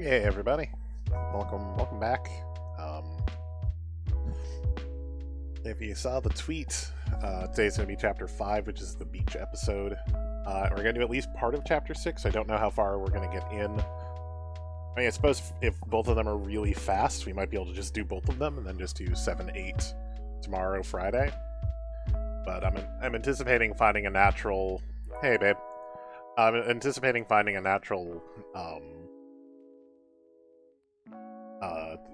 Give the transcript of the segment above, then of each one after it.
Hey everybody, welcome back. If you saw the tweet, today's going to be chapter 5, which is the beach episode. We're going to do at least part of chapter 6. I don't know how far we're going to get in. I mean, I suppose if both of them are really fast, we might be able to just do both of them and then just do 7, 8 tomorrow, Friday. But I'm anticipating finding a natural... Hey babe. I'm anticipating finding a natural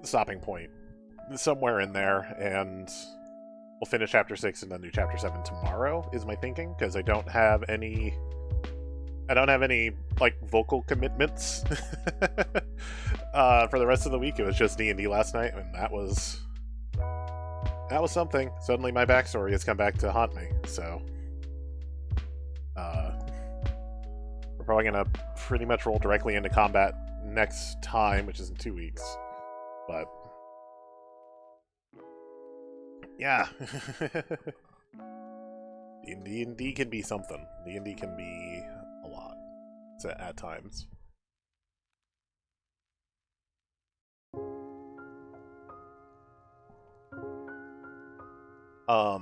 stopping point somewhere in there, and we'll finish chapter 6 and then do chapter 7 tomorrow, is my thinking, because I don't have any like vocal commitments for the rest of the week. It was just D&D last night, and that was something. Suddenly my backstory has come back to haunt me, so we're probably gonna pretty much roll directly into combat next time, which is in 2 weeks. But yeah, D&D can be something. D&D can be a lot at times. Other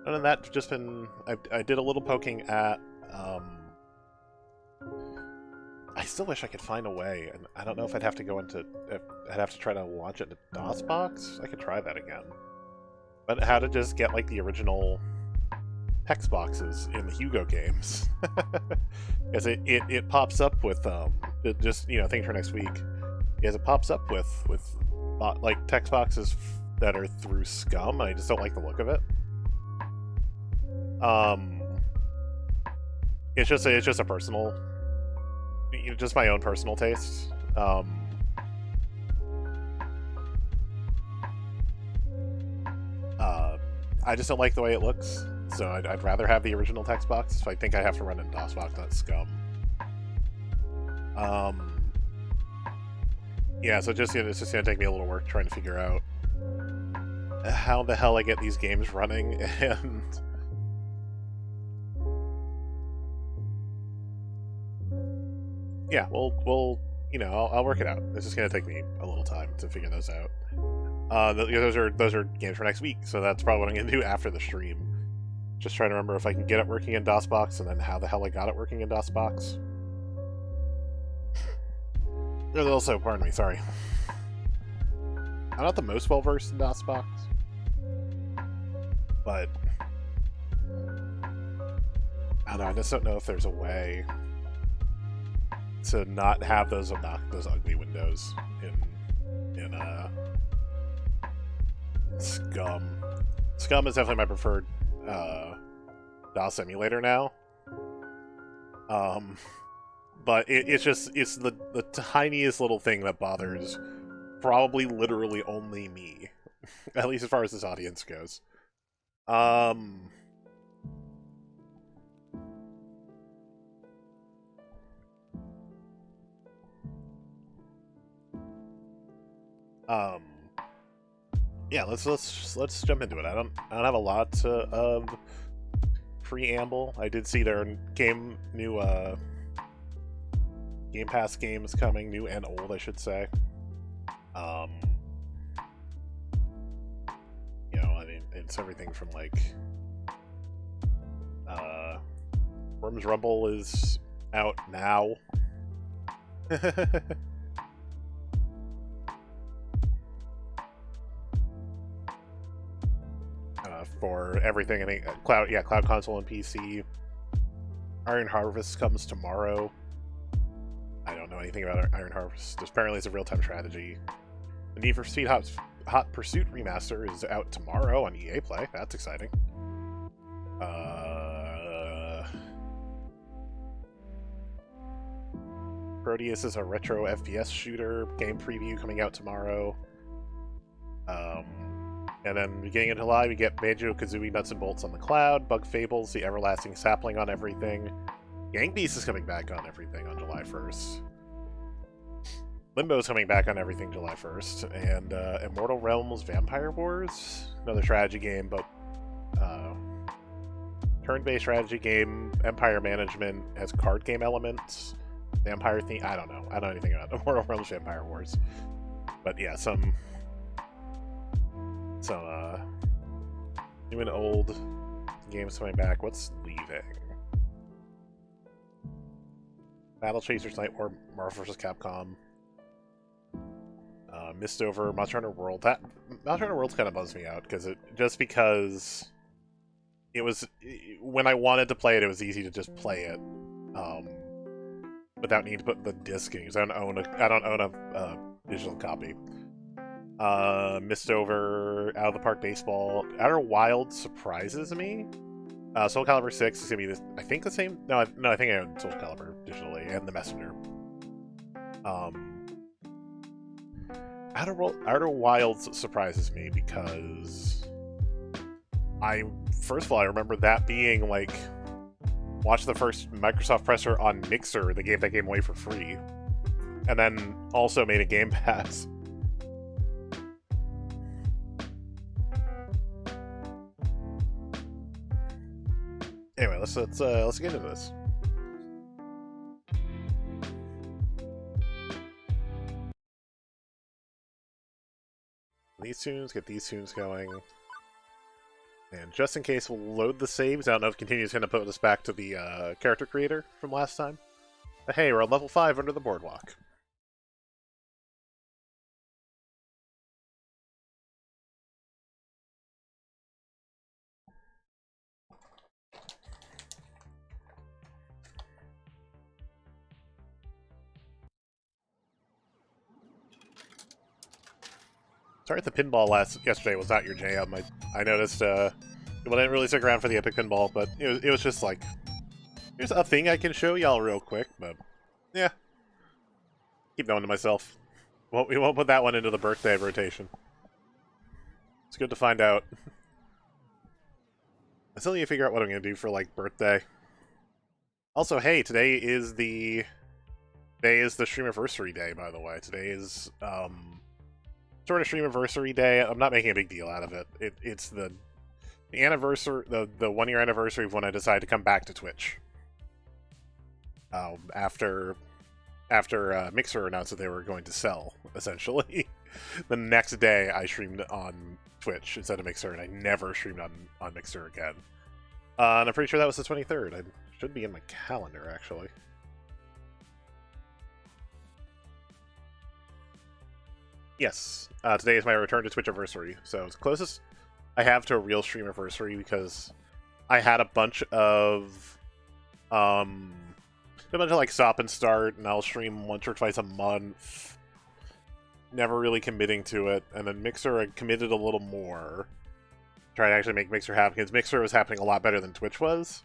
than that, just been I did a little poking at I still wish I could find a way, and I don't know if I'd have to go into... I'd have to try to launch it into DOSBox? I could try that again. But how to just get, like, the original text boxes in the Hugo games. Because it pops up with, just, you know, things for next week. Because it pops up with like, text boxes that are through Scum. I just don't like the look of it. It's just a personal... just my own personal taste. I just don't like the way it looks, so I'd rather have the original text box. So I think I have to run in DOSBox, not Scum. Yeah, so it's just gonna take me a little work trying to figure out how the hell I get these games running, and yeah, we'll you know, I'll work it out. It's just gonna take me a little time to figure those out. Those are games for next week, so that's probably what I'm gonna do after the stream. Just trying to remember if I can get it working in DOSBox, and then how the hell I got it working in DOSBox. Also, pardon me, sorry. I'm not the most well versed in DOSBox, but I don't know. I just don't know if there's a way to not have those ugly windows in Scum. Scum is definitely my preferred DOS emulator now. But it's the tiniest little thing that bothers probably literally only me, at least as far as this audience goes. Yeah, let's jump into it. I don't have a lot of preamble. I did see their Game Pass games coming, new and old, I should say. You know, I mean, it's everything from like Worms Rumble is out now. For everything, I think cloud console and PC. Iron Harvest comes tomorrow. I don't know anything about Iron Harvest. Apparently it's a real-time strategy. The Need for Speed Hot Pursuit remaster is out tomorrow on EA Play. That's exciting. Proteus is a retro FPS shooter game preview coming out tomorrow. And then beginning of July, we get Banjo-Kazooie Nuts and Bolts on the Cloud, Bug Fables, The Everlasting Sapling on everything. Gang Beasts is coming back on everything on July 1st. Limbo's coming back on everything July 1st. And Immortal Realms Vampire Wars, another strategy game, but turn-based strategy game. Empire management has card game elements. The Empire theme. I don't know. I don't know anything about World of Warcraft Empire Wars. But yeah, some new and old games coming back. What's leaving? Battle Chasers, Night War, Marvel vs. Capcom, Mistover, Monster Hunter World. That Monster Hunter World's kind of buzzed me out because it was when I wanted to play it, it was easy to just play it without needing to put the disc in. Because I don't own a digital copy. Mistover, Out of the Park Baseball, Outer Wild surprises me. Soul Calibur 6 is gonna be this. I think the same. No, I think I own Soul Calibur digitally and the Messenger. Outer Wilds surprises me because first of all, I remember that being like, watch the first Microsoft presser on Mixer, they gave that game away for free, and then also made a Game Pass. Anyway, let's get into this. These tunes, get these tunes going. And just in case, we'll load the saves. I don't know if Continue's going to put us back to the character creator from last time. But hey, we're on level 5 under the boardwalk. Sorry if the pinball yesterday was not your jam. I noticed people didn't really stick around for the epic pinball, but it was just like, here's a thing I can show y'all real quick, but yeah. Keep going to myself. Well, we won't put that one into the birthday rotation. It's good to find out. I still need to figure out what I'm going to do for, like, birthday. Also, hey, today is the Streamiversary day, by the way. Today is, sort of Streamiversary day. I'm not making a big deal out of it. It's the anniversary, the 1 year anniversary of when I decided to come back to Twitch. After Mixer announced that they were going to sell, essentially. The next day, I streamed on Twitch instead of Mixer, and I never streamed on Mixer again. And I'm pretty sure that was the 23rd. It should be in my calendar, actually. Yes, today is my return to Twitchiversary, so it's the closest I have to a real Streamiversary because I had a bunch of like stop and start, and I'll stream once or twice a month. Never really committing to it, and then Mixer I committed a little more. Trying to actually make Mixer happen, because Mixer was happening a lot better than Twitch was.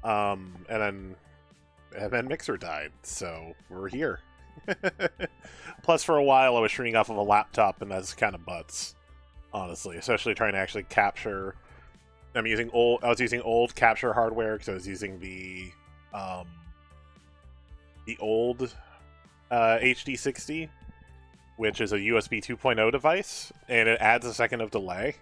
And then Mixer died, so we're here. Plus, for a while, I was streaming off of a laptop, and that's kind of butts, honestly. Especially trying to actually capture. I was using old capture hardware because I was using the old HD60, which is a USB 2.0 device, and it adds a second of delay.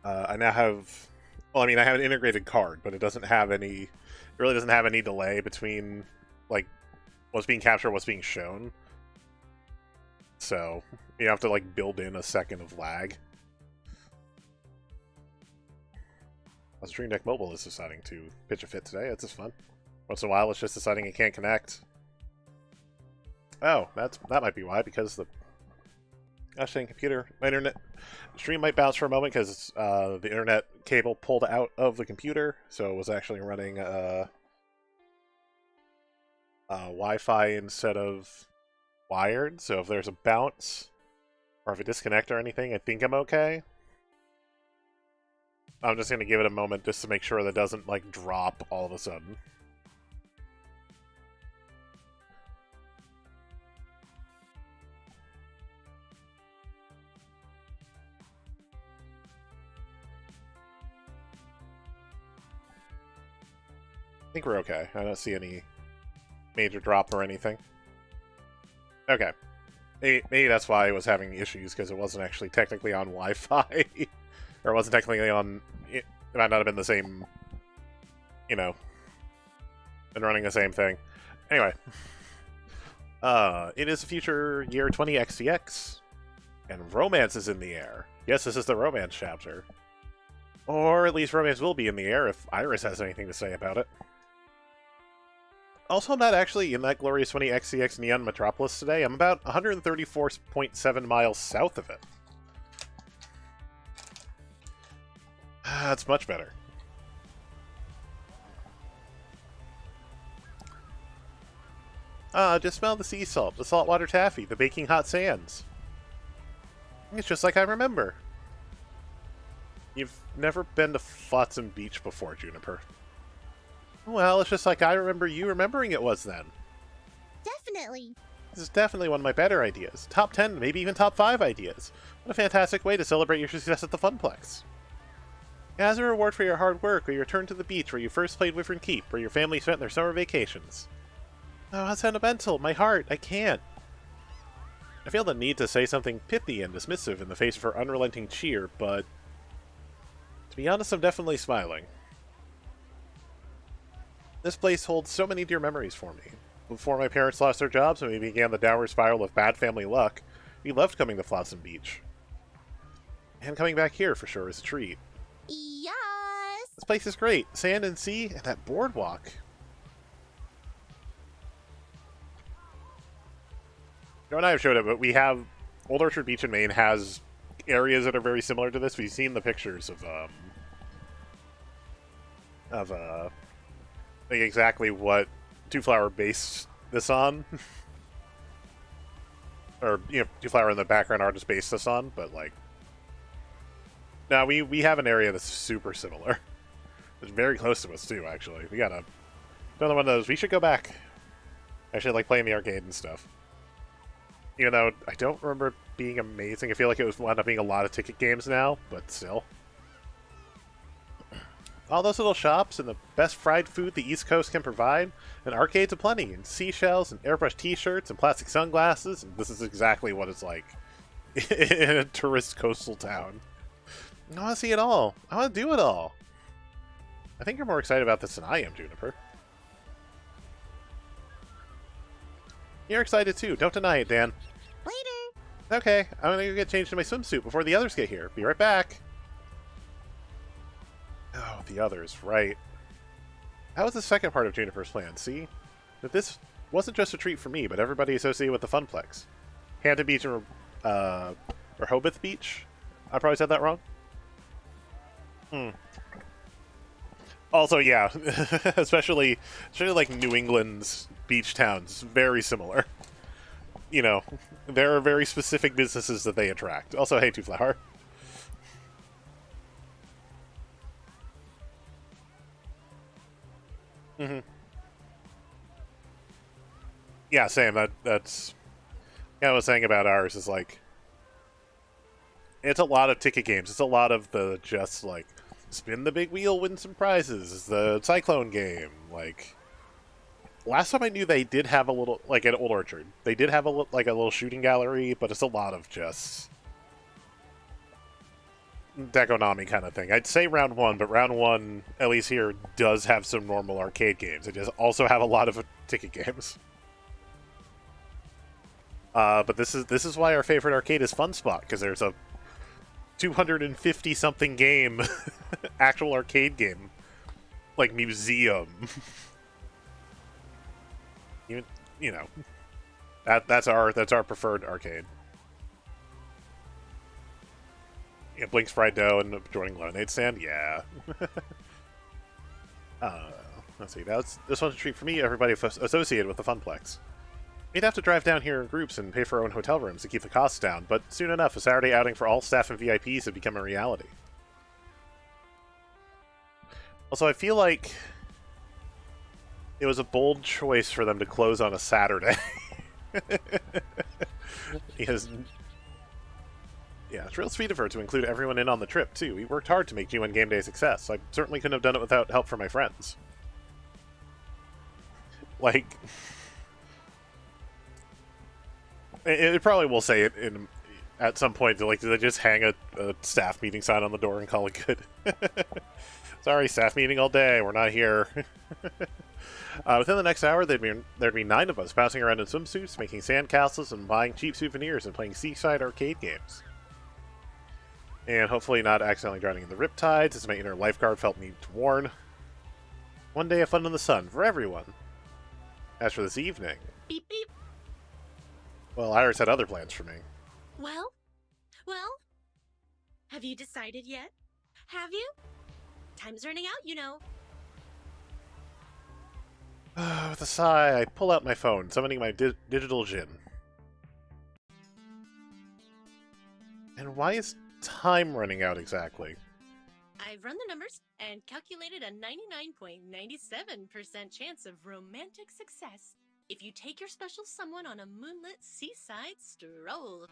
I now have. Well, I mean, I have an integrated card, but it doesn't have any. It really doesn't have any delay between, like, what's being captured and what's being shown. So you have to, like, build in a second of lag. Stream Deck Mobile is deciding to pitch a fit today. That's just fun. Once in a while, it's just deciding it can't connect. Oh, that might be why, because the computer, my internet stream might bounce for a moment because the internet cable pulled out of the computer, so it was actually running Wi-Fi instead of wired. So if there's a bounce or if a disconnect or anything, I think I'm okay. I'm just going to give it a moment just to make sure that it doesn't, like, drop all of a sudden. I think we're okay. I don't see any major drop or anything. Okay. Maybe that's why I was having issues, because it wasn't actually technically on Wi-Fi. Or it wasn't technically on... It might not have been the same... You know... Been running the same thing. Anyway. It is the future year 20 XCX. And romance is in the air. Yes, this is the romance chapter. Or at least romance will be in the air if Iris has anything to say about it. Also, I'm not actually in that glorious 20 XCX Neon Metropolis today. I'm about 134.7 miles south of it. That's much better. Just smell the sea salt, the saltwater taffy, the baking hot sands. It's just like I remember. You've never been to Flotsam Beach before, Juniper. Well, it's just like I remember you remembering it was then. Definitely. This is definitely one of my better ideas. Top 10, maybe even top 5 ideas. What a fantastic way to celebrate your success at the Funplex. As a reward for your hard work, we return to the beach where you first played Wyvern Keep, where your family spent their summer vacations. Oh, how sentimental. My heart. I can't. I feel the need to say something pithy and dismissive in the face of her unrelenting cheer, but... to be honest, I'm definitely smiling. This place holds so many dear memories for me. Before my parents lost their jobs and we began the downward spiral of bad family luck, we loved coming to Flotsam Beach. And coming back here, for sure, is a treat. Yes! This place is great. Sand and sea, and that boardwalk. Joe and I have showed it, but we have... Old Orchard Beach in Maine has areas that are very similar to this. We've seen the pictures of like exactly what Two Flower based this on. Or, you know, Two Flower in the background artist based this on, but, like... Now, we have an area that's super similar. It's very close to us, too, actually. We got another one of those. We should go back. Actually, like, playing the arcade and stuff. Even though I don't remember it being amazing. I feel like it was wound up being a lot of ticket games now, but still. All those little shops and the best fried food the East Coast can provide, and arcades aplenty, and seashells, and airbrush t-shirts, and plastic sunglasses, and this is exactly what it's like in a tourist coastal town. I want to see it all. I want to do it all. I think you're more excited about this than I am, Juniper. You're excited too. Don't deny it, Dan. Later. Okay, I'm gonna go get changed in my swimsuit before the others get here. Be right back. Oh, the others, right. That was the second part of Juniper's plan, see? That this wasn't just a treat for me, but everybody associated with the Funplex. Hampton Beach and Rehoboth Beach? I probably said that wrong. Also, yeah, especially like New England's beach towns, very similar. You know, there are very specific businesses that they attract. Also, hey, Two Flower. Yeah, same. That's what I was saying about ours is like it's a lot of ticket games. It's a lot of the just like spin the big wheel, win some prizes. The Cyclone game. Like last time I knew, they did have a little like at Old Orchard. They did have a little shooting gallery, but it's a lot of just Dekonami kind of thing. I'd say round one, but round one, at least here, does have some normal arcade games. It does also have a lot of ticket games. But this is why our favorite arcade is Fun Spot, because there's a 250 something game actual arcade game, like museum. you know, that's our preferred arcade. Yeah, Blink's Fried Dough and joining Lemonade Stand, yeah. Let's see, this one's a treat for me, everybody associated with the Funplex. We'd have to drive down here in groups and pay for our own hotel rooms to keep the costs down, but soon enough, a Saturday outing for all staff and VIPs had become a reality. Also, I feel like it was a bold choice for them to close on a Saturday. Because, yeah, it's real sweet of her to include everyone in on the trip, too. We worked hard to make G1 Game Day a success. I certainly couldn't have done it without help from my friends. Like... It probably will say it in at some point, do they just hang a staff meeting sign on the door and call it good? Sorry, staff meeting all day. We're not here. Within the next hour, there'd be 9 of us bouncing around in swimsuits, making sandcastles, and buying cheap souvenirs and playing seaside arcade games. And hopefully not accidentally drowning in the riptides, as my inner lifeguard felt need to warn. One day of fun in the sun for everyone. As for this evening, Beep beep. well, Iris had other plans for me. Well? Have you decided yet? Have you? Time's running out, you know. With a sigh, I pull out my phone, summoning my digital Jin. And why is time running out exactly? I've run the numbers and calculated a 99.97% chance of romantic success if you take your special someone on a moonlit seaside stroll.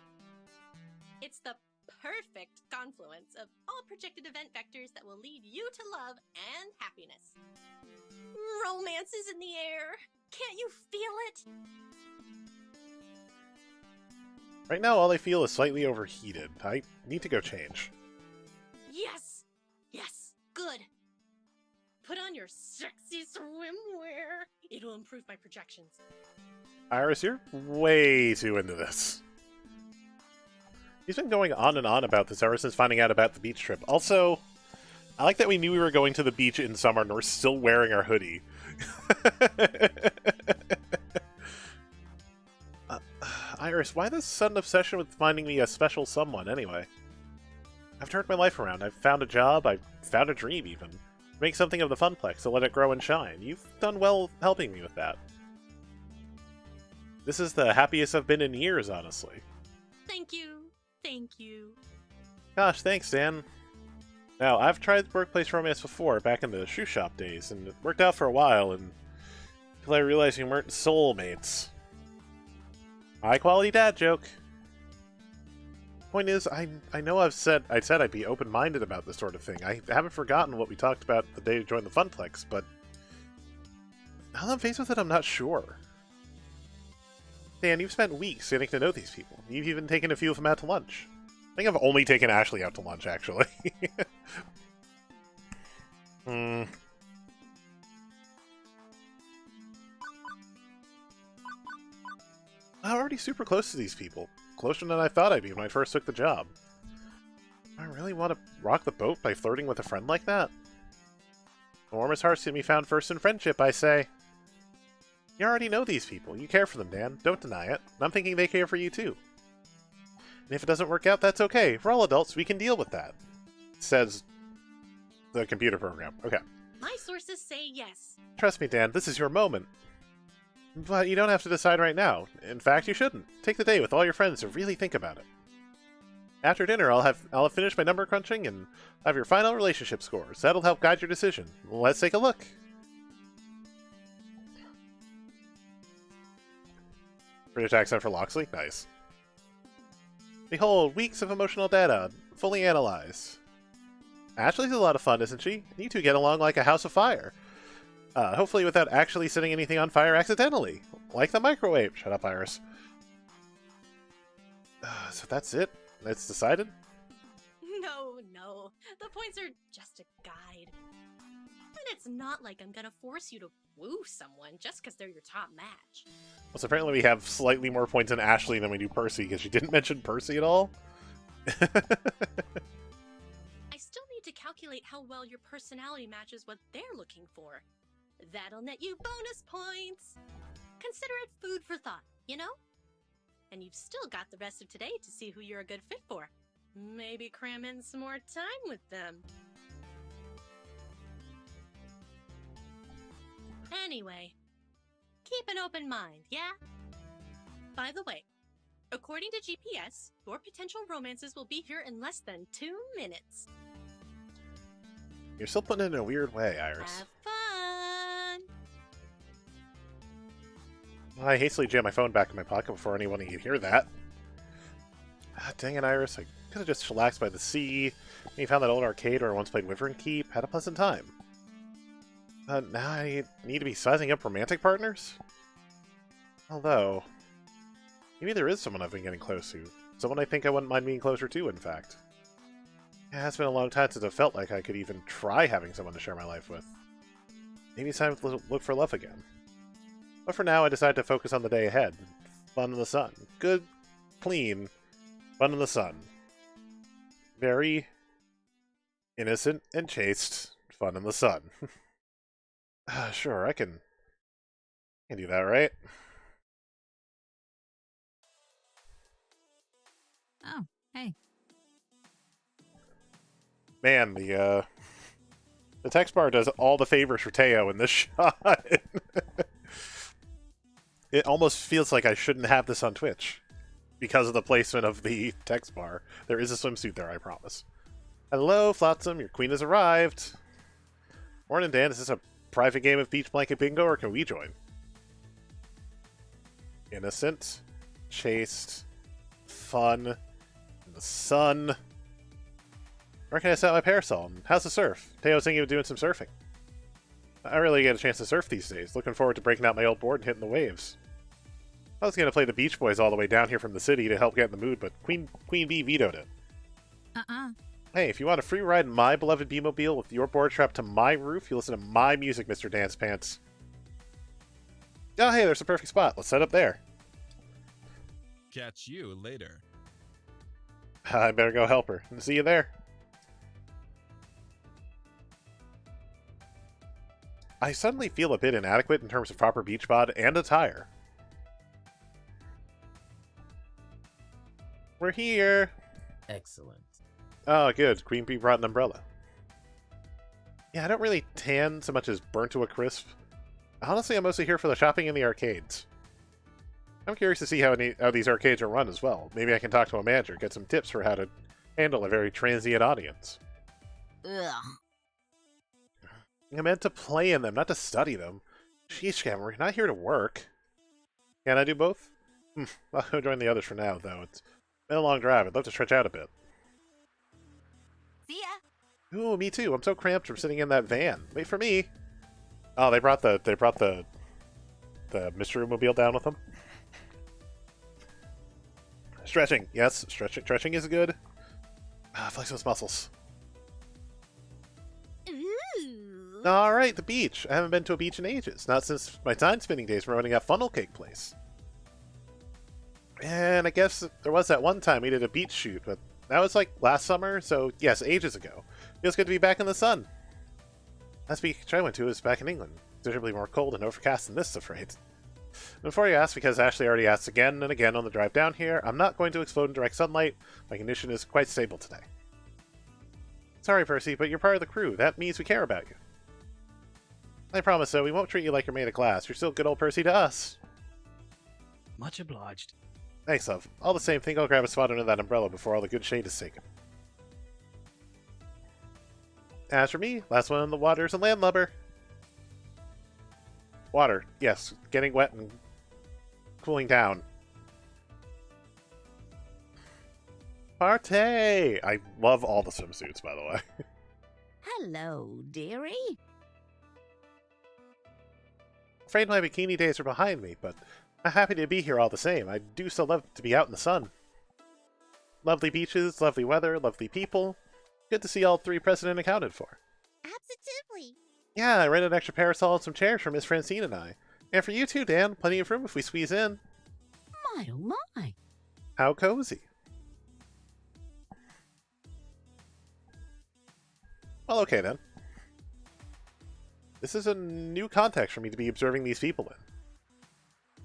It's the perfect confluence of all projected event vectors that will lead you to love and happiness. Romance is in the air. Can't you feel it? Right now, all I feel is slightly overheated. I need to go change. Yes! Yes! Good! Put on your sexy swimwear. It'll improve my projections. Iris, you're way too into this. He's been going on and on about this ever since finding out about the beach trip. Also, I like that we knew we were going to the beach in summer and we're still wearing our hoodie. Iris, why this sudden obsession with finding me a special someone, anyway? I've turned my life around. I've found a job. I've found a dream, even. Make something of the Funplex to let it grow and shine. You've done well helping me with that. This is the happiest I've been in years, honestly. Thank you. Thank you. Gosh, thanks, Dan. Now, I've tried workplace romance before, back in the shoe shop days, and it worked out for a while, until I realized we weren't soulmates. High-quality dad joke. Point is, I know I said I'd be open-minded about this sort of thing. I haven't forgotten what we talked about the day to join the Funplex, but now that I'm faced with it, I'm not sure. Dan, you've spent weeks getting to know these people. You've even taken a few of them out to lunch. I think I've only taken Ashley out to lunch, actually. I'm already super close to these people. Closer than I thought I'd be when I first took the job. Do I really want to rock the boat by flirting with a friend like that? The warmest hearts can be found first in friendship, I say. You already know these people. You care for them, Dan. Don't deny it. And I'm thinking they care for you, too. And if it doesn't work out, that's okay. We're all adults. We can deal with that. Says the computer program. Okay. My sources say yes. Trust me, Dan. This is your moment. But you don't have to decide right now. In fact, you shouldn't. Take the day with all your friends to really think about it. After dinner, I'll have finished my number crunching and have your final relationship scores. That'll help guide your decision. Let's take a look. British accent for Loxley? Nice. Behold, weeks of emotional data, fully analyzed. Ashley's a lot of fun, isn't she? You two get along like a house of fire. Hopefully without actually setting anything on fire accidentally. Like the microwave. Shut up, Iris. So that's it? It's decided? No. The points are just a guide. And it's not like I'm gonna force you to woo someone just because they're your top match. Well, so apparently we have slightly more points in Ashley than we do Percy, because she didn't mention Percy at all. I still need to calculate how well your personality matches what they're looking for. That'll net you bonus points. Consider it food for thought, you know? And you've still got the rest of today to see who you're a good fit for. Maybe cram in some more time with them. Anyway, keep an open mind, yeah? By the way, according to GPS, your potential romances will be here in less than 2 minutes. You're still putting it in a weird way, Iris. Have fun! I hastily jammed my phone back in my pocket before anyone could hear that. Dang it, Iris. I could have just chillaxed by the sea. Maybe found that old arcade where I once played Wyvern Keep. Had a pleasant time. Now I need to be sizing up romantic partners? Although, maybe there is someone I've been getting close to. Someone I think I wouldn't mind being closer to, in fact. Yeah, it's been a long time since I felt like I could even try having someone to share my life with. Maybe it's time to look for love again. But for now, I decided to focus on the day ahead. Fun in the sun. Good, clean, fun in the sun. Very innocent and chaste fun in the sun. Sure, I can do that, right? Oh, hey. Man, the text bar does all the favors for Teo in this shot. It almost feels like I shouldn't have this on Twitch because of the placement of the text bar. There is a swimsuit there, I promise. Hello, Flotsam, your queen has arrived. Morning, Dan. Is this a private game of Beach Blanket Bingo, or can we join? Innocent, chaste, fun, in the sun. Where can I set my parasol? How's the surf? Teo's thinking of doing some surfing. I rarely get a chance to surf these days. Looking forward to breaking out my old board and hitting the waves. I was going to play the Beach Boys all the way down here from the city to help get in the mood, but Queen Bee vetoed it. Hey, if you want a free ride in my beloved B-Mobile with your board strapped to my roof, you listen to my music, Mr. Dance Pants. Oh, hey, there's a perfect spot. Let's set up there. Catch you later. I better go help her. See you there. I suddenly feel a bit inadequate in terms of proper beach bod and attire. We're here! Excellent. Oh, good. Queen Bee brought an umbrella. Yeah, I don't really tan so much as burnt to a crisp. Honestly, I'm mostly here for the shopping and the arcades. I'm curious to see how these arcades are run as well. Maybe I can talk to a manager, get some tips for how to handle a very transient audience. Ugh. I meant to play in them, not to study them. Sheesh, Cameron, we're not here to work. Can I do both? I'll go join the others for now, though. It's been a long drive. I'd love to stretch out a bit. See ya. Ooh, me too. I'm so cramped from sitting in that van. Wait for me. Oh, they brought the mystery mobile down with them. Stretching, yes, stretching is good. Flex those muscles. Ooh. Alright, the beach. I haven't been to a beach in ages. Not since my time spending days running at Funnel Cake Place. And I guess there was that one time we did a beach shoot, but that was like last summer, so yes, ages ago. Feels good to be back in the sun. Last beach I went to was back in England. Considerably more cold and overcast than this, afraid. Before you ask, because Ashley already asked again and again on the drive down here, I'm not going to explode in direct sunlight. My condition is quite stable today. Sorry, Percy, but you're part of the crew. That means we care about you. I promise, though, we won't treat you like you're made of glass. You're still good old Percy to us. Much obliged. Thanks, love. All the same, think I'll grab a spot under that umbrella before all the good shade is taken. As for me, last one in the water's a landlubber. Water, yes, getting wet and cooling down. Partay! I love all the swimsuits, by the way. Hello, dearie. Afraid my bikini days are behind me, but I'm happy to be here all the same. I do still love to be out in the sun. Lovely beaches, lovely weather, lovely people. Good to see all three present and accounted for. Absolutely. Yeah, I rented an extra parasol and some chairs for Miss Francine and I. And for you too, Dan. Plenty of room if we squeeze in. My oh my. How cozy. Well, okay then. This is a new context for me to be observing these people in.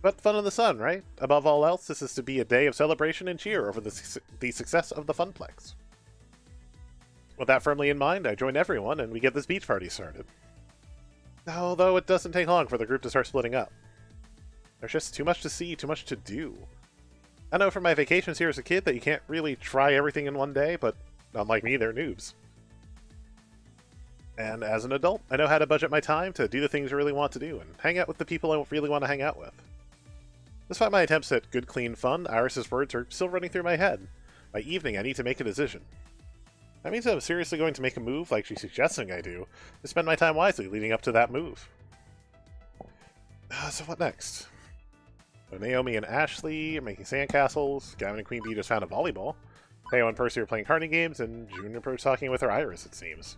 But fun in the sun, right? Above all else, this is to be a day of celebration and cheer over the success of the Funplex. With that firmly in mind, I join everyone and we get this beach party started. Although it doesn't take long for the group to start splitting up. There's just too much to see, too much to do. I know from my vacations here as a kid that you can't really try everything in one day, but unlike me, they're noobs. And as an adult, I know how to budget my time to do the things I really want to do and hang out with the people I really want to hang out with. Despite my attempts at good, clean fun, Iris's words are still running through my head. By evening, I need to make a decision. That means I'm seriously going to make a move, like she's suggesting I do, to spend my time wisely leading up to that move. So what next? So Naomi and Ashley are making sandcastles. Gavin and Queen Bee just found a volleyball. Theo and Percy are playing carding games, and Juniper's talking with her Iris, it seems.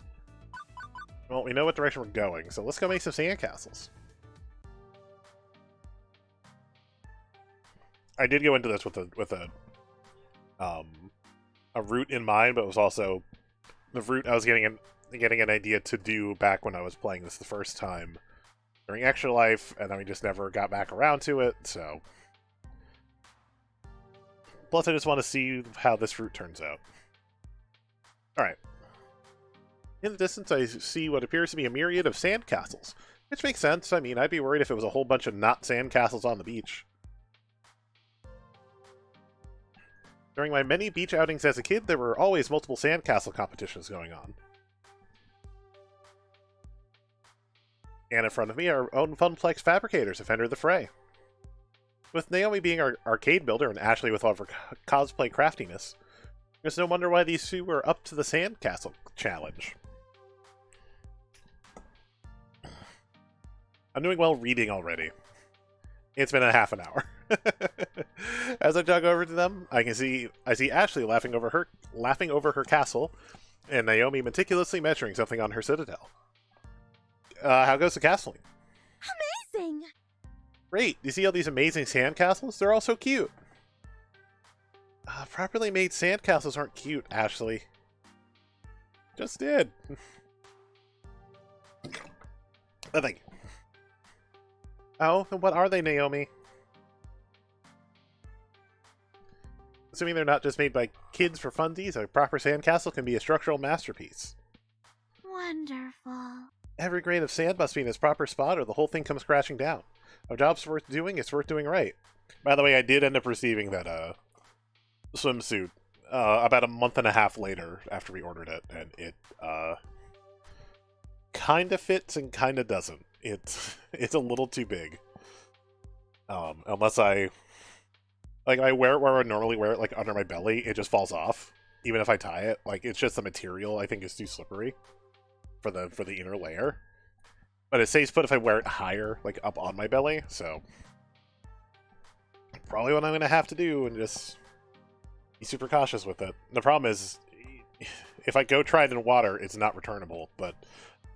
Well, we know what direction we're going, so let's go make some sandcastles. I did go into this with a route in mind, but it was also the route I was getting an idea to do back when I was playing this the first time during Extra Life, and then we just never got back around to it, so... Plus, I just want to see how this route turns out. Alright. In the distance, I see what appears to be a myriad of sandcastles, which makes sense. I mean, I'd be worried if it was a whole bunch of not sandcastles on the beach. During my many beach outings as a kid, there were always multiple sandcastle competitions going on. And in front of me, our own Funplex fabricators have entered the fray. With Naomi being our arcade builder and Ashley with all of her cosplay craftiness, there's no wonder why these two were up to the sandcastle challenge. I'm doing well reading already. It's been a half an hour. As I jog over to them, I see Ashley laughing over her castle, and Naomi meticulously measuring something on her citadel. How goes the castling? Amazing! Great! You see all these amazing sandcastles? They're all so cute. Properly made sandcastles aren't cute, Ashley. Just did. Thank you. Oh, and what are they, Naomi? Assuming they're not just made by kids for funsies, a proper sandcastle can be a structural masterpiece. Wonderful. Every grain of sand must be in its proper spot or the whole thing comes crashing down. If a job's worth doing, it's worth doing right. By the way, I did end up receiving that swimsuit about a month and a half later after we ordered it, and it kind of fits and kind of doesn't. It's a little too big. Unless I wear it where I normally wear it, like under my belly, it just falls off. Even if I tie it, like it's just the material I think is too slippery for the inner layer. But it stays put if I wear it higher, like up on my belly. So probably what I'm gonna have to do and just be super cautious with it. The problem is, if I go try it in water, it's not returnable. But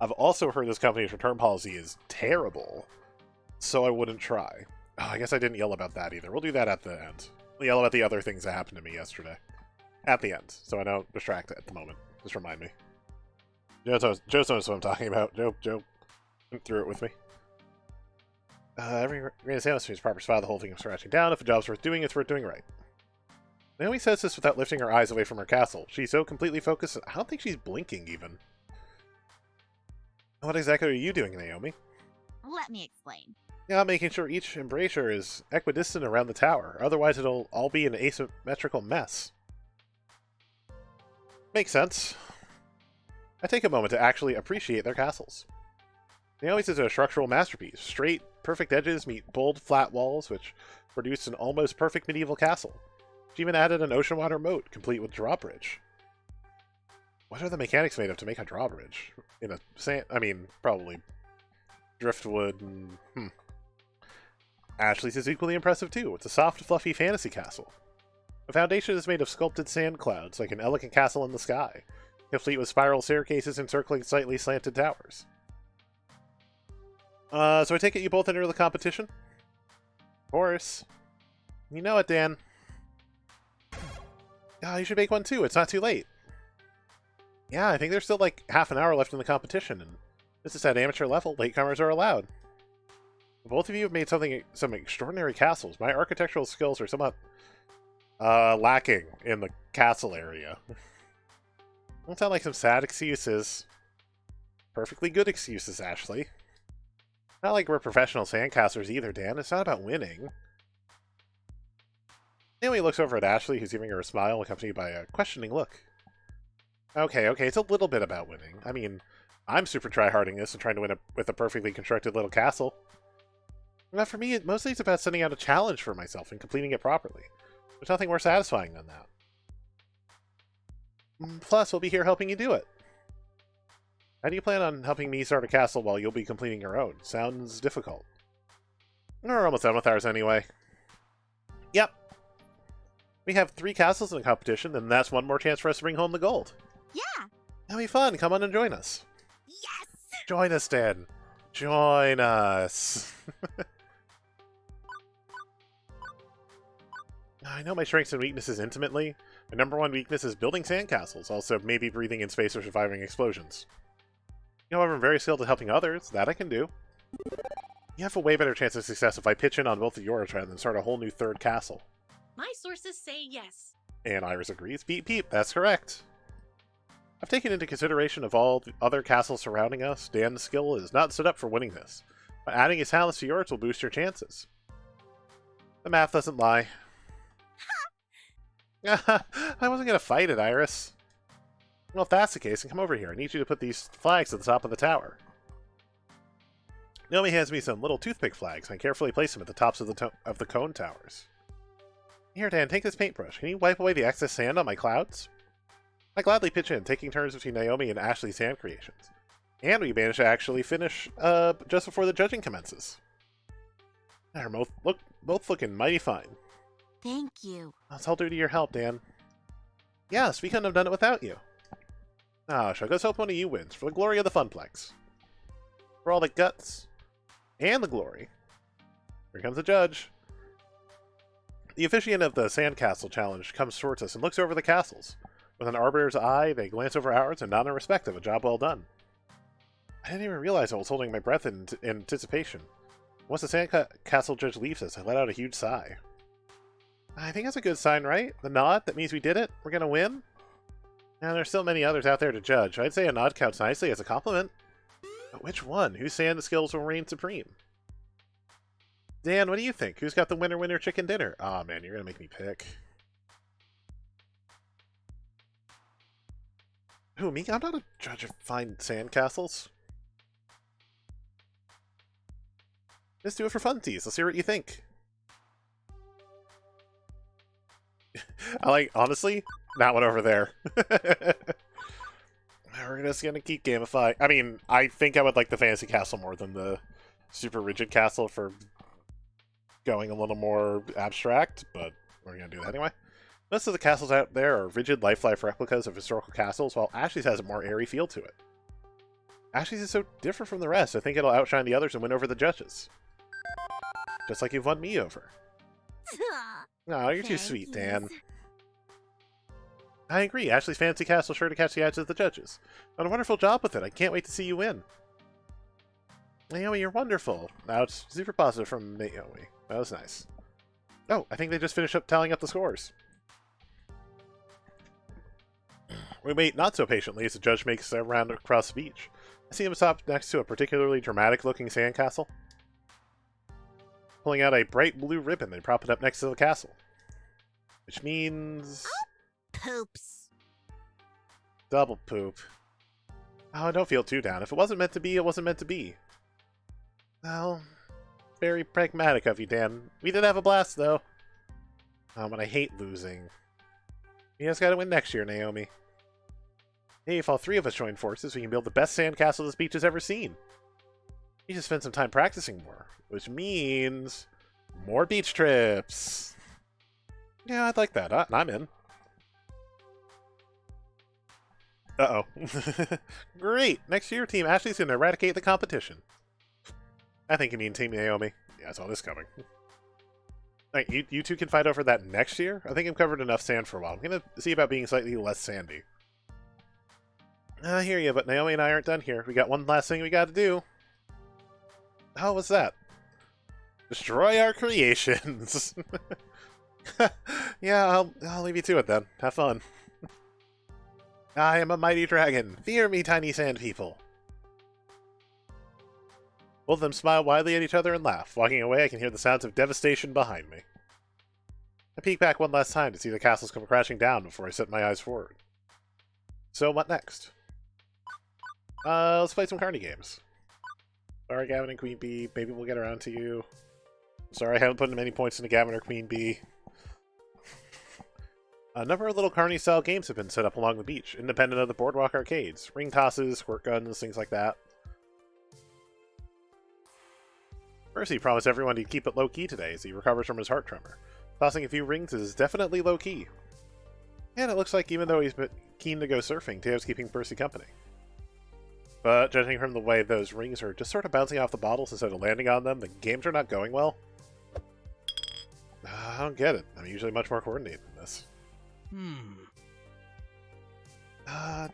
I've also heard this company's return policy is terrible, so I wouldn't try. Oh, I guess I didn't yell about that either. We'll do that at the end. We'll yell about the other things that happened to me yesterday. At the end, so I don't distract at the moment. Just remind me. Joe knows what I'm talking about. Joe went through it with me. Every grain of sand is proper spot, the whole thing is scratching down. If a job's worth doing, it's worth doing right. Naomi says this without lifting her eyes away from her castle. She's so completely focused, I don't think she's blinking even. What exactly are you doing, Naomi? Let me explain. Yeah, making sure each embrasure is equidistant around the tower. Otherwise, it'll all be an asymmetrical mess. Makes sense. I take a moment to actually appreciate their castles. Naomi's is a structural masterpiece. Straight, perfect edges meet bold, flat walls, which produce an almost perfect medieval castle. She even added an ocean water moat, complete with drawbridge. What are the mechanics made of to make a drawbridge? In a sand... I mean, probably driftwood and... Ashley's is equally impressive too. It's a soft, fluffy fantasy castle. The foundation is made of sculpted sand clouds, like an elegant castle in the sky, complete with spiral staircases encircling slightly slanted towers. So I take it you both enter the competition? Of course. You know it, Dan. You should make one too. It's not too late. Yeah, I think there's still like half an hour left in the competition, and this is at amateur level. Latecomers are allowed. Both of you have made some extraordinary castles. My architectural skills are somewhat lacking in the castle area. Don't sound like some sad excuses. Perfectly good excuses, Ashley. Not like we're professional sandcasters either, Dan. It's not about winning. Naomi looks over at Ashley, who's giving her a smile, accompanied by a questioning look. Okay, it's a little bit about winning. I mean, I'm super tryharding this and trying to win with a perfectly constructed little castle. But for me, mostly it's about setting out a challenge for myself and completing it properly. There's nothing more satisfying than that. Plus, we'll be here helping you do it. How do you plan on helping me start a castle while you'll be completing your own? Sounds difficult. We're almost done with ours anyway. Yep. We have 3 castles in the competition, and that's one more chance for us to bring home the gold. Yeah. That'll be fun. Come on and join us. Yes. Join us, Dan. Join us. I know my strengths and weaknesses intimately. My number 1 weakness is building sandcastles, also maybe breathing in space or surviving explosions. However, I'm very skilled at helping others. That I can do. You have a way better chance of success if I pitch in on both of yours rather than start a whole new 3rd castle. My sources say yes. And Iris agrees. Beep beep, that's correct. I've taken into consideration of all the other castles surrounding us. Dan's skill is not set up for winning this. But adding his talents to yours will boost your chances. The math doesn't lie. I wasn't going to fight it, Iris. Well, if that's the case, then come over here. I need you to put these flags at the top of the tower. Naomi hands me some little toothpick flags, and I carefully place them at the tops of the cone towers. Here, Dan, take this paintbrush. Can you wipe away the excess sand on my clouds? I gladly pitch in, taking turns between Naomi and Ashley's sand creations. And we managed to actually finish just before the judging commences. They're both looking mighty fine. Thank you. That's all due to your help, Dan. Yes, we couldn't have done it without you. Ah, so let's hope one of you wins, for the glory of the Funplex. For all the guts and the glory. Here comes the judge. The officiant of the Sandcastle Challenge comes towards us and looks over the castles. With an arbiter's eye, they glance over ours and nod in respect of a job well done. I didn't even realize I was holding my breath in anticipation. Once the Sandcastle judge leaves us, I let out a huge sigh. I think that's a good sign, right? The nod? That means we did it? We're gonna win? Now, there's still many others out there to judge. I'd say a nod counts nicely as a compliment. But which one? Whose sand skills will reign supreme? Dan, what do you think? Who's got the winner chicken dinner? Aw, man, you're gonna make me pick. Who, me? I'm not a judge of fine sandcastles. Let's do it for funsies. Let's hear what you think. Honestly, that one over there. We're just gonna keep gamifying. I mean, I think I would like the fantasy castle more than the super rigid castle for going a little more abstract, but we're gonna do that anyway. Most of the castles out there are rigid life replicas of historical castles, while Ashley's has a more airy feel to it. Ashley's is so different from the rest, I think it'll outshine the others and win over the judges. Just like you've won me over. No, you're too sweet, Dan. I agree. Ashley's fancy castle sure to catch the eyes of the judges. Done a wonderful job with it. I can't wait to see you win. Naomi, you're wonderful. Now it's super positive from Naomi. That was nice. Oh, I think they just finished up tallying up the scores. We wait not so patiently as the judge makes their round across the beach. I see him stop next to a particularly dramatic-looking sandcastle. Pulling out a bright blue ribbon, they prop it up next to the castle. Which means... Poops. Double poop. Oh, don't feel too down. If it wasn't meant to be, it wasn't meant to be. Well, very pragmatic of you, Dan. We did have a blast, though. But I hate losing. You just gotta win next year, Naomi. Hey, if all 3 of us join forces, we can build the best sandcastle this beach has ever seen. You just spend some time practicing more, which means more beach trips. Yeah, I'd like that. I'm in. Uh-oh. Great! Next year, Team Ashley's gonna eradicate the competition. I think you mean Team Naomi. Yeah, I saw this coming. Alright, you two can fight over that next year? I think I've covered enough sand for a while. I'm gonna see about being slightly less sandy. I hear you, but Naomi and I aren't done here. We got one last thing we gotta do. Oh, what's that? Destroy our creations! Yeah, I'll leave you to it then. Have fun. I am a mighty dragon. Fear me, tiny sand people. Both of them smile widely at each other and laugh. Walking away, I can hear the sounds of devastation behind me. I peek back one last time to see the castles come crashing down before I set my eyes forward. So, what next? Let's play some carny games. Sorry, Gavin and Queen Bee. Maybe we'll get around to you. Sorry, I haven't put many points into Gavin or Queen Bee. A number of little carny-style games have been set up along the beach, independent of the boardwalk arcades. Ring tosses, squirt guns, things like that. Percy promised everyone he'd keep it low-key today as he recovers from his heart tremor. Tossing a few rings is definitely low-key. And it looks like even though he's keen to go surfing, Teo's keeping Percy company. But judging from the way those rings are just sort of bouncing off the bottles instead of landing on them, the games are not going well. I don't get it. I'm usually much more coordinated than this.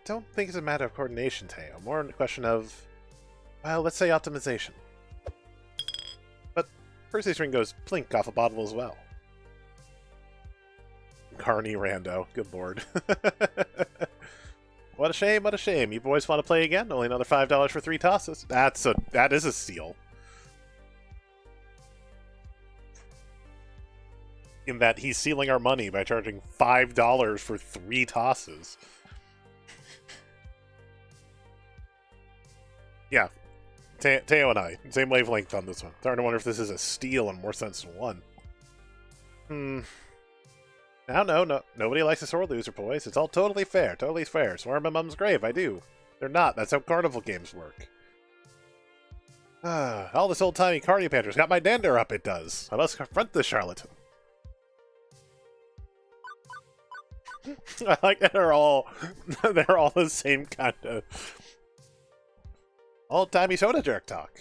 Don't think it's a matter of coordination, Teo. More a question of, well, let's say optimization. But Percy's ring goes plink off a bottle as well. Carney Rando. Good lord. What a shame, what a shame. You boys want to play again? Only another $5 for 3 tosses. That is a steal. In that he's stealing our money by charging $5 for 3 tosses. Yeah. Teo and I, same wavelength on this one. Starting to wonder if this is a steal in more sense than one. No. Nobody likes a sore loser, boys. It's all totally fair. Totally fair. Swear on my mum's grave, I do. They're not. That's how carnival games work. All this old-timey cardio panter's got my dander up, it does. I must confront this charlatan. I like that they're all the same kind of old-timey soda jerk talk.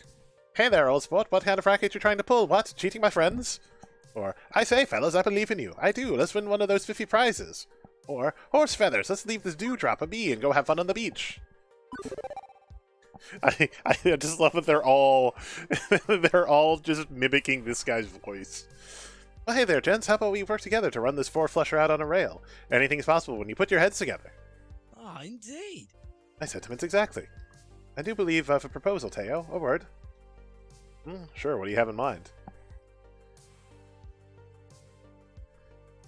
Hey there, old sport. What kind of racket you trying to pull? What? Cheating my friends? Or, I say, fellas, I believe in you. I do. Let's win one of those 50 prizes. Or, horse feathers. Let's leave this dewdrop of me and go have fun on the beach. I just love that they're all just mimicking this guy's voice. Well, hey there, gents. How about we work together to run this four-flusher out on a rail? Anything's possible when you put your heads together. Ah, indeed. My sentiments exactly. I do believe of a proposal, Teo. A word. Sure, what do you have in mind?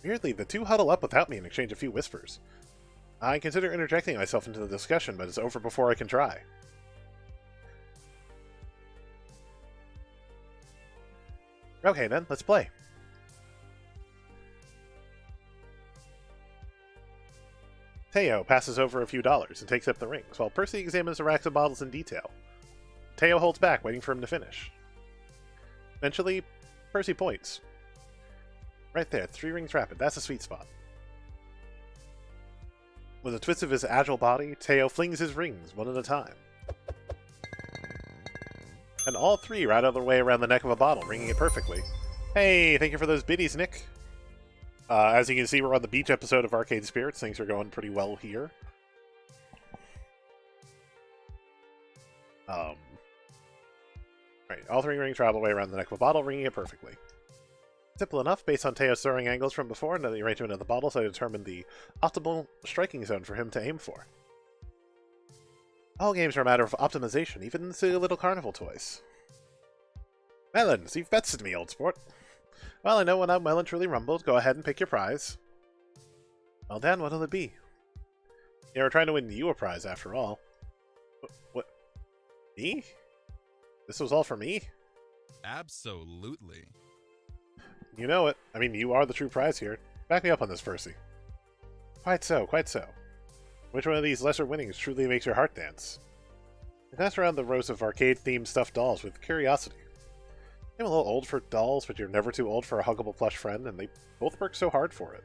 Weirdly, the two huddle up without me and exchange a few whispers. I consider interjecting myself into the discussion, but it's over before I can try. Okay then, let's play. Teo passes over a few dollars and takes up the rings, while Percy examines the racks of bottles in detail. Teo holds back, waiting for him to finish. Eventually, Percy points. Right there, 3 rings rapid. That's a sweet spot. With a twist of his agile body, Teo flings his rings, one at a time. And all 3 right out of the way around the neck of a bottle, ringing it perfectly. Hey, thank you for those biddies, Nick. As you can see, we're on the beach episode of Arcade Spirits. Things are going pretty well here. Right, all 3 rings travel away around the neck of a bottle, ringing it perfectly. Simple enough, based on Teo's throwing angles from before and the arrangement of the bottles, I determined the optimal striking zone for him to aim for. All games are a matter of optimization, even silly little carnival toys. Melons, you've bested me, old sport. Well, I know when I'm well and truly rumbled. Go ahead and pick your prize. Well, Dan, what'll it be? Yeah, we're trying to win you a prize, after all. What? Me? This was all for me? Absolutely. You know it. I mean, you are the true prize here. Back me up on this, Percy. Quite so, quite so. Which one of these lesser winnings truly makes your heart dance? I glanced around the rows of arcade-themed stuffed dolls with curiosity. I'm a little old for dolls, but you're never too old for a huggable plush friend, and they both work so hard for it.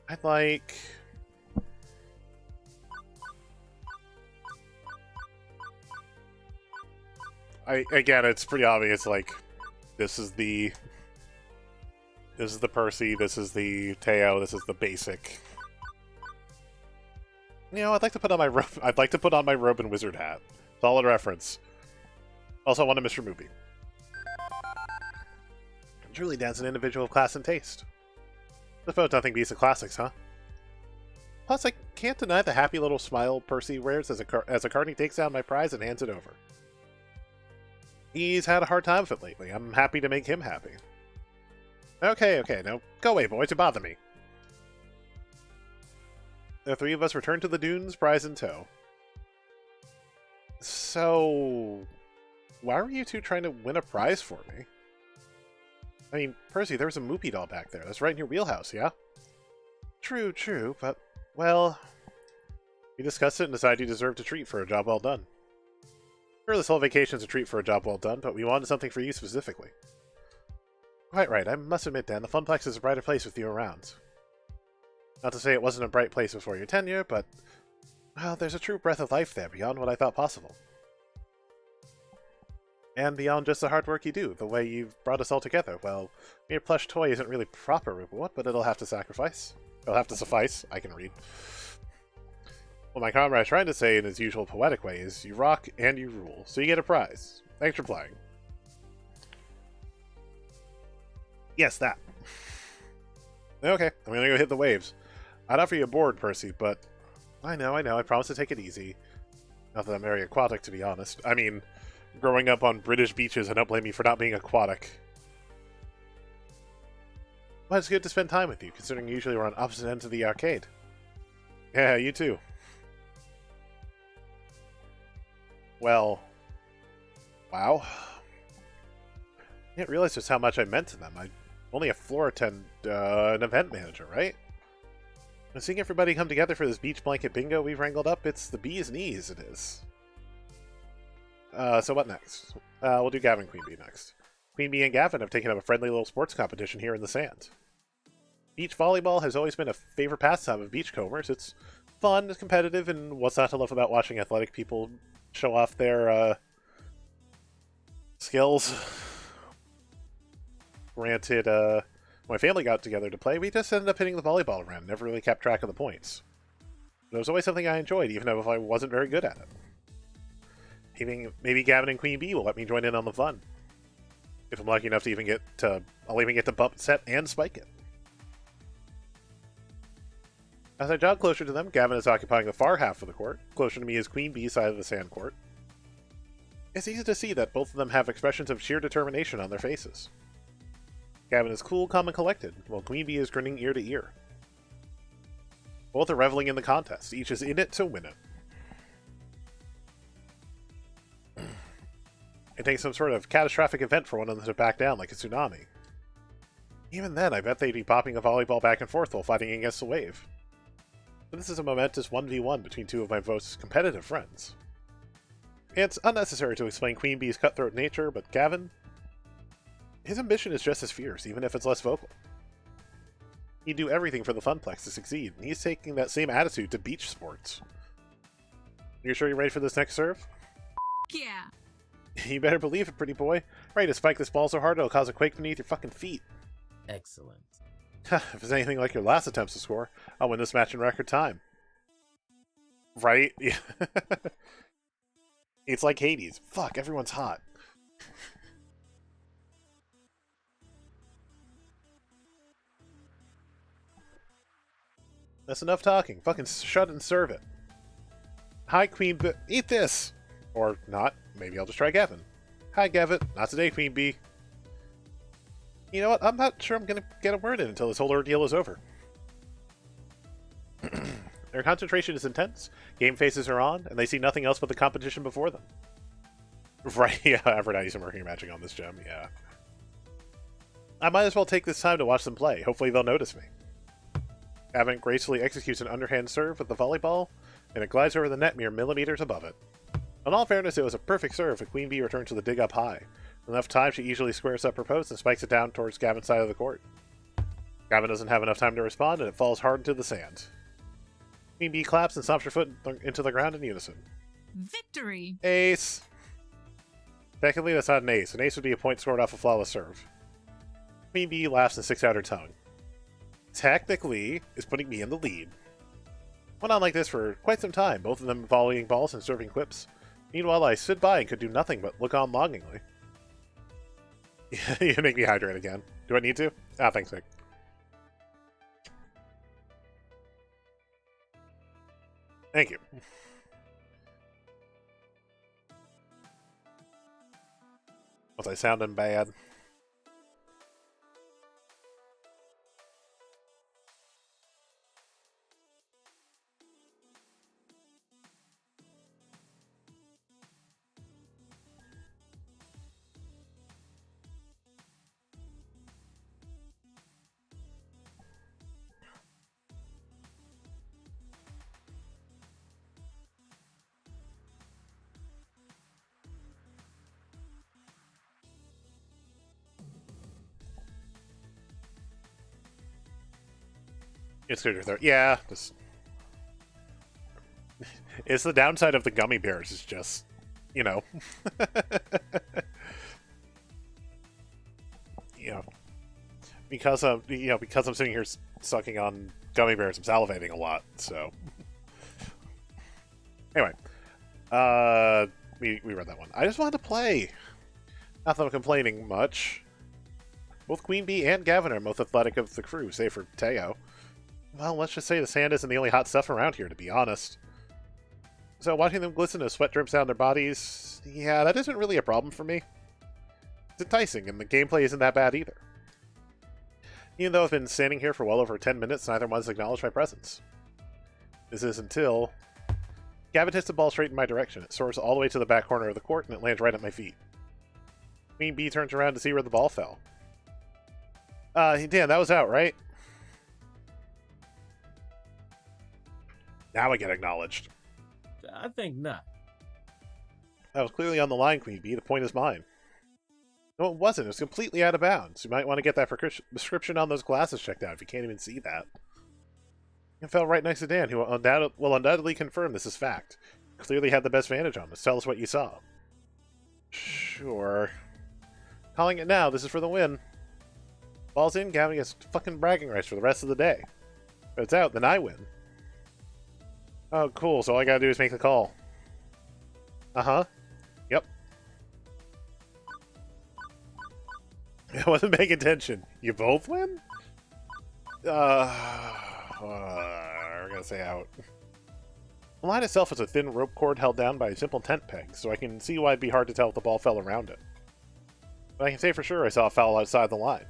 I'd like... Again, it's pretty obvious, like, this is the Percy, this is the Teo, this is the basic. You know, I'd like to put on my robe and wizard hat. Solid reference. Also, I want a Mr. Movie. Truly, Dan's an individual of class and taste. I suppose nothing beats the classics, huh? Plus, I can't deny the happy little smile Percy wears as Carney takes down my prize and hands it over. He's had a hard time with it lately. I'm happy to make him happy. Okay, now go away, boy, to bother me. The 3 of us return to the dunes, prize in tow. So, why were you 2 trying to win a prize for me? I mean, Percy, there was a Moopy doll back there. That's right in your wheelhouse, yeah? True, but, well... We discussed it and decided you deserved a treat for a job well done. Sure, this whole vacation's a treat for a job well done, but we wanted something for you specifically. Quite right. I must admit, Dan, the Funplex is a brighter place with you around. Not to say it wasn't a bright place before your tenure, but, well, there's a true breath of life there beyond what I thought possible. And beyond just the hard work you do, the way you've brought us all together. Well, mere plush toy isn't really proper reward, but it'll have to sacrifice. It'll have to suffice. I can read. What my comrade's trying to say in his usual poetic way is, you rock and you rule, so you get a prize. Thanks for playing. Yes, that. Okay, I'm gonna go hit the waves. I'd offer you a board, Percy, but I know, I promise to take it easy. Not that I'm very aquatic, to be honest. I mean, growing up on British beaches, I don't blame you for not being aquatic. But it's good to spend time with you, considering usually we're on opposite ends of the arcade. Yeah, you too. Well, wow. I didn't realize just how much I meant to them. I'm only a floor attendant, an event manager, right? And seeing everybody come together for this beach blanket bingo we've wrangled up, it's the bee's knees, it is. So what next? We'll do Gavin and Queen Bee next. Queen Bee and Gavin have taken up a friendly little sports competition here in the sand. Beach volleyball has always been a favorite pastime of beachcombers. It's fun, it's competitive, and what's not to love about watching athletic people show off their skills. Granted, when my family got together to play, we just ended up hitting the volleyball around, never really kept track of the points. But it was always something I enjoyed, even if I wasn't very good at it. Maybe Gavin and Queen Bee will let me join in on the fun. If I'm lucky enough to even get to... I'll even get to bump, set, and spike it. As I jog closer to them, Gavin is occupying the far half of the court. Closer to me is Queen Bee's side of the sand court. It's easy to see that both of them have expressions of sheer determination on their faces. Gavin is cool, calm, and collected, while Queen Bee is grinning ear to ear. Both are reveling in the contest. Each is in it to win it. It takes some sort of catastrophic event for one of them to back down, like a tsunami. Even then, I bet they'd be popping a volleyball back and forth while fighting against the wave. But this is a momentous 1v1 between two of my most competitive friends. It's unnecessary to explain Queen Bee's cutthroat nature, but Gavin... his ambition is just as fierce, even if it's less vocal. He'd do everything for the Funplex to succeed, and he's taking that same attitude to beach sports. You sure you're ready for this next serve? Yeah. You better believe it, pretty boy. Ready to spike this ball so hard it'll cause a quake beneath your fucking feet. Excellent. If it's anything like your last attempts to score, I'll win this match in record time. Right? Yeah. It's like Hades. Fuck, everyone's hot. That's enough talking. Fucking shut and serve it. Hi, Queen Bee. Eat this! Or not. Maybe I'll just try Gavin. Hi, Gavin. Not today, Queen Bee. You know what? I'm not sure I'm gonna get a word in until this whole ordeal is over. Their concentration is intense, game faces are on, and they see nothing else but the competition before them. Right, yeah, Aphrodite's working magic on this gem, yeah. I might as well take this time to watch them play. Hopefully they'll notice me. Gavin gracefully executes an underhand serve with the volleyball, and it glides over the net mere millimeters above it. In all fairness, it was a perfect serve, and Queen Bee returns to the dig up high. With enough time, she easily squares up her post and spikes it down towards Gavin's side of the court. Gavin doesn't have enough time to respond, and it falls hard into the sand. Queen Bee claps and stomps her foot into the ground in unison. Victory! Ace! Technically, that's not an ace. An ace would be a point scored off a flawless serve. Queen Bee laughs and sticks out her tongue. Technically, is putting me in the lead. Went on like this for quite some time, both of them volleying balls and serving quips. Meanwhile, I stood by and could do nothing but look on longingly. You make me hydrate again. Do I need to? Ah, thanks, Nick. Thank you. Was I sounding bad? It's clear your throat. Yeah, just... It's the downside of the gummy bears, is just, you know. You know, because I'm sitting here sucking on gummy bears, I'm salivating a lot, so. Anyway, we read that one. I just wanted to play. Not that I'm complaining much. Both Queen Bee and Gavin are most athletic of the crew, save for Teo. Well, let's just say the sand isn't the only hot stuff around here, to be honest. So watching them glisten as sweat drips down their bodies, yeah, that isn't really a problem for me. It's enticing, and the gameplay isn't that bad either. Even though I've been standing here for well over 10 minutes, neither one's acknowledged my presence. This is until... Gavin hits the ball straight in my direction. It soars all the way to the back corner of the court, and it lands right at my feet. Queen Bee turns around to see where the ball fell. Dan, that was out, right? Now I get acknowledged. I think not. That was clearly on the line, Queen Bee. The point is mine. No, it wasn't. It was completely out of bounds. You might want to get that prescription on those glasses checked out if you can't even see that. It fell right next to Dan, who will undoubtedly confirm this is fact. Clearly had the best vantage on us. Tell us what you saw. Sure. Calling it now. This is for the win. Ball's in. Gavin gets fucking bragging rights for the rest of the day. If it's out, then I win. Oh, cool. So all I gotta do is make the call. Uh-huh. Yep. I wasn't paying attention. You both win? We're gonna say out. The line itself is a thin rope cord held down by a simple tent peg, so I can see why it'd be hard to tell if the ball fell around it. But I can say for sure I saw it foul outside the line.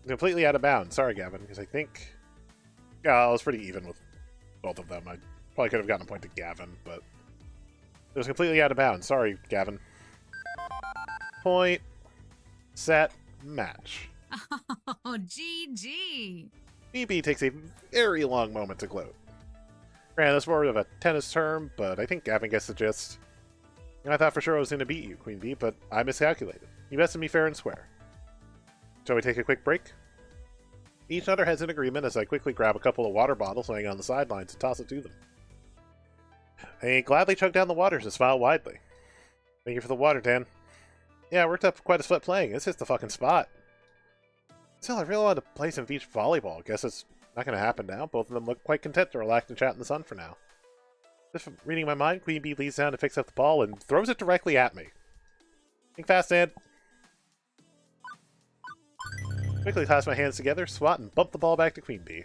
Completely out of bounds. Sorry, Gavin, because I think... Yeah, I was pretty even with both of them. I probably could have gotten a point to Gavin, but... It was completely out of bounds. Sorry, Gavin. Point. Set. Match. Oh, GG. BB takes a very long moment to gloat. Granted, that's more of a tennis term, but I think Gavin gets the gist. And I thought for sure I was going to beat you, Queen Bee, but I miscalculated. You bested me fair and square. Shall we take a quick break? Each nodded heads in agreement as I quickly grab a couple of water bottles laying on the sidelines and toss it to them. I gladly chug down the waters and smile widely. Thank you for the water, Dan. Yeah, I worked up quite a sweat playing. This is the fucking spot. Still, I really wanted to play some beach volleyball. Guess it's not going to happen now. Both of them look quite content to relax and chat in the sun for now. Just from reading my mind, Queen Bee leans down and picks up the ball and throws it directly at me. Think fast, Dan. Quickly clasp my hands together, swat, and bump the ball back to Queen Bee.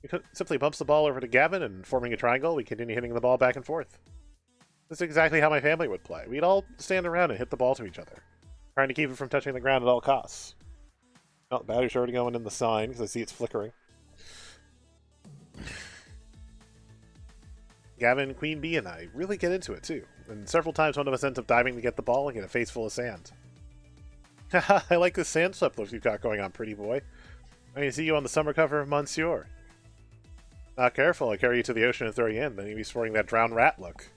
He simply bumps the ball over to Gavin, and forming a triangle, we continue hitting the ball back and forth. This is exactly how my family would play. We'd all stand around and hit the ball to each other, trying to keep it from touching the ground at all costs. Oh, the battery's already going in the sign, because I see it's flickering. Gavin, Queen Bee, and I really get into it, too. And several times one of us ends up diving to get the ball and get a face full of sand. Haha, I like this sand swept look you've got going on, pretty boy. I can see you on the summer cover of Monsieur. Not careful, I carry you to the ocean and throw you in, then you'll be sporting that drowned rat look.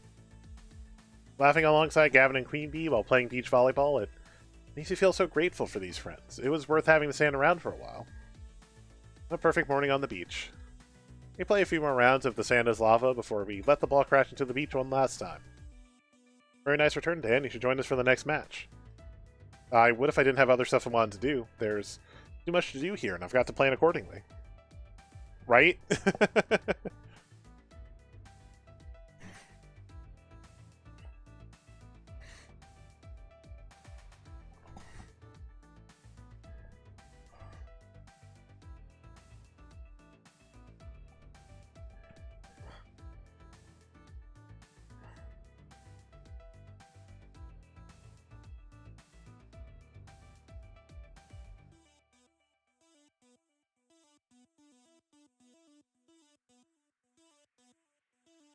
Laughing alongside Gavin and Queen Bee while playing beach volleyball, it makes me feel so grateful for these friends. It was worth having the sand around for a while. A perfect morning on the beach. We play a few more rounds of the sand is lava before we let the ball crash into the beach one last time. Very nice return, Dan. You should join us for the next match. I would if I didn't have other stuff I wanted to do. There's too much to do here, and I've got to plan accordingly. Right?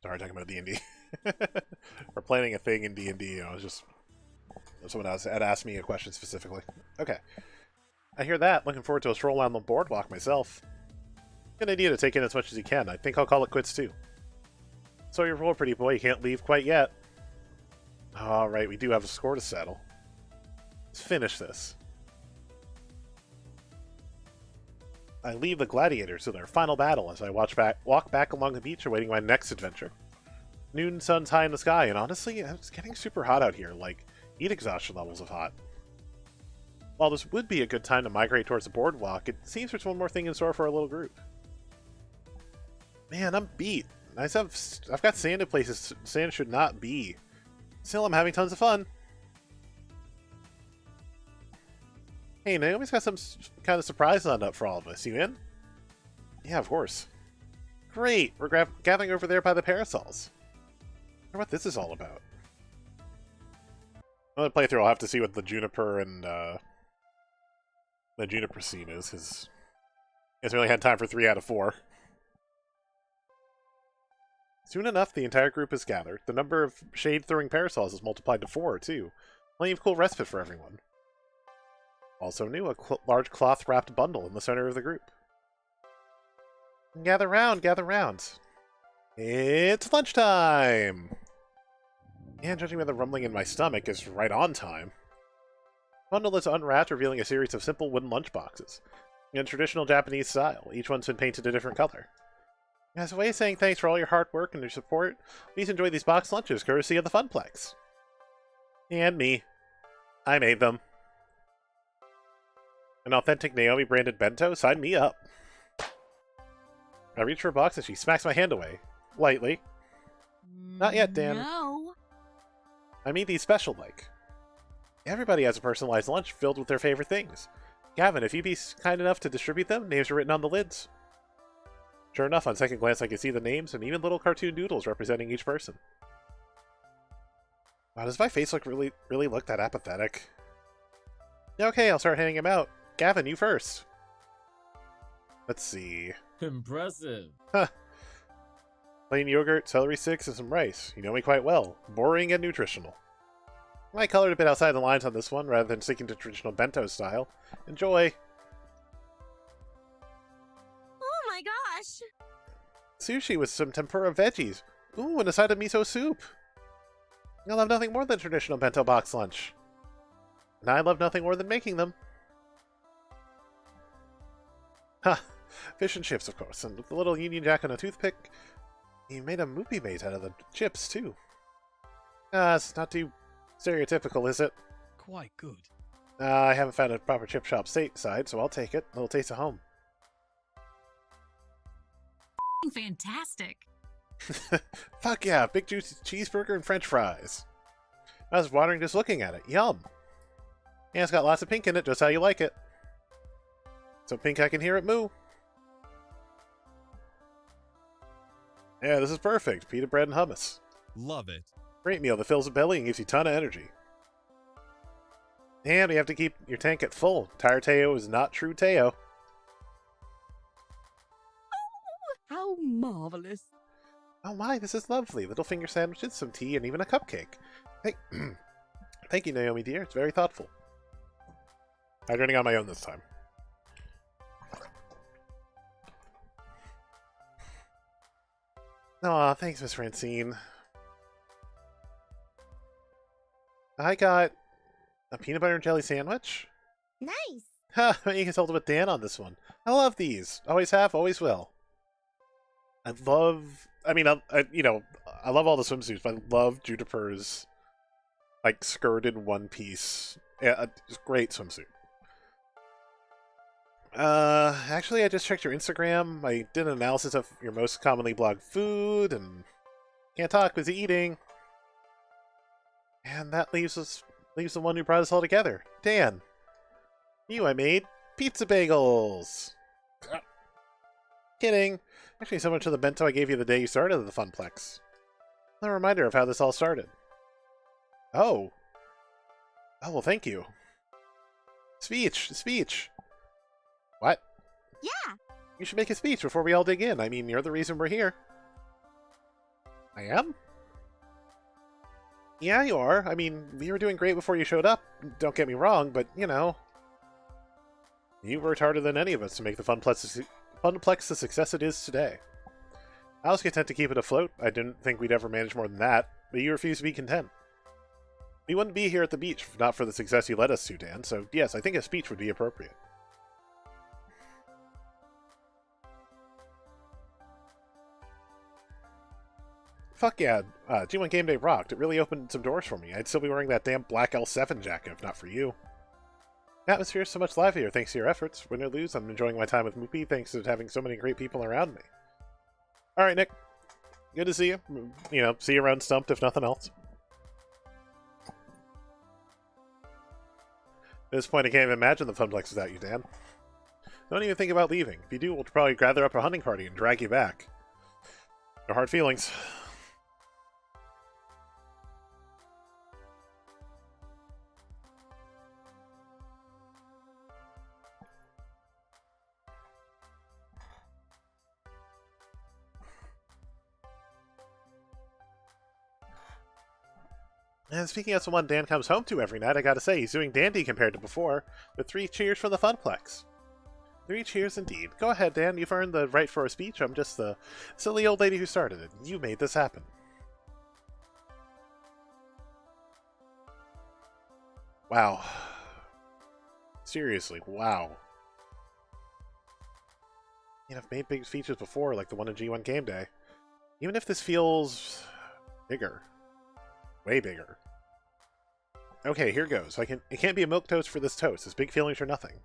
Sorry, talking about D&D. We're planning a thing in D&D. I was just... Someone else had asked me a question specifically. Okay. I hear that. Looking forward to a stroll on the boardwalk myself. Good idea to take in as much as you can. I think I'll call it quits too. So your roll, pretty boy. You can't leave quite yet. Alright, we do have a score to settle. Let's finish this. I leave the gladiators to their final battle as I walk back along the beach awaiting my next adventure. Noon sun's high in the sky, and honestly, it's getting super hot out here, like heat exhaustion levels of hot. While this would be a good time to migrate towards the boardwalk, it seems there's one more thing in store for our little group. Man, I'm beat. I've got sand in places sand should not be. Still, I'm having tons of fun. Hey, Naomi's got some kind of surprise lined up for all of us. You in? Yeah, of course. Great! We're gathering over there by the parasols. I wonder what this is all about. Another playthrough, I'll have to see what the Juniper and the Juniper scene is, because I guess we only had time for 3 out of 4. Soon enough, the entire group is gathered. The number of shade-throwing parasols is multiplied to 4, too. Plenty of cool respite for everyone. Also new, a large cloth-wrapped bundle in the center of the group. Gather round, gather round. It's lunchtime! And judging by the rumbling in my stomach, is right on time. The bundle is unwrapped, revealing a series of simple wooden lunchboxes. In traditional Japanese style, each one's been painted a different color. As a way of saying thanks for all your hard work and your support, please enjoy these box lunches courtesy of the Funplex. And me. I made them. An authentic Naomi branded bento? Sign me up. I reach for a box and she smacks my hand away. Lightly. Not yet, Dan. No. I mean these special like. Everybody has a personalized lunch filled with their favorite things. Gavin, if you'd be kind enough to distribute them, names are written on the lids. Sure enough, on second glance I can see the names and even little cartoon doodles representing each person. Wow, does my face really look that apathetic? Okay, I'll start handing them out. Gavin, you first. Let's see. Impressive. Huh. Plain yogurt, celery sticks, and some rice. You know me quite well. Boring and nutritional. I colored a bit outside the lines on this one, rather than sticking to traditional bento style. Enjoy! Oh my gosh! Sushi with some tempura veggies. Ooh, and a side of miso soup. I love nothing more than traditional bento box lunch. And I love nothing more than making them. Ha! Fish and chips, of course, and with a little Union Jack on a toothpick. You made a movie mate out of the chips, too. It's not too stereotypical, is it? Quite good. I haven't found a proper chip shop stateside, so I'll take it. A little taste of home. Fantastic. Fuck yeah, big juicy cheeseburger and french fries. I was watering just looking at it. Yum. Yeah, it's got lots of pink in it, just how you like it. So pink I can hear it moo. Yeah, this is perfect. Pita bread and hummus. Love it. Great meal that fills the belly and gives you a ton of energy. And you have to keep your tank at full. Tire Teo is not true Teo. How marvelous. Oh my, this is lovely. Little finger sandwiches, some tea, and even a cupcake. Hey, thank you, Naomi dear. It's very thoughtful. I'm running on my own this time. Aw, thanks, Miss Francine. I got a peanut butter and jelly sandwich. Nice! Ha! You consulted with Dan on this one. I love these. Always have, always will. I love all the swimsuits, but I love Juniper's, like, skirted one piece. Yeah, great swimsuit. Actually, I just checked your Instagram. I did an analysis of your most commonly blogged food, and can't talk, busy eating. And that leaves the one who brought us all together, Dan. I made pizza bagels. Kidding. Actually, so much of the bento I gave you the day you started the Funplex. A reminder of how this all started. Oh. Oh, well, thank you. Speech. What? Yeah! You should make a speech before we all dig in. I mean, you're the reason we're here. I am? Yeah, you are. I mean, we were doing great before you showed up. Don't get me wrong, but, you know. You worked harder than any of us to make the Funplex the success it is today. I was content to keep it afloat. I didn't think we'd ever manage more than that, but you refused to be content. We wouldn't be here at the beach if not for the success you led us to, Dan, so yes, I think a speech would be appropriate. Fuck yeah, G1 Game Day rocked. It really opened some doors for me. I'd still be wearing that damn black L7 jacket if not for you. The atmosphere is so much livelier thanks to your efforts. Win or lose, I'm enjoying my time with Moopy thanks to having so many great people around me. Alright, Nick. Good to see you. You know, see you around Stumped if nothing else. At this point, I can't even imagine the Funplex without you, Dan. Don't even think about leaving. If you do, we'll probably gather up a hunting party and drag you back. No hard feelings. And speaking of someone Dan comes home to every night, I gotta say, he's doing dandy compared to before, with 3 cheers for the Funplex. 3 cheers indeed. Go ahead, Dan, you've earned the right for a speech. I'm just the silly old lady who started it. You made this happen. Wow. Seriously, wow. You know, I've made big speeches before, like the one in G1 Game Day. Even if this feels bigger. Way bigger. Okay, here goes. It can't be a milquetoast for this toast. It's big feelings for nothing.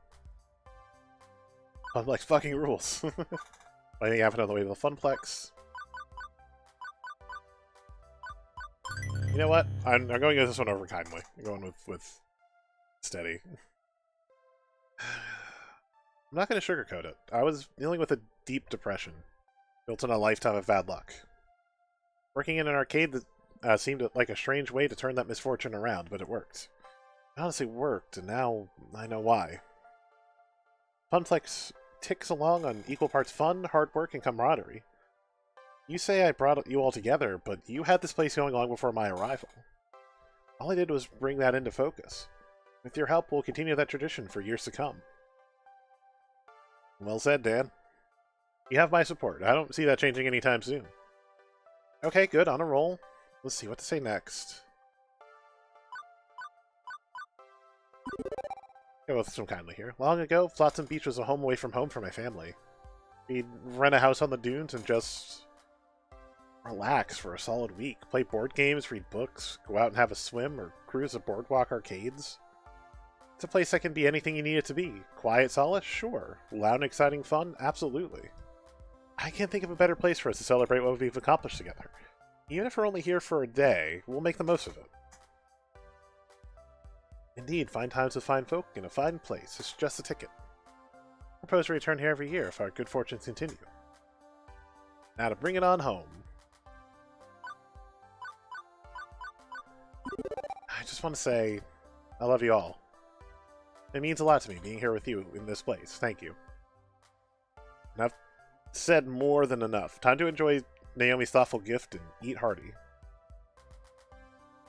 Funplex fucking rules. Anything happen on the way to the Funplex? You know what? I'm going to go this one over kindly. I'm going with steady. I'm not going to sugarcoat it. I was dealing with a deep depression, built on a lifetime of bad luck. Working in an arcade that seemed like a strange way to turn that misfortune around, but it worked. It honestly worked, and now I know why. Funplex ticks along on equal parts fun, hard work, and camaraderie. You say I brought you all together, but you had this place going long before my arrival. All I did was bring that into focus. With your help, we'll continue that tradition for years to come. Well said, Dan. You have my support. I don't see that changing anytime soon. Okay, good. On a roll. Let's see what to say next. Go with some kindly here. Long ago, Flotsam Beach was a home away from home for my family. We'd rent a house on the dunes and just relax for a solid week. Play board games, read books, go out and have a swim, or cruise the boardwalk arcades. It's a place that can be anything you need it to be. Quiet solace? Sure. Loud and exciting fun? Absolutely. I can't think of a better place for us to celebrate what we've accomplished together. Even if we're only here for a day, we'll make the most of it. Indeed, fine times with fine folk in a fine place. It's just a ticket. I propose to return here every year if our good fortunes continue. Now to bring it on home. I just want to say, I love you all. It means a lot to me being here with you in this place. Thank you. And I've said more than enough. Time to enjoy Naomi's thoughtful gift and eat hearty.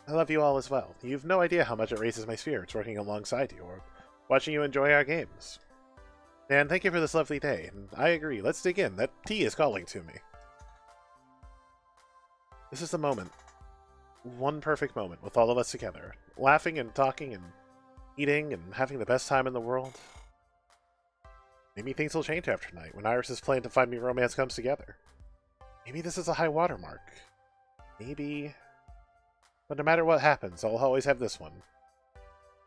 I love you all as well. You've no idea how much it raises my spirits working alongside you, or watching you enjoy our games. Dan, thank you for this lovely day, and I agree, let's dig in. That tea is calling to me. This is the moment. One perfect moment with all of us together, laughing and talking and eating and having the best time in the world. Maybe things will change after tonight when Iris's plan to find me romance comes together. Maybe this is a high watermark. Maybe. But no matter what happens, I'll always have this one.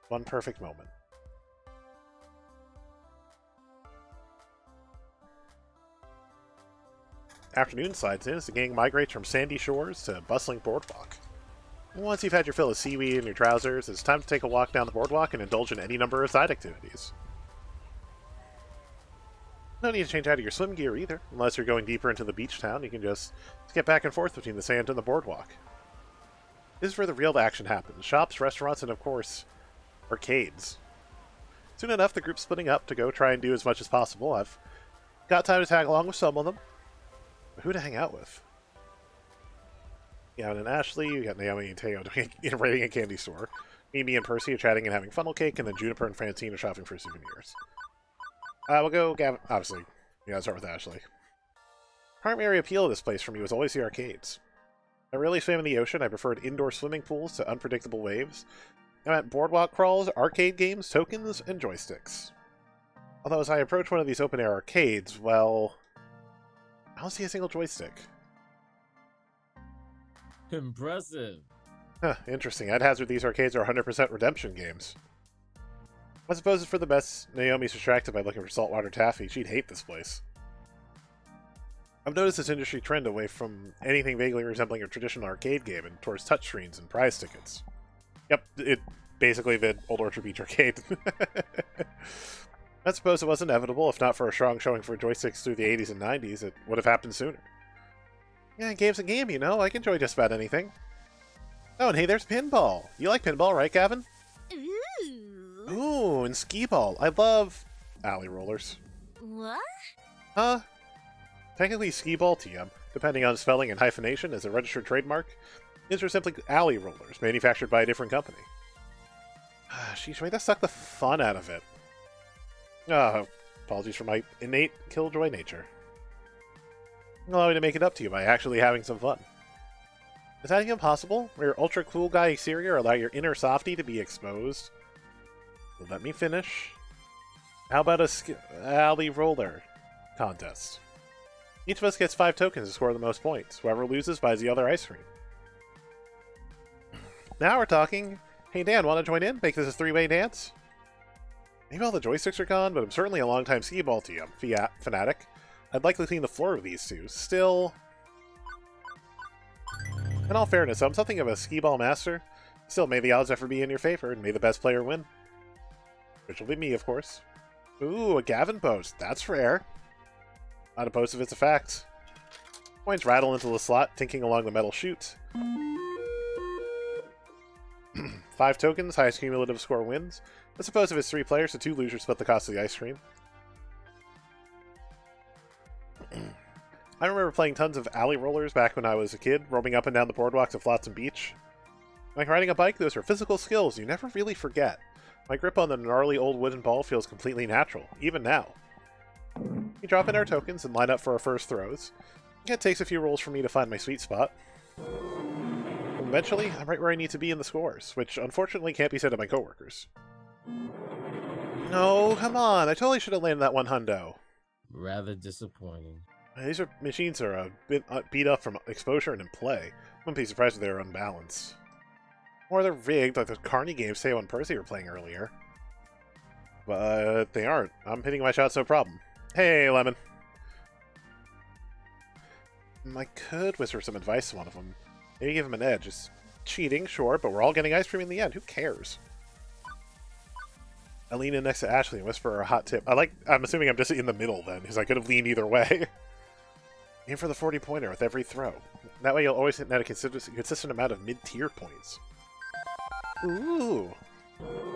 One perfect moment. Afternoon slides in as the gang migrates from sandy shores to bustling boardwalk. Once you've had your fill of seaweed in your trousers, it's time to take a walk down the boardwalk and indulge in any number of side activities. No need to change out of your swim gear either. Unless you're going deeper into the beach town, you can just skip back and forth between the sand and the boardwalk. This is where the real action happens. Shops, restaurants, and of course, arcades. Soon enough, the group's splitting up to go try and do as much as possible. I've got time to tag along with some of them. But who to hang out with? Gavin and Ashley, you got Naomi and Teo raiding a candy store. Mimi and Percy are chatting and having funnel cake, and then Juniper and Francine are shopping for souvenirs. We'll go Gavin. Obviously, you gotta start with Ashley. Primary appeal of this place for me was always the arcades. I rarely swam in the ocean. I preferred indoor swimming pools to unpredictable waves. I meant boardwalk crawls, arcade games, tokens, and joysticks. Although as I approach one of these open-air arcades, well, I don't see a single joystick. Impressive. Huh, interesting. I'd hazard these arcades are 100% redemption games. I suppose for the best, Naomi's distracted by looking for saltwater taffy. She'd hate this place. I've noticed this industry trend away from anything vaguely resembling a traditional arcade game and towards touchscreens and prize tickets. Yep, it basically the old Orchard Beach arcade. I suppose it was inevitable. If not for a strong showing for joysticks through the 80s and 90s, it would have happened sooner. Yeah, game's a game, you know. I can enjoy just about anything. Oh, and hey, there's pinball. You like pinball, right, Gavin? Ooh. Ooh, and skee ball. I love alley rollers. What? Huh? Technically, skee ball TM, depending on spelling and hyphenation, is a registered trademark. These are simply alley rollers, manufactured by a different company. Sheesh, way to suck the fun out of it. Apologies for my innate killjoy nature. Allow me to make it up to you by actually having some fun. Is that even possible? Where your ultra cool guy exterior allow your inner softie to be exposed? So let me finish. How about a alley roller contest? Each of us gets 5 tokens to score the most points. Whoever loses buys the other ice cream. Now we're talking. Hey Dan, want to join in? Make this a 3-way dance? Maybe all the joysticks are gone, but I'm certainly a long-time skee ball TM fanatic. I'd like to clean the floor with these two. Still, in all fairness, I'm something of a skee ball master. Still, may the odds ever be in your favor, and may the best player win. Which will be me, of course. Ooh, a Gavin post. That's rare. Not a post if it's a fact. Coins rattle into the slot, tinking along the metal chute. 5 tokens, highest cumulative score wins. I suppose if it's 3 players, the 2 losers split the cost of the ice cream. I remember playing tons of alley rollers back when I was a kid, roaming up and down the boardwalks of Flotsam Beach. Like riding a bike, those are physical skills you never really forget. My grip on the gnarly old wooden ball feels completely natural, even now. We drop in our tokens and line up for our first throws. It takes a few rolls for me to find my sweet spot. Eventually, I'm right where I need to be in the scores, which unfortunately can't be said of my coworkers. No, come on, I totally should have landed that one hundo. Rather disappointing. These machines are a bit beat up from exposure and in play. I wouldn't be surprised if they were unbalanced. Or they're rigged like the Carney games Teo and Percy were playing earlier. But they aren't. I'm hitting my shots no problem. Hey, Lemon. I could whisper some advice to one of them. Maybe give him an edge. It's cheating, sure, but we're all getting ice cream in the end. Who cares? I lean in next to Ashley and whisper her a hot tip. I'm assuming I'm just in the middle then, because I could have leaned either way. Aim for the 40-pointer with every throw. That way you'll always hit net a consistent amount of mid-tier points. Ooh.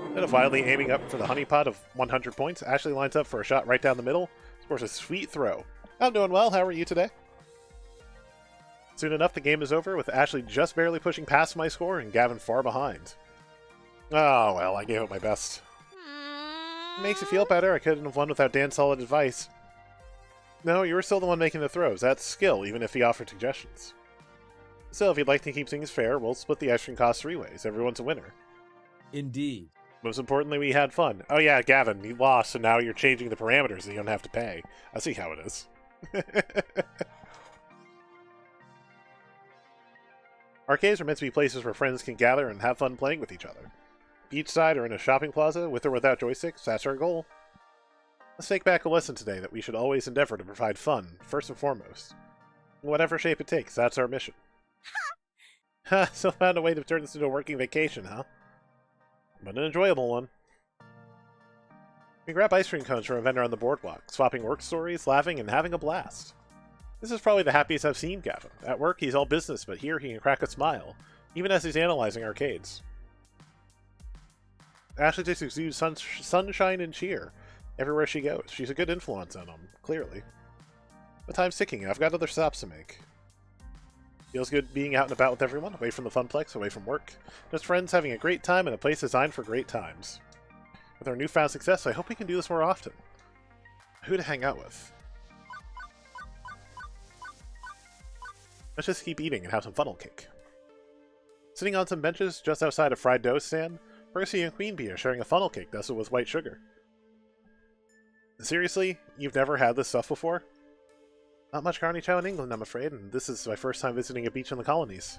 Instead of wildly aiming up for the honeypot of 100 points, Ashley lines up for a shot right down the middle, scores a sweet throw. I'm doing well. How are you today? Soon enough, the game is over, with Ashley just barely pushing past my score and Gavin far behind. Oh, well, I gave it my best. It makes you feel better. I couldn't have won without Dan's solid advice. No, you were still the one making the throws. That's skill, even if he offered suggestions. Still, if you'd like to keep things fair, we'll split the ice cream cost 3 ways. Everyone's a winner. Indeed. Most importantly, we had fun. Oh yeah, Gavin, you lost, so now you're changing the parameters and you don't have to pay. I see how it is. Arcades are meant to be places where friends can gather and have fun playing with each other. Beachside or in a shopping plaza, with or without joysticks, that's our goal. Let's take back a lesson today that we should always endeavor to provide fun, first and foremost. In whatever shape it takes, that's our mission. Ha! So found a way to turn this into a working vacation, huh? But an enjoyable one. We grab ice cream cones from a vendor on the boardwalk, swapping work stories, laughing, and having a blast. This is probably the happiest I've seen Gavin. At work, he's all business, but here he can crack a smile, even as he's analyzing arcades. Ashley just exudes sunshine and cheer everywhere she goes. She's a good influence on him, clearly. But time's ticking, and I've got other stops to make. Feels good being out and about with everyone, away from the funplex, away from work. Just friends having a great time in a place designed for great times. With our newfound success, I hope we can do this more often. Who to hang out with? Let's just keep eating and have some funnel cake. Sitting on some benches just outside a fried dough stand, Percy and Queen Bee are sharing a funnel cake dusted with white sugar. Seriously? You've never had this stuff before? Not much carny chow in England, I'm afraid, and this is my first time visiting a beach in the colonies.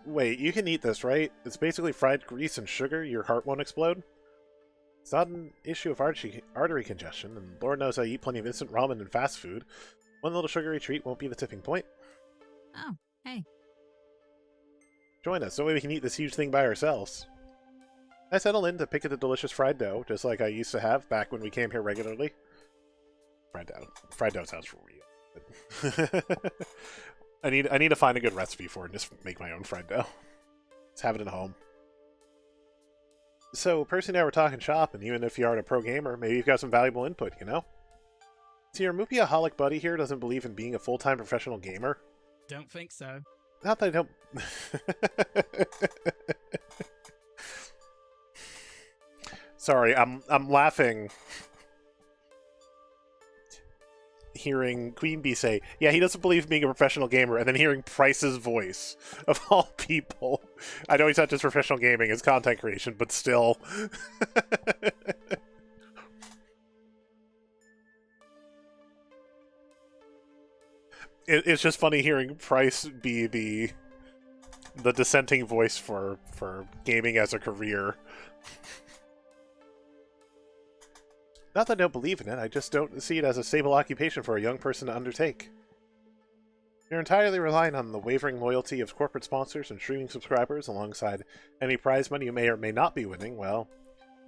Wait, you can eat this, right? It's basically fried grease and sugar. Your heart won't explode. It's not an issue of artery congestion, and Lord knows I eat plenty of instant ramen and fast food. One little sugary treat won't be the tipping point. Oh, hey. Join us, so we can eat this huge thing by ourselves. I settle in to pick at the delicious fried dough, just like I used to have back when we came here regularly. Fried dough sounds real. I need to find a good recipe for it and just make my own fried dough. Let's have it at home. So, Percy and I were talking shop, and even if you aren't a pro gamer, maybe you've got some valuable input, you know? See, your Moopyaholic buddy here doesn't believe in being a full-time professional gamer. Don't think so. Not that I don't... Sorry, I'm laughing hearing Queen Bee say, yeah, he doesn't believe in being a professional gamer, and then hearing Price's voice, of all people. I know he's not just professional gaming, it's content creation, but still. It's just funny hearing Price be the dissenting voice for gaming as a career. Not that I don't believe in it, I just don't see it as a stable occupation for a young person to undertake. You're entirely relying on the wavering loyalty of corporate sponsors and streaming subscribers alongside any prize money you may or may not be winning. Well,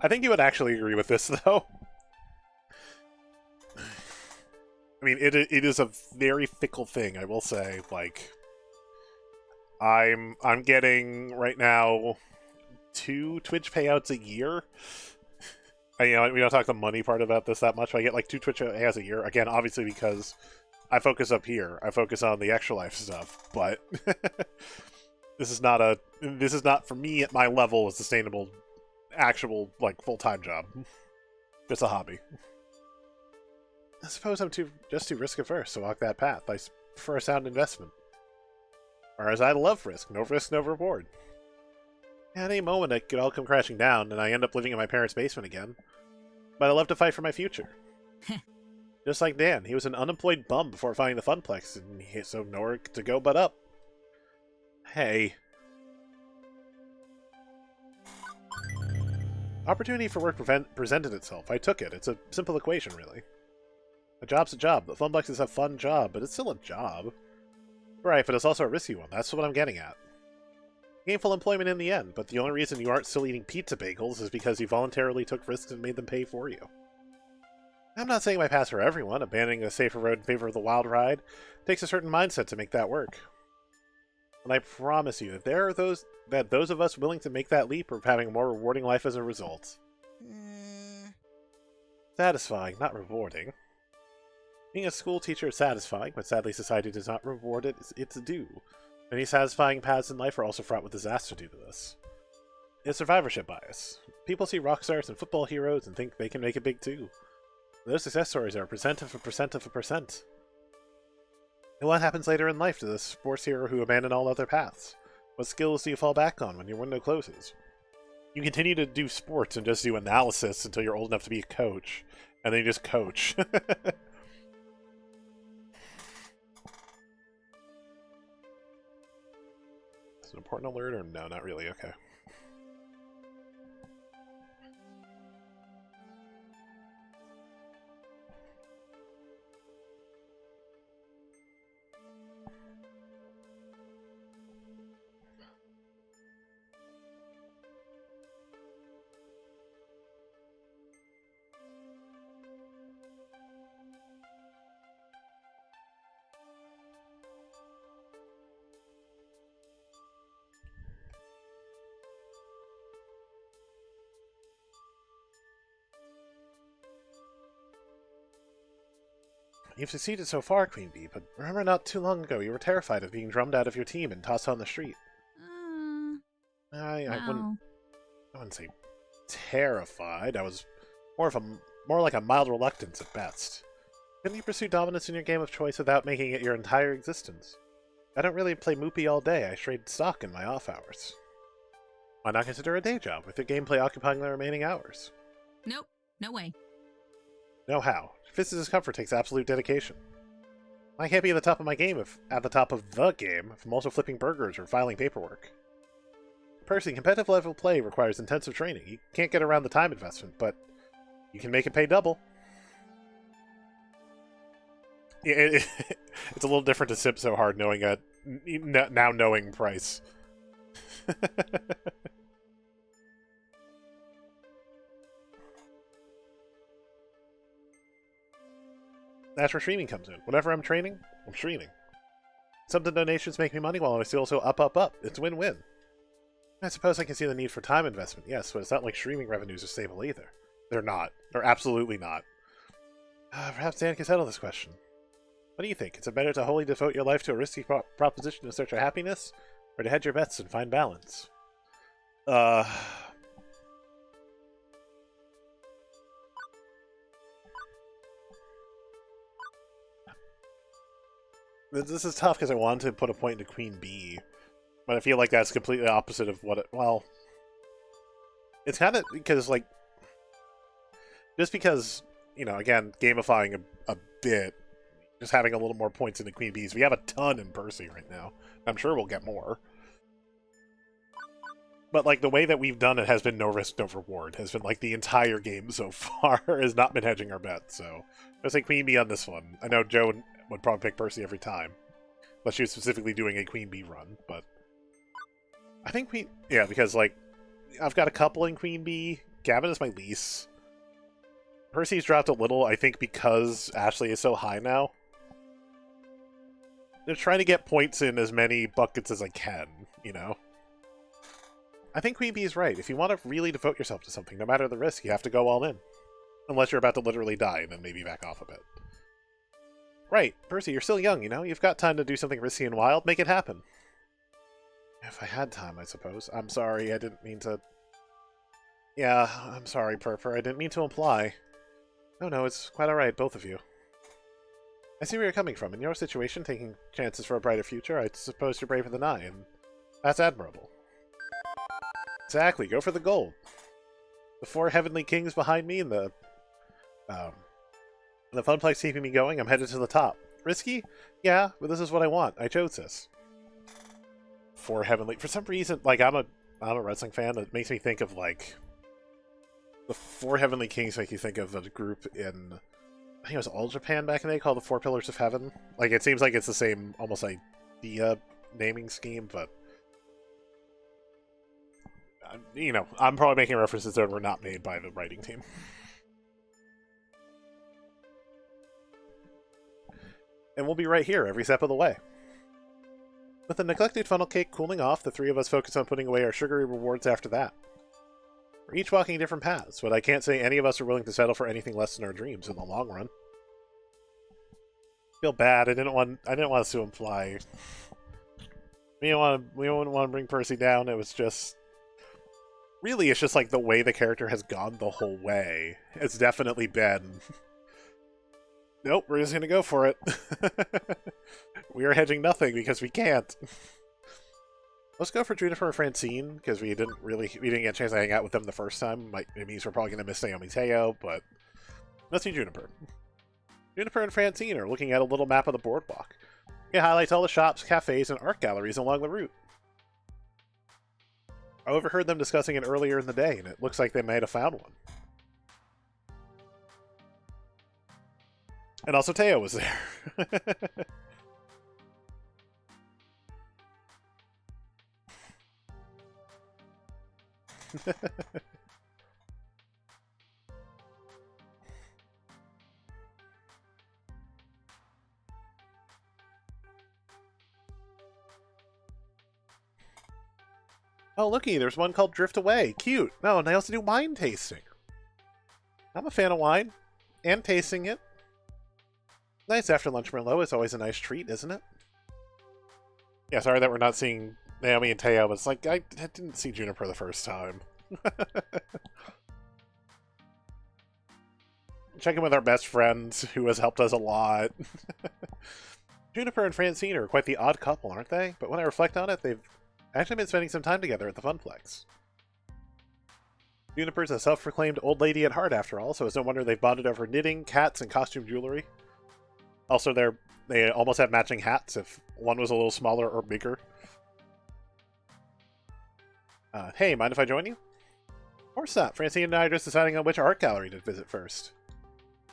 I think you would actually agree with this, though. I mean, it is a very fickle thing, I will say. Like, I'm getting, right now, 2 Twitch payouts a year. We don't talk the money part about this that much, but I get like 2 Twitch payouts a year. Again, obviously because I focus up here. I focus on the extra life stuff, but this is not for me at my level a sustainable, actual, like, full-time job. Just a hobby. I suppose I'm just too risk-averse to walk that path. I prefer a sound investment. Whereas I love risk. No risk, no reward. At any moment, it could all come crashing down, and I end up living in my parents' basement again. But I love to fight for my future. Just like Dan, he was an unemployed bum before finding the Funplex, and so nowhere to go but up. Hey. Opportunity for work presented itself. I took it. It's a simple equation, really. A job's a job. The Funplex is a fun job, but it's still a job. Right, but it's also a risky one. That's what I'm getting at. Gainful employment in the end, but the only reason you aren't still eating pizza bagels is because you voluntarily took risks and made them pay for you. I'm not saying my path's for everyone. Abandoning a safer road in favor of the wild ride takes a certain mindset to make that work. And I promise you that there are those of us willing to make that leap are having a more rewarding life as a result. Satisfying, not rewarding. Being a school teacher is satisfying, but sadly society does not reward its due. Many satisfying paths in life are also fraught with disaster due to this. It's survivorship bias. People see rock stars and football heroes and think they can make it big too. Those success stories are a percent of a percent of a percent. And what happens later in life to the sports hero who abandoned all other paths? What skills do you fall back on when your window closes? You continue to do sports and just do analysis until you're old enough to be a coach, and then you just coach. Is it an important alert or no? Not really. Okay. You've succeeded so far, Queen Bee, but remember not too long ago you were terrified of being drummed out of your team and tossed on the street. I wouldn't say terrified. I was more like a mild reluctance at best. Couldn't you pursue dominance in your game of choice without making it your entire existence? I don't really play Moopy all day. I trade stock in my off hours. Why not consider a day job with your gameplay occupying the remaining hours? Nope, no way. No how. Fist of Discomfort takes absolute dedication. I can't be at the top of my game at the top of the game if I'm also flipping burgers or filing paperwork. Percy, competitive level play requires intensive training. You can't get around the time investment, but you can make it pay double. Yeah, it's a little different to simp so hard knowing now knowing price. That's where streaming comes in. Whenever I'm training, I'm streaming. Some of the donations make me money while I still also up. It's win-win. I suppose I can see the need for time investment, yes, but it's not like streaming revenues are stable either. They're not. They're absolutely not. Perhaps Dan can settle this question. What do you think? Is it better to wholly devote your life to a risky proposition in search of happiness, or to hedge your bets and find balance? This is tough because I wanted to put a point into Queen Bee, but I feel like that's completely opposite of what it... Well, it's kind of because, like, just because, you know, again, gamifying a bit, just having a little more points into Queen Bees. We have a ton in Percy right now. I'm sure we'll get more. But, like, the way that we've done it has been no risk, no reward. Has been, like, the entire game so far has not been hedging our bets, so... I say Queen Bee on this one. I know Joe would probably pick Percy every time. Unless she was specifically doing a Queen Bee run, but... I think Queen... Yeah, because, like, I've got a couple in Queen Bee. Gavin is my least. Percy's dropped a little, I think because Ashley is so high now. They're trying to get points in as many buckets as I can, you know? I think Queen Bee is right. If you want to really devote yourself to something, no matter the risk, you have to go all in. Unless you're about to literally die, and then maybe back off a bit. Right, Percy, you're still young, you know? You've got time to do something risky and wild. Make it happen. If I had time, I suppose. I'm sorry, I didn't mean to... Yeah, I'm sorry, Purper. I didn't mean to imply. No, it's quite alright, both of you. I see where you're coming from. In your situation, taking chances for a brighter future, I suppose you're braver than I, and that's admirable. Exactly, go for the gold. The 4 heavenly kings behind me and the funplex keeping me going, I'm headed to the top. Risky? Yeah, but this is what I want. I chose this. 4 heavenly... For some reason, like, I'm a wrestling fan, that makes me think of, like... The 4 heavenly kings make you think of a group in... I think it was All Japan back in the day, called the 4 Pillars of Heaven. Like, it seems like it's the same, almost idea naming scheme, but... You know, I'm probably making references that were not made by the writing team. And we'll be right here every step of the way. With the neglected funnel cake cooling off, the 3 of us focus on putting away our sugary rewards after that. We're each walking different paths, but I can't say any of us are willing to settle for anything less than our dreams in the long run. I feel bad. I didn't want us to imply. We didn't want to bring Percy down. It was just... Really, it's just like the way the character has gone the whole way. It's definitely been... Nope, we're just gonna go for it. We are hedging nothing because we can't. Let's go for Juniper and Francine, because we didn't get a chance to hang out with them the first time. It means we're probably gonna miss Naomi Teo, but let's do Juniper. Juniper and Francine are looking at a little map of the boardwalk. It highlights all the shops, cafes, and art galleries along the route. I overheard them discussing it earlier in the day, and it looks like they might have found one. And also Teo was there. Oh, looky, there's one called Drift Away. Cute. No, and they also do wine tasting. I'm a fan of wine. And tasting it. Nice after lunch Merlot is always a nice treat, isn't it? Yeah, sorry that we're not seeing Naomi and Teo, but it's like, I didn't see Juniper the first time. Check in with our best friend, who has helped us a lot. Juniper and Francine are quite the odd couple, aren't they? But when I reflect on it, they've actually been spending some time together at the Funplex. Juniper's a self-proclaimed old lady at heart, after all, so it's no wonder they've bonded over knitting, cats, and costume jewelry. Also, they almost have matching hats if one was a little smaller or bigger. Hey, mind if I join you? Of course not. Francine and I are just deciding on which art gallery to visit first.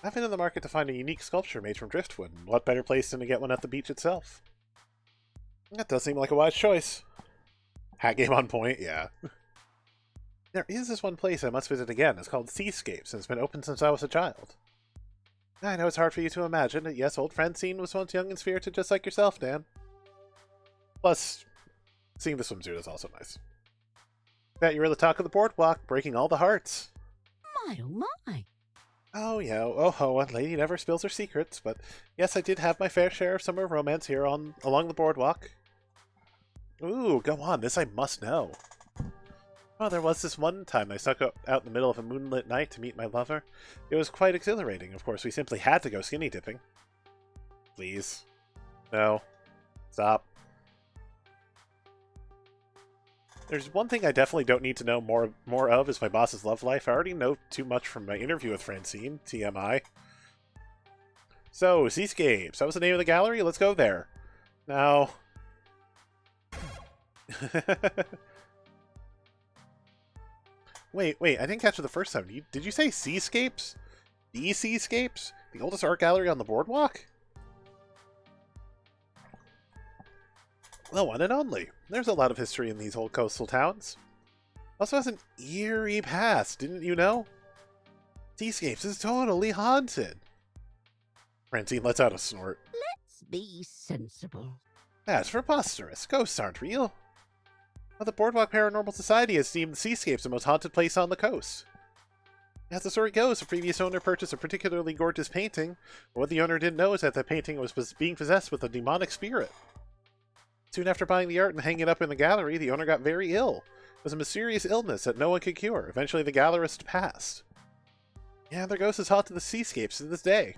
I've been in the market to find a unique sculpture made from driftwood, and what better place than to get one at the beach itself? That does seem like a wise choice. Hat game on point, yeah. There is this one place I must visit again. It's called Seascapes, and it's been open since I was a child. I know it's hard for you to imagine that, yes, old Francine was once young and spirited just like yourself, Dan. Plus, seeing the swimsuit is also nice. Bet you were the talk of the boardwalk, breaking all the hearts. My, oh my. Oh, yeah, oh ho, a lady never spills her secrets, but yes, I did have my fair share of summer romance here along the boardwalk. Ooh, go on, this I must know. Well, there was this one time I snuck out in the middle of a moonlit night to meet my lover. It was quite exhilarating. Of course, we simply had to go skinny dipping. Please. No. Stop. There's one thing I definitely don't need to know more of is my boss's love life. I already know too much from my interview with Francine, TMI. So, Seascapes. That was the name of the gallery? Let's go there. Now... Wait, I didn't catch it the first time. Did you say Seascapes? The Seascapes? The oldest art gallery on the boardwalk? The one and only. There's a lot of history in these old coastal towns. Also has an eerie past, didn't you know? Seascapes is totally haunted. Francine lets out a snort. Let's be sensible. That's preposterous. Ghosts aren't real. Well, the Boardwalk Paranormal Society has deemed the Seascapes the most haunted place on the coast. As the story goes, the previous owner purchased a particularly gorgeous painting, but what the owner didn't know is that the painting was being possessed with a demonic spirit. Soon after buying the art and hanging it up in the gallery, the owner got very ill. It was a mysterious illness that no one could cure. Eventually, the gallerist passed. Yeah, their ghost has haunted the Seascapes to this day.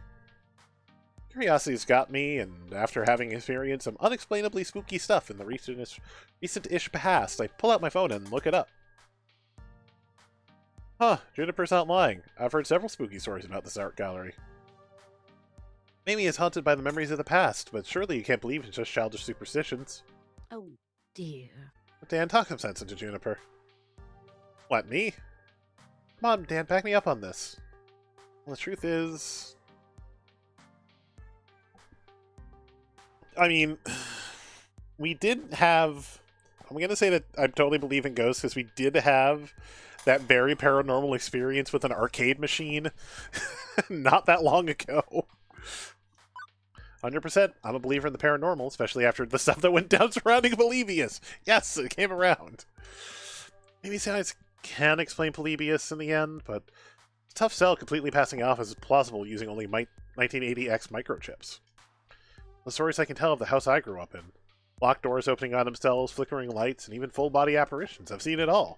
Curiosity's got me, and after having experienced some unexplainably spooky stuff in the recent-ish past, I pull out my phone and look it up. Huh, Juniper's not lying. I've heard several spooky stories about this art gallery. Maybe it's haunted by the memories of the past, but surely you can't believe in just childish superstitions. Oh, dear. Dan, talk some sense into Juniper. What, me? Come on, Dan, back me up on this. Well, the truth is... I mean, we did have... I'm going to say that I totally believe in ghosts, because we did have that very paranormal experience with an arcade machine not that long ago. 100%, I'm a believer in the paranormal, especially after the stuff that went down surrounding Polybius. Yes, it came around. Maybe science can explain Polybius in the end, but it's a tough sell completely passing off as plausible using only 1980X microchips. The stories I can tell of the house I grew up in. Locked doors opening on themselves, flickering lights, and even full-body apparitions. I've seen it all.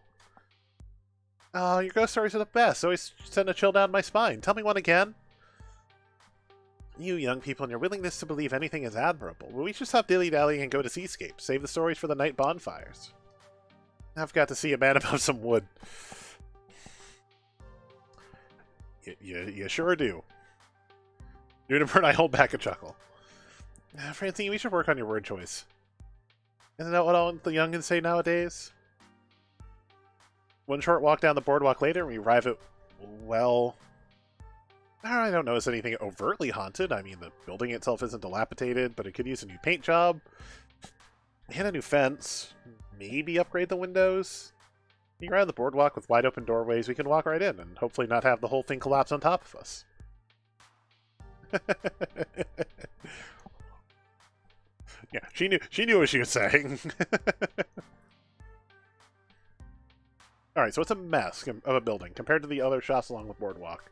Oh, your ghost stories are the best. Always send a chill down my spine. Tell me one again. You young people and your willingness to believe anything is admirable, but we should stop dilly-dallying and go to Seascape. Save the stories for the night bonfires. I've got to see a man about some wood. You sure do. Juniper and I hold back a chuckle. Francine, we should work on your word choice. Isn't that what all the youngins say nowadays? One short walk down the boardwalk later, we arrive at, well... I don't notice anything overtly haunted. I mean, the building itself isn't dilapidated, but it could use a new paint job. And a new fence. Maybe upgrade the windows. Being around the boardwalk with wide open doorways, we can walk right in and hopefully not have the whole thing collapse on top of us. Yeah, she knew what she was saying. Alright, so it's a mess of a building compared to the other shops along the boardwalk.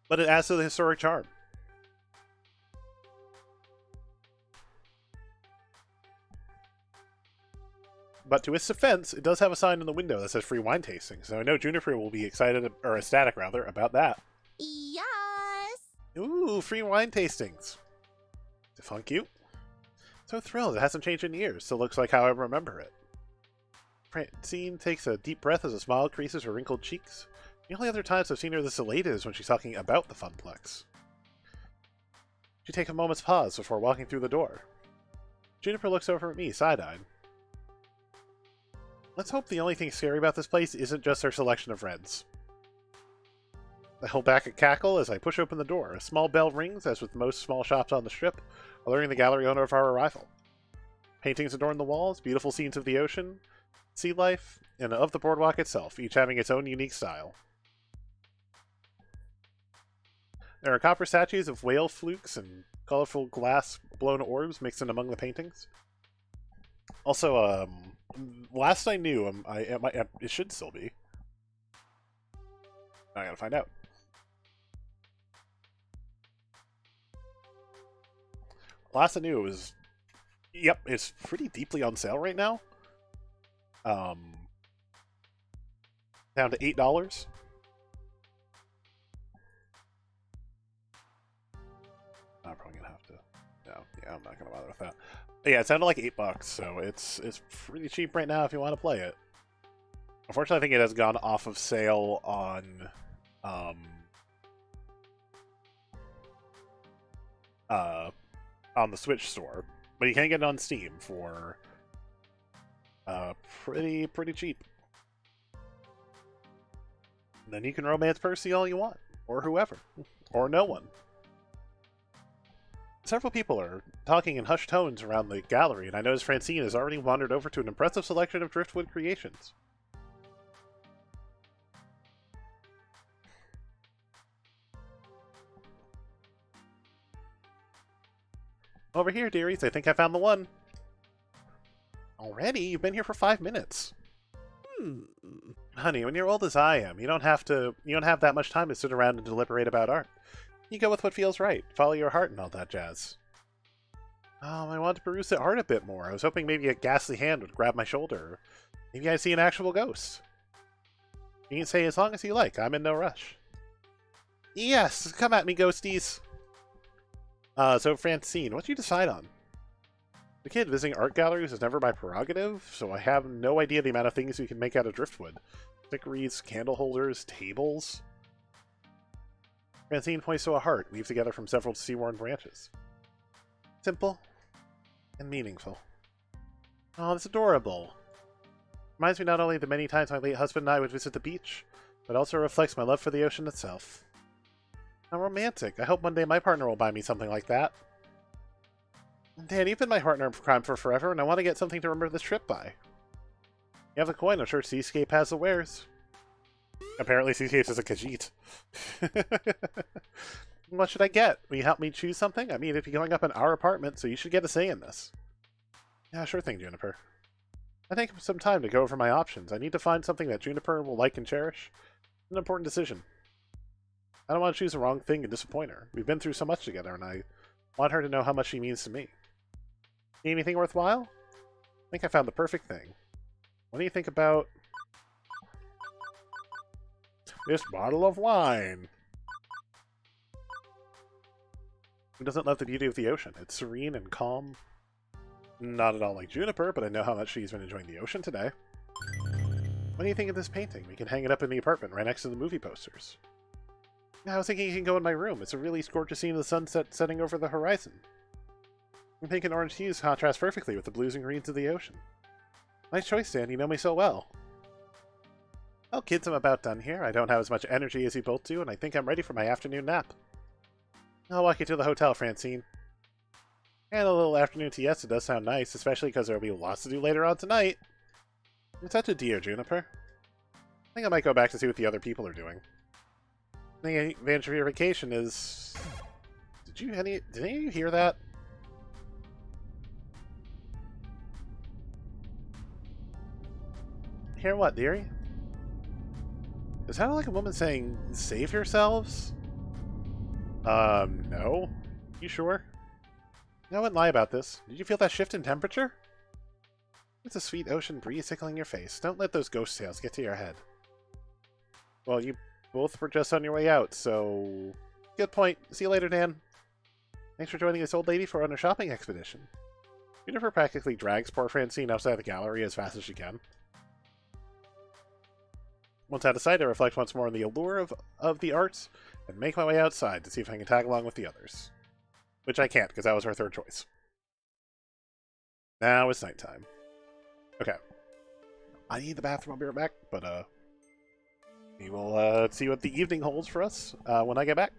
But it adds to the historic charm. But to its defense, it does have a sign in the window that says free wine tasting, so I know Juniper will be excited, or ecstatic rather, about that. Yes. Ooh, free wine tastings. Fun cute. So thrilled, it hasn't changed in years, so it looks like how I remember it. Francine takes a deep breath as a smile creases her wrinkled cheeks. The only other times I've seen her this elated is when she's talking about the Funplex. She takes a moment's pause before walking through the door. Juniper looks over at me, side-eyed. Let's hope the only thing scary about this place isn't just our selection of reds. I hold back a cackle as I push open the door. A small bell rings, as with most small shops on the strip, alerting the gallery owner of our arrival. Paintings adorn the walls, beautiful scenes of the ocean, sea life, and of the boardwalk itself, each having its own unique style. There are copper statues of whale flukes and colorful glass-blown orbs mixed in among the paintings. Also, last I knew, it should still be. I gotta find out. Last I knew, it was... Yep, it's pretty deeply on sale right now. Down to $8. I'm probably gonna have to... No, yeah, I'm not gonna bother with that. But yeah, it's down to like $8, so it's pretty cheap right now if you want to play it. Unfortunately, I think it has gone off of sale on the Switch store, but you can get it on Steam for pretty cheap. And then you can romance Percy all you want, or whoever, or no one. Several people are talking in hushed tones around the gallery, and I notice Francine has already wandered over to an impressive selection of Driftwood creations. Over here, dearies. I think I found the one. Already? You've been here for 5 minutes. Honey, when you're old as I am, you don't have that much time to sit around and deliberate about art. You go with what feels right. Follow your heart and all that jazz. I want to peruse the art a bit more. I was hoping maybe a ghastly hand would grab my shoulder. Maybe I see an actual ghost. You can say as long as you like. I'm in no rush. Yes, come at me, ghosties. So Francine, what did you decide on? The kid visiting art galleries is never my prerogative, so I have no idea the amount of things you can make out of driftwood. Stickeries, candle holders, tables. Francine points to a heart weaved together from several sea-worn branches. Simple and meaningful. Oh, that's adorable. Reminds me not only of the many times my late husband and I would visit the beach, but also reflects my love for the ocean itself. How romantic. I hope one day my partner will buy me something like that. Dan, you've been my partner in crime for forever, and I want to get something to remember this trip by. You have the coin, I'm sure Seascape has the wares. Apparently Seascape is a Khajiit. What should I get? Will you help me choose something? I mean, if you're going up in our apartment, so you should get a say in this. Yeah, sure thing, Juniper. I take some time to go over my options. I need to find something that Juniper will like and cherish. It's an important decision. I don't want to choose the wrong thing and disappoint her. We've been through so much together, and I want her to know how much she means to me. Need anything worthwhile? I think I found the perfect thing. What do you think about this bottle of wine? Who doesn't love the beauty of the ocean? It's serene and calm. Not at all like Juniper, but I know how much she's been enjoying the ocean today. What do you think of this painting? We can hang it up in the apartment right next to the movie posters. I was thinking you can go in my room. It's a really gorgeous scene of the sunset setting over the horizon. The pink and orange hues contrast perfectly with the blues and greens of the ocean. Nice choice, Dan. You know me so well. Well, kids, I'm about done here. I don't have as much energy as you both do, and I think I'm ready for my afternoon nap. I'll walk you to the hotel, Francine. And a little afternoon siesta does sound nice, especially because there will be lots to do later on tonight. You're such a dear, Juniper. I think I might go back to see what the other people are doing. The advantage of your vacation is... Did any of you hear that? Hear what, dearie? Does that sound like a woman saying, save yourselves? No. You sure? I wouldn't lie about this. Did you feel that shift in temperature? It's a sweet ocean breeze tickling your face. Don't let those ghost tales get to your head. Well, you both were just on your way out, so... Good point. See you later, Dan. Thanks for joining this old lady on a shopping expedition. Juniper practically drags poor Francine outside the gallery as fast as she can. Once out of sight, I reflect once more on the allure of the arts, and make my way outside to see if I can tag along with the others. Which I can't, because that was our third choice. Now it's nighttime. Okay. I need the bathroom. I'll be right back. But we will see what the evening holds for us when I get back.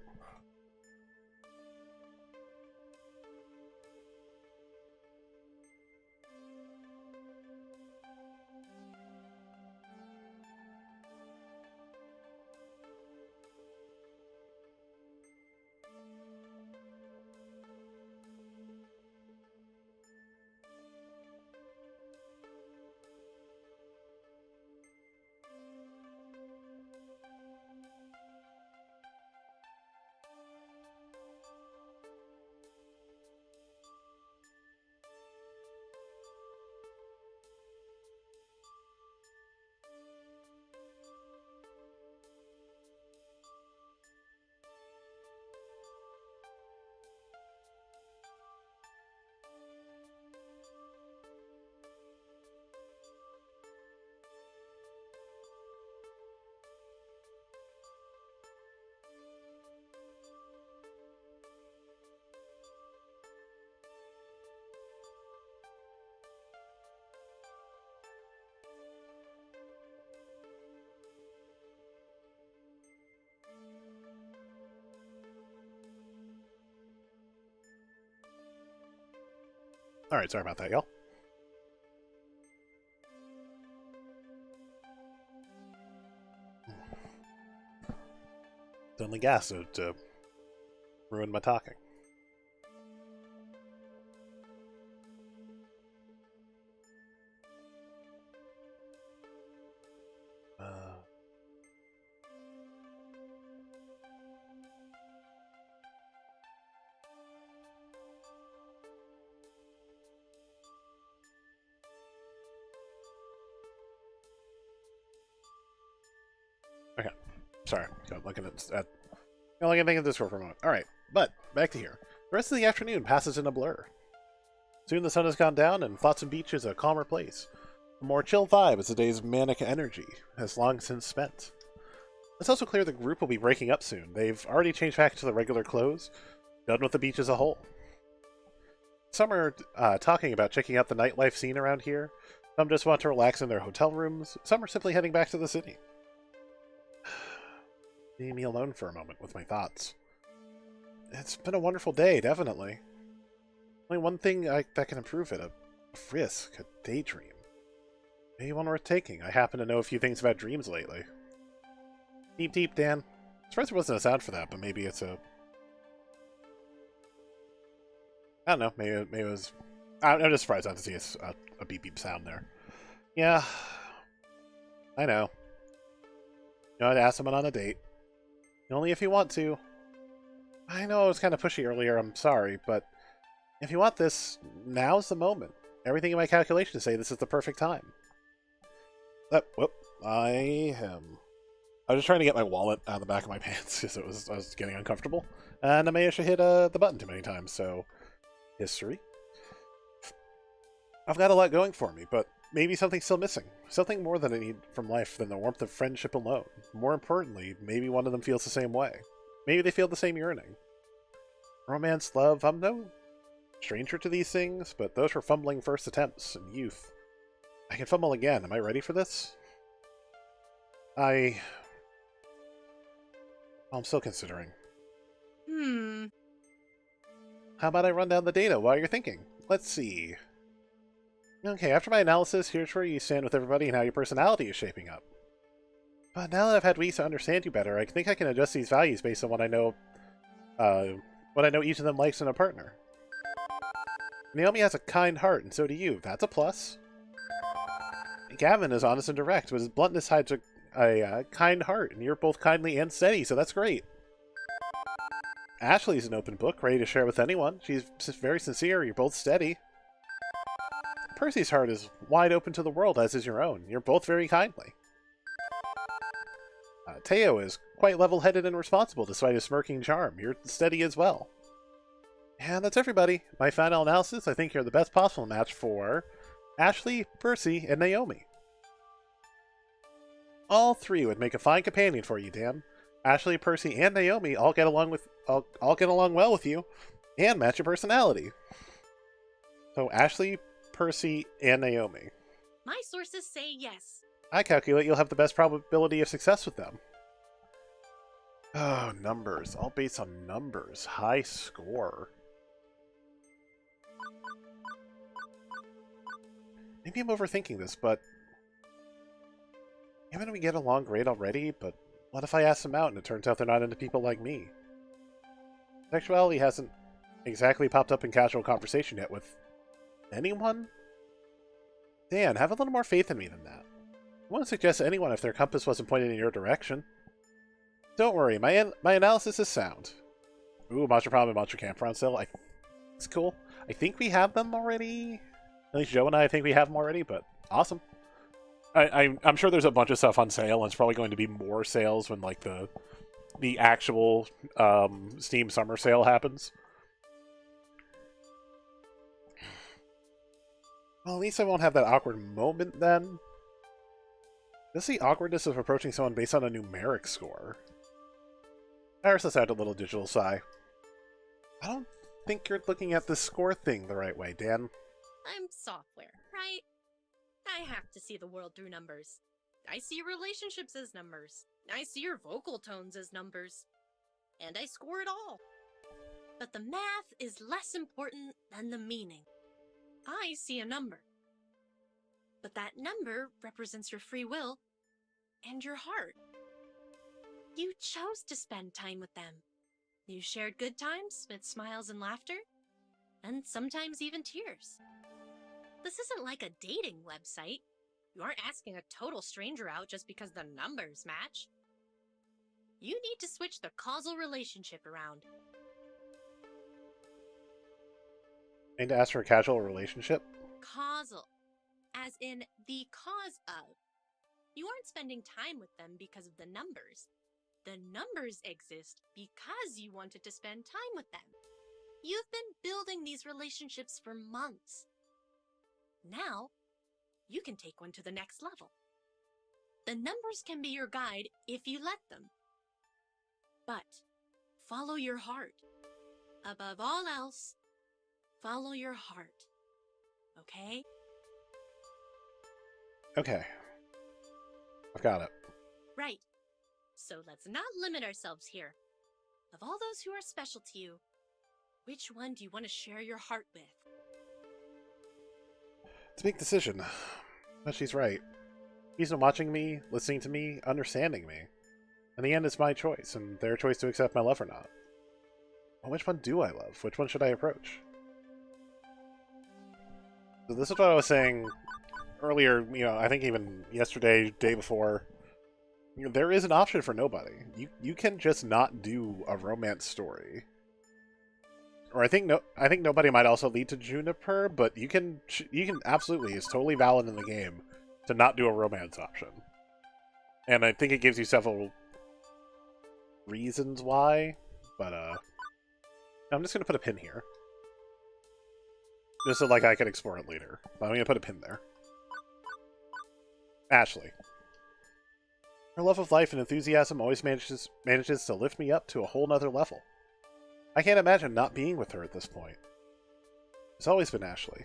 Alright, sorry about that, y'all. It's only gas to ruin my talking. Okay, sorry. Got looking at Discord for a moment. All right, but back to here. The rest of the afternoon passes in a blur. Soon the sun has gone down, and Flotsam Beach is a calmer place. A more chill vibe as the day's manic energy has long since spent. It's also clear the group will be breaking up soon. They've already changed back to the regular clothes, done with the beach as a whole. Some are talking about checking out the nightlife scene around here. Some just want to relax in their hotel rooms. Some are simply heading back to the city. Leave me alone for a moment with my thoughts. It's been a wonderful day, definitely. Only one thing that can improve it, a risk, a daydream. Maybe one worth taking. I happen to know a few things about dreams lately. Deep, deep, Dan. Surprised there wasn't a sound for that, but maybe it's a... I don't know, maybe it was... I'm just surprised not to see a beep beep sound there. Yeah, I know. You know, I'd ask someone on a date. Only if you want to. I know I was kind of pushy earlier, I'm sorry, but if you want this, now's the moment. Everything in my calculations say this is the perfect time. Whoop, I was just trying to get my wallet out of the back of my pants because I was getting uncomfortable. And I may have hit the button too many times, so... History. I've got a lot going for me, but maybe something's still missing. Something more than I need from life than the warmth of friendship alone. More importantly, maybe one of them feels the same way. Maybe they feel the same yearning. Romance, love, I'm no stranger to these things, but those were fumbling first attempts in youth. I can fumble again. Am I ready for this? I'm still considering. How about I run down the data while you're thinking? Let's see. Okay, after my analysis, here's where you stand with everybody and how your personality is shaping up. But now that I've had weeks to understand you better, I think I can adjust these values based on what I know each of them likes in a partner. Naomi has a kind heart, and so do you. That's a plus. Gavin is honest and direct, but his bluntness hides a kind heart, and you're both kindly and steady, so that's great. Ashley's an open book, ready to share with anyone. She's very sincere, you're both steady. Percy's heart is wide open to the world, as is your own. You're both very kindly. Teo is quite level-headed and responsible, despite his smirking charm. You're steady as well. And that's everybody. My final analysis, I think you're the best possible match for Ashley, Percy, and Naomi. All three would make a fine companion for you, Dan. Ashley, Percy, and Naomi all get along well with you, and match your personality. So Ashley, Percy, and Naomi. My sources say yes. I calculate you'll have the best probability of success with them. Oh, numbers. All based on numbers. High score. Maybe I'm overthinking this, but... Even we get along great already, but what if I ask them out and it turns out they're not into people like me? Sexuality hasn't exactly popped up in casual conversation yet with anyone? Dan, have a little more faith in me than that. I wouldn't suggest to anyone if their compass wasn't pointed in your direction. Don't worry, my analysis is sound. Ooh, Monster Prom and Monster Camp are on sale. It's cool. I think we have them already. At least Joe and I think we have them already, but awesome. I'm sure there's a bunch of stuff on sale, and it's probably going to be more sales when like the actual Steam Summer Sale happens. Well, at least I won't have that awkward moment then. Just the awkwardness of approaching someone based on a numeric score. Iris lets out a little digital sigh. I don't think you're looking at the score thing the right way, Dan. I'm software, right? I have to see the world through numbers. I see your relationships as numbers. I see your vocal tones as numbers. And I score it all. But the math is less important than the meaning. I see a number. But that number represents your free will and your heart. You chose to spend time with them. You shared good times with smiles and laughter, and sometimes even tears. This isn't like a dating website. You aren't asking a total stranger out just because the numbers match. You need to switch the causal relationship around. And to ask for a casual relationship? Causal, as in the cause of. You aren't spending time with them because of the numbers. The numbers exist because you wanted to spend time with them. You've been building these relationships for months. Now, you can take one to the next level. The numbers can be your guide if you let them. But follow your heart. Above all else, follow your heart. Okay? Okay. I've got it. Right. So let's not limit ourselves here. Of all those who are special to you, which one do you want to share your heart with? It's a big decision. But she's right. She's been watching me, listening to me, understanding me. In the end, it's my choice, and their choice to accept my love or not. Well, which one do I love? Which one should I approach? So this is what I was saying earlier, I think even yesterday, day before. There is an option for nobody. You can just not do a romance story. Or I think nobody might also lead to Juniper, but you can absolutely, it's totally valid in the game to not do a romance option. And I think it gives you several reasons why, but I'm just gonna put a pin here. Just so like I can explore it later. But I'm gonna put a pin there. Ashley. Her love of life and enthusiasm always manages to lift me up to a whole nother level. I can't imagine not being with her at this point. It's always been Ashley.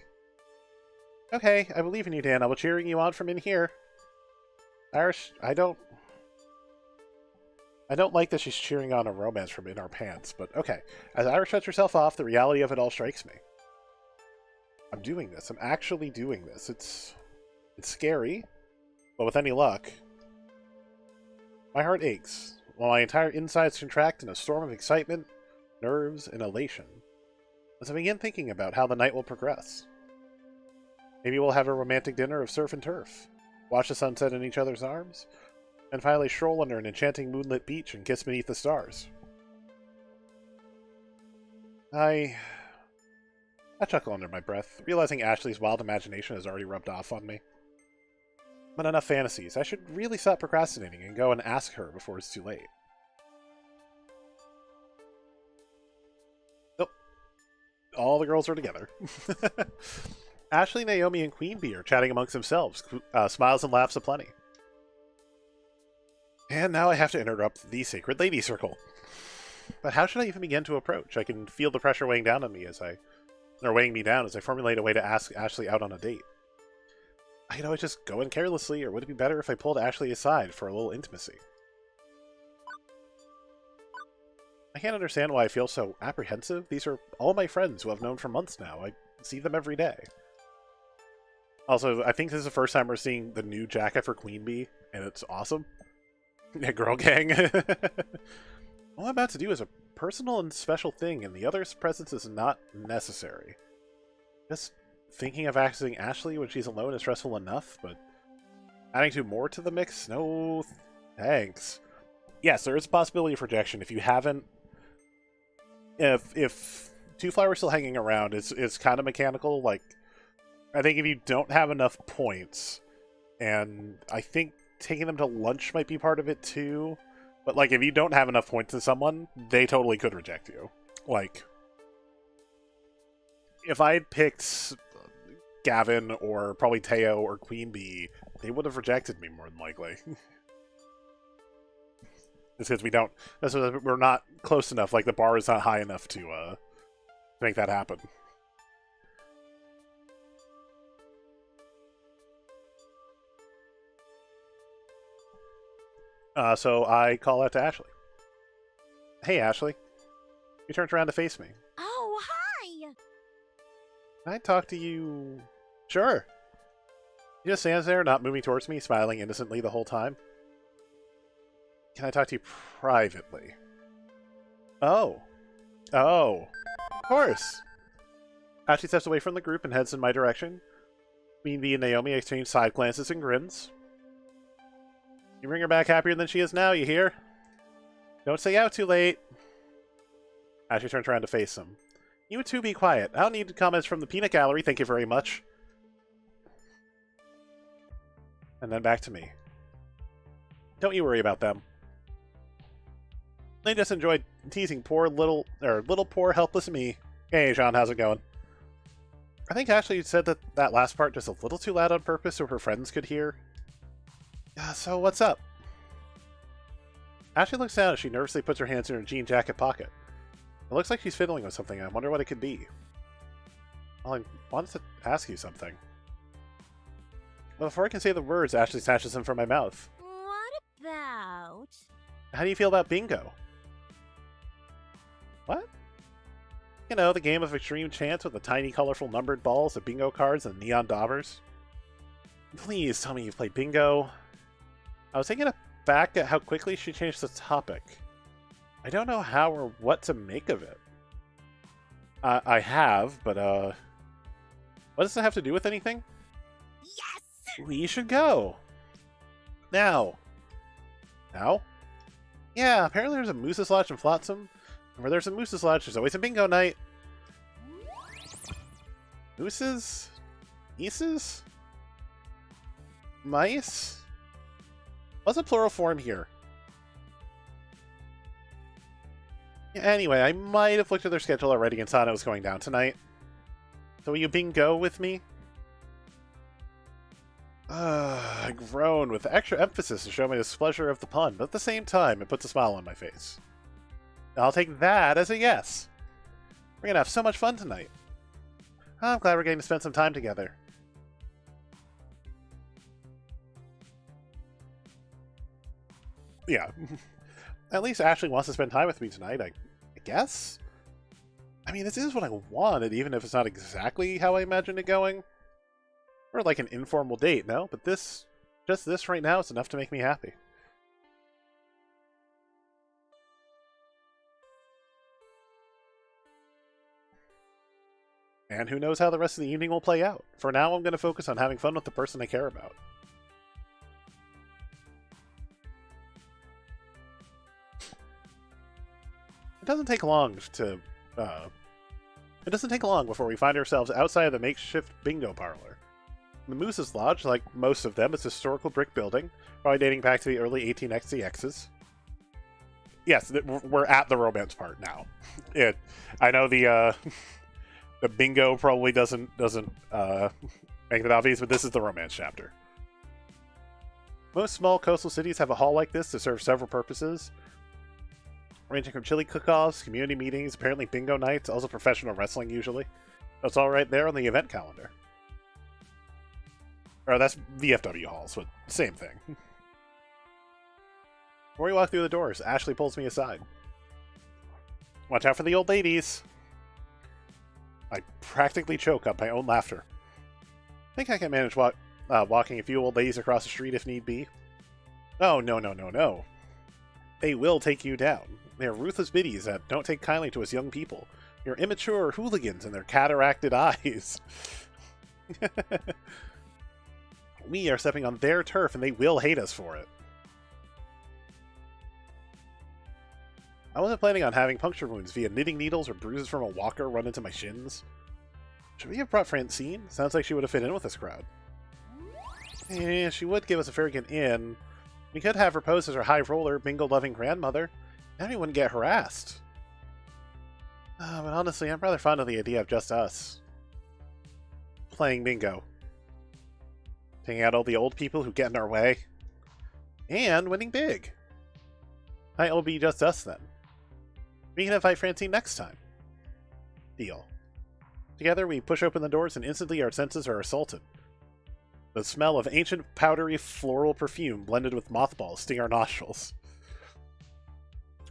Okay, I believe in you, Dan. I will cheering you on from in here. Irish, I don't like that she's cheering on a romance from in our pants, but okay. As Irish shuts herself off, the reality of it all strikes me. I'm doing this. I'm actually doing this. It's scary, but with any luck, my heart aches, while my entire insides contract in a storm of excitement, nerves, and elation, as I begin thinking about how the night will progress. Maybe we'll have a romantic dinner of surf and turf, watch the sunset in each other's arms, and finally stroll under an enchanting moonlit beach and kiss beneath the stars. I chuckle under my breath, realizing Ashley's wild imagination has already rubbed off on me. But enough fantasies. I should really stop procrastinating and go and ask her before it's too late. Nope. All the girls are together. Ashley, Naomi, and Queen Bee are chatting amongst themselves, smiles and laughs aplenty. And now I have to interrupt the Sacred Lady Circle. But how should I even begin to approach? I can feel the pressure weighing down on me weighing me down as I formulate a way to ask Ashley out on a date. I could always just go in carelessly, or would it be better if I pulled Ashley aside for a little intimacy? I can't understand why I feel so apprehensive. These are all my friends who I've known for months now. I see them every day. Also, I think this is the first time we're seeing the new jacket for Queen Bee, and it's awesome. Yeah, girl gang. All I'm about to do is a personal and special thing, and the other's presence is not necessary. Just thinking of accessing Ashley when she's alone is stressful enough, but adding two more to the mix? No thanks. Yes, there is a possibility of rejection if you haven't... If Two Flowers still hanging around, it's kind of mechanical. Like, I think if you don't have enough points, and I think taking them to lunch might be part of it too, but like if you don't have enough points to someone, they totally could reject you. Like, if I had picked Gavin or probably Teo or Queen Bee, they would have rejected me more than likely. It's because we're not close enough. Like, the bar is not high enough to make that happen. So I call out to Ashley. Hey, Ashley. She turns around to face me. Oh, hi! Can I talk to you? Sure. She just stands there, not moving towards me, smiling innocently the whole time. Can I talk to you privately? Oh. Oh. Of course. Ashley steps away from the group and heads in my direction. Queen Bee and Naomi exchange side glances and grins. You bring her back happier than she is now, you hear? Don't stay out too late. Ashley turns around to face him. You two be quiet. I don't need comments from the peanut gallery, thank you very much. And then back to me. Don't you worry about them. They just enjoyed teasing little poor helpless me. Hey, Jean, how's it going? I think Ashley said that last part just a little too loud on purpose so her friends could hear. So what's up? Ashley looks down as she nervously puts her hands in her jean jacket pocket. It looks like she's fiddling with something. I wonder what it could be. Well, I wanted to ask you something. But before I can say the words, Ashley snatches them from my mouth. What about? How do you feel about bingo? What? You know, the game of extreme chance with the tiny, colorful numbered balls, the bingo cards, and neon daubers. Please tell me you've played bingo. I was taken aback at how quickly she changed the topic. I don't know how or what to make of it. I have, but what does it have to do with anything? Yes! We should go. Now. Now? Yeah, apparently there's a Moose's Lodge in Flotsam. And where there's a Moose's Lodge, there's always a bingo night. Mooses? Nieces? Mice? What's a plural form here? Yeah, anyway, I might have looked at their schedule already and saw it was going down tonight. So will you bingo with me? I groan with extra emphasis to show my displeasure of the pun, but at the same time, it puts a smile on my face. I'll take that as a yes. We're gonna have so much fun tonight. I'm glad we're getting to spend some time together. Yeah. At least Ashley wants to spend time with me tonight, I guess? I mean, this is what I wanted, even if it's not exactly how I imagined it going. Or like an informal date, no? But just this right now is enough to make me happy. And who knows how the rest of the evening will play out. For now, I'm going to focus on having fun with the person I care about. It doesn't take long before we find ourselves outside of the makeshift bingo parlor. The Moose's Lodge, like most of them, is a historical brick building, probably dating back to the early 18XCXs. Yes, we're at the romance part now. I know the bingo probably doesn't make it obvious, but this is the romance chapter. Most small coastal cities have a hall like this to serve several purposes, ranging from chili cook-offs, community meetings, apparently bingo nights, also professional wrestling usually. That's all right there on the event calendar. Or that's VFW halls, but same thing. Before we walk through the doors, Ashley pulls me aside. Watch out for the old ladies. I practically choke up my own laughter. Think I can manage walking a few old ladies across the street if need be? Oh, no. They will take you down. They are ruthless biddies that don't take kindly to us young people. You're immature hooligans in their cataracted eyes. We are stepping on their turf, and they will hate us for it. I wasn't planning on having puncture wounds via knitting needles or bruises from a walker run into my shins. Should we have brought Francine? Sounds like she would have fit in with this crowd. Eh, she would give us a fair good in. We could have her pose as our high roller, bingo-loving grandmother. Then we wouldn't get harassed. But honestly, I'm rather fond of the idea of just us. Playing bingo. Taking out all the old people who get in our way. And winning big. Night will be just us then. We can invite Francine next time. Deal. Together we push open the doors and instantly our senses are assaulted. The smell of ancient powdery floral perfume blended with mothballs sting our nostrils.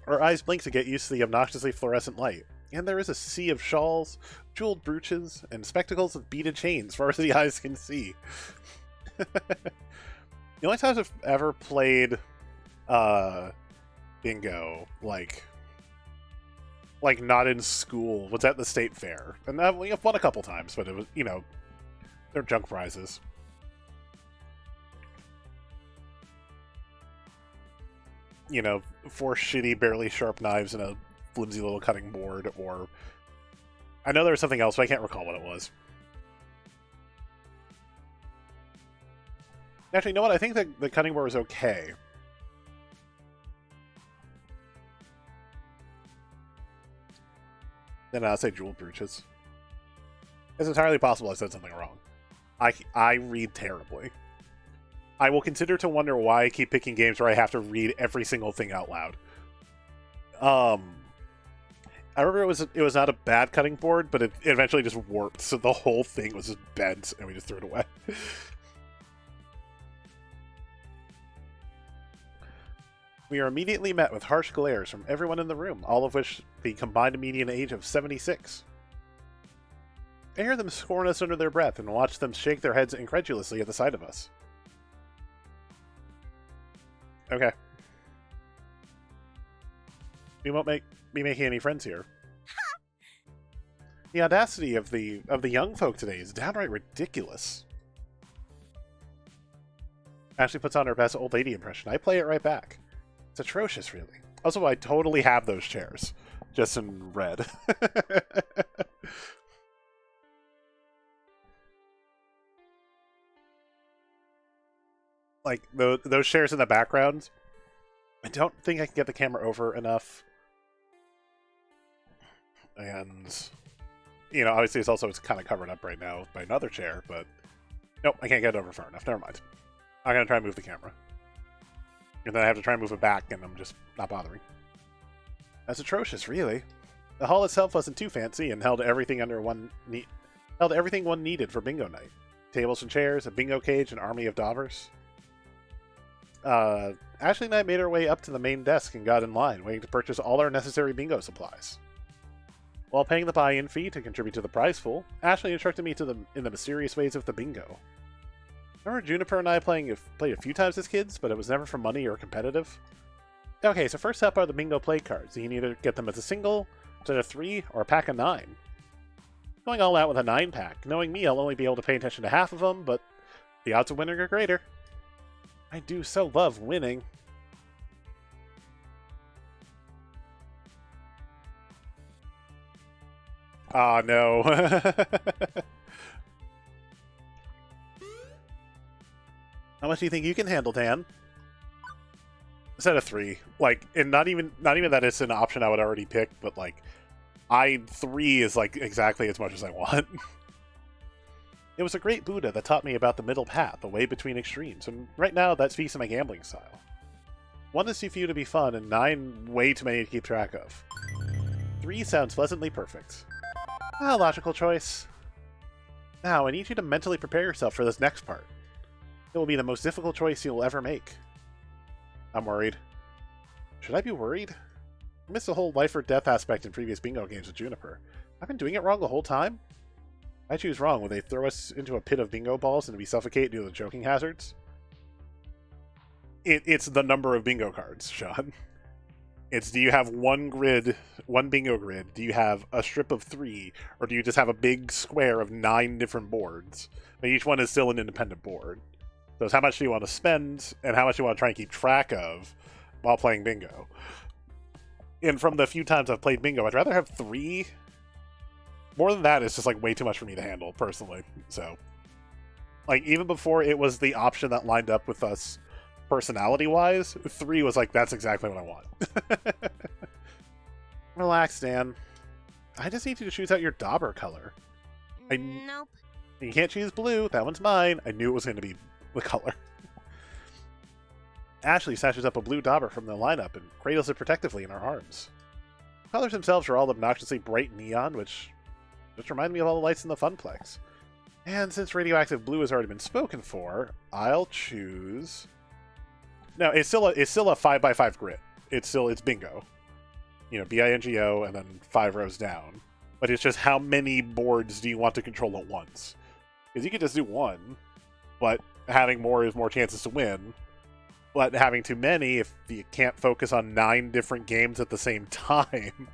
Our eyes blink to get used to the obnoxiously fluorescent light, and there is a sea of shawls, jeweled brooches, and spectacles with beaded chains far as the eyes can see. The only times I've ever played bingo, like not in school, was at the state fair. And I've won a couple times, but it was, they're junk prizes. Four shitty, barely sharp knives and a flimsy little cutting board, or... I know there was something else, but I can't recall what it was. Actually, you know what? I think the cutting board was okay. Then I'll say jeweled brooches. It's entirely possible I said something wrong. I read terribly. I will consider to wonder why I keep picking games where I have to read every single thing out loud. I remember it was not a bad cutting board, but it eventually just warped, so the whole thing was just bent, and we just threw it away. We are immediately met with harsh glares from everyone in the room, all of which the combined median age of 76. I hear them scorn us under their breath and watch them shake their heads incredulously at the sight of us. Okay. We won't be making any friends here. The audacity of the young folk today is downright ridiculous. Ashley puts on her best old lady impression. I play it right back. It's atrocious, really. Also, I totally have those chairs, just in red. Like, those chairs in the background, I don't think I can get the camera over enough. And, obviously it's kind of covered up right now by another chair, but nope, I can't get it over far enough. Never mind. I'm going to try and move the camera. And then I have to try and move it back, and I'm just not bothering. That's atrocious, really. The hall itself wasn't too fancy and held everything one needed for bingo night. Tables and chairs, a bingo cage, an army of daubers. Ashley and I made our way up to the main desk and got in line, waiting to purchase all our necessary bingo supplies. While paying the buy-in fee to contribute to the prize pool, Ashley instructed me in the mysterious ways of the bingo. Remember Juniper and I played a few times as kids, but it was never for money or competitive? Okay, so first up are the bingo play cards. You can either get them as a single, set of 3, or a pack of 9. Going all out with a 9-pack. Knowing me, I'll only be able to pay attention to half of them, but the odds of winning are greater. I do so love winning. Ah, no. How much do you think you can handle, Dan? A set of 3. And not even that it's an option I would already pick, but 3 is exactly as much as I want. It was a great Buddha that taught me about the middle path, the way between extremes, and right now that speaks to my gambling style. 1 is too few to be fun, and 9 way too many to keep track of. 3 sounds pleasantly perfect. Logical choice. Now, I need you to mentally prepare yourself for this next part. It will be the most difficult choice you'll ever make. I'm worried. Should I be worried? I missed the whole life or death aspect in previous bingo games with Juniper. I've been doing it wrong the whole time? If I choose wrong, will they throw us into a pit of bingo balls and we suffocate due to the choking hazards? It's the number of bingo cards, Sean. It's, do you have one bingo grid? Do you have a strip of 3? Or do you just have a big square of 9 different boards? But each one is still an independent board. So it's how much do you want to spend, and how much do you want to try and keep track of while playing bingo. And from the few times I've played bingo, I'd rather have 3. More than that is just like way too much for me to handle, personally. So, like, even before it was the option that lined up with us personality-wise, 3 was like, that's exactly what I want. Relax, Dan. I just need you to choose out your dauber color. Nope. You can't choose blue. That one's mine. I knew it was going to be the color. Ashley snatches up a blue dauber from the lineup and cradles it protectively in her arms. The colors themselves are all obnoxiously bright neon, which just remind me of all the lights in the Funplex. And since radioactive blue has already been spoken for, I'll choose... No, it's still a 5x5 grid. It's bingo. You know, bingo and then 5 rows down. But it's just how many boards do you want to control at once? Because you could just do 1, but having more is more chances to win. But having too many, if you can't focus on 9 different games at the same time,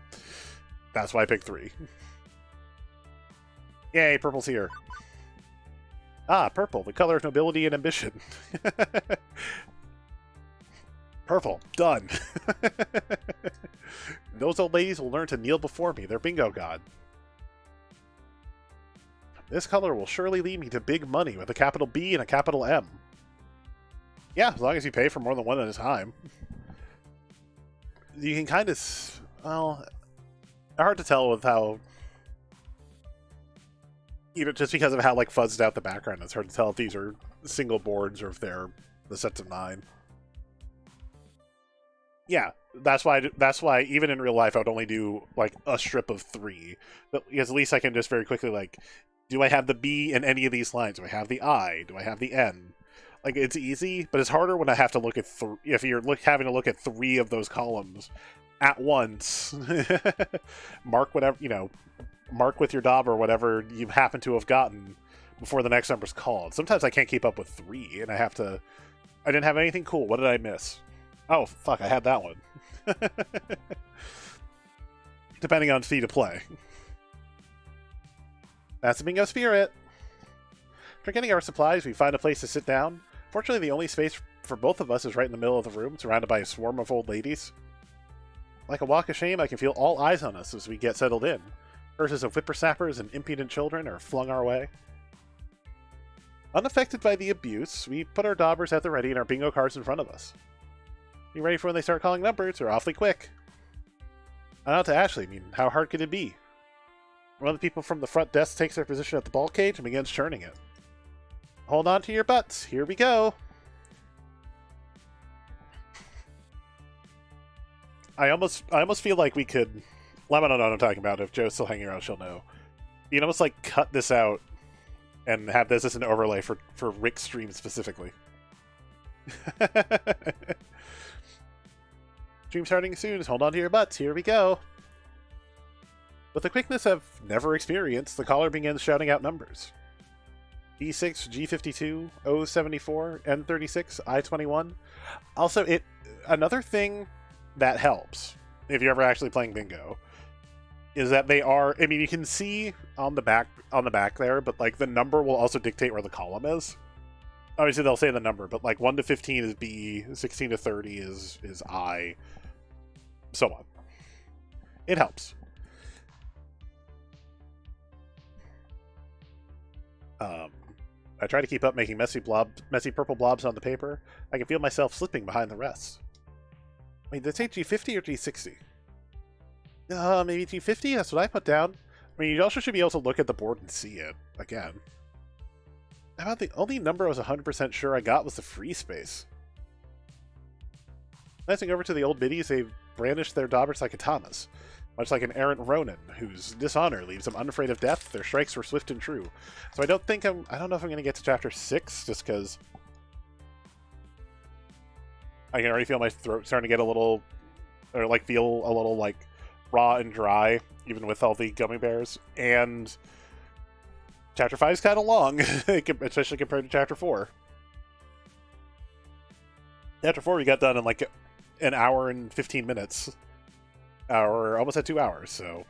that's why I picked 3. Yay, purple's here. Ah, purple, the color of nobility and ambition. Purple, done. Those old ladies will learn to kneel before me, their bingo god. This color will surely lead me to big money with a capital B and a capital M. Yeah, as long as you pay for more than one at a time. You can kind of... Well, hard to tell with how... You know, just because of how, like, fuzzed out the background, it's hard to tell if these are single boards or if they're the sets of 9. Yeah, that's why even in real life I would only do, like, a strip of 3. But, because at least I can just very quickly, like, do I have the B in any of these lines? Do I have the I? Do I have the N? Like, it's easy, but it's harder when I have to look at if you're having to look at 3 of those columns at once. Mark whatever, you know, mark with your dauber whatever you happen to have gotten before the next number's called. Sometimes I can't keep up with 3, and I didn't have anything cool. What did I miss? Oh, fuck, I had that one. Depending on fee to play. That's the bingo spirit. After getting our supplies, we find a place to sit down. Fortunately, the only space for both of us is right in the middle of the room, surrounded by a swarm of old ladies. Like a walk of shame, I can feel all eyes on us as we get settled in. Curses of whippersnappers and impudent children are flung our way. Unaffected by the abuse, we put our daubers at the ready and our bingo cards in front of us. Being ready for when they start calling numbers are awfully quick. And out to Ashley, I mean, how hard could it be? One of the people from the front desk takes their position at the ball cage and begins churning it. Hold on to your butts. Here we go. I almost feel like we could... Lemon, I don't know what I'm talking about. If Joe's still hanging around, she'll know. You can almost, like, cut this out and have this as an overlay for Rick's stream specifically. Stream starting soon. Hold on to your butts. Here we go. With the quickness I've never experienced, the caller begins shouting out numbers. B6, G52, O74, N36, I21. Also, another thing that helps, if you're ever actually playing bingo, is that they are, I mean, you can see on the back there, but, like, the number will also dictate where the column is. Obviously, they'll say the number, but, like, 1 to 15 is B, 16 to 30 is I, so on. It helps. I try to keep up making messy purple blobs on the paper. I can feel myself slipping behind the rest. Wait, did it say G50 or G60? Maybe G50? That's what I put down. I mean, you also should be able to look at the board and see it, again. How about the only number I was 100% sure I got was the free space? Glancing over to the old biddies, they've brandished their daubers like katanas. Much like an errant Ronin, whose dishonor leaves them unafraid of death, their strikes were swift and true. So I don't know if I'm going to get to chapter 6, just because I can already feel my throat starting to get a little, or like feel a little like raw and dry, even with all the gummy bears. And Chapter 5 is kind of long, especially compared to Chapter 4. Chapter 4 we got done in like an hour and 15 minutes. Or almost at 2 hours, so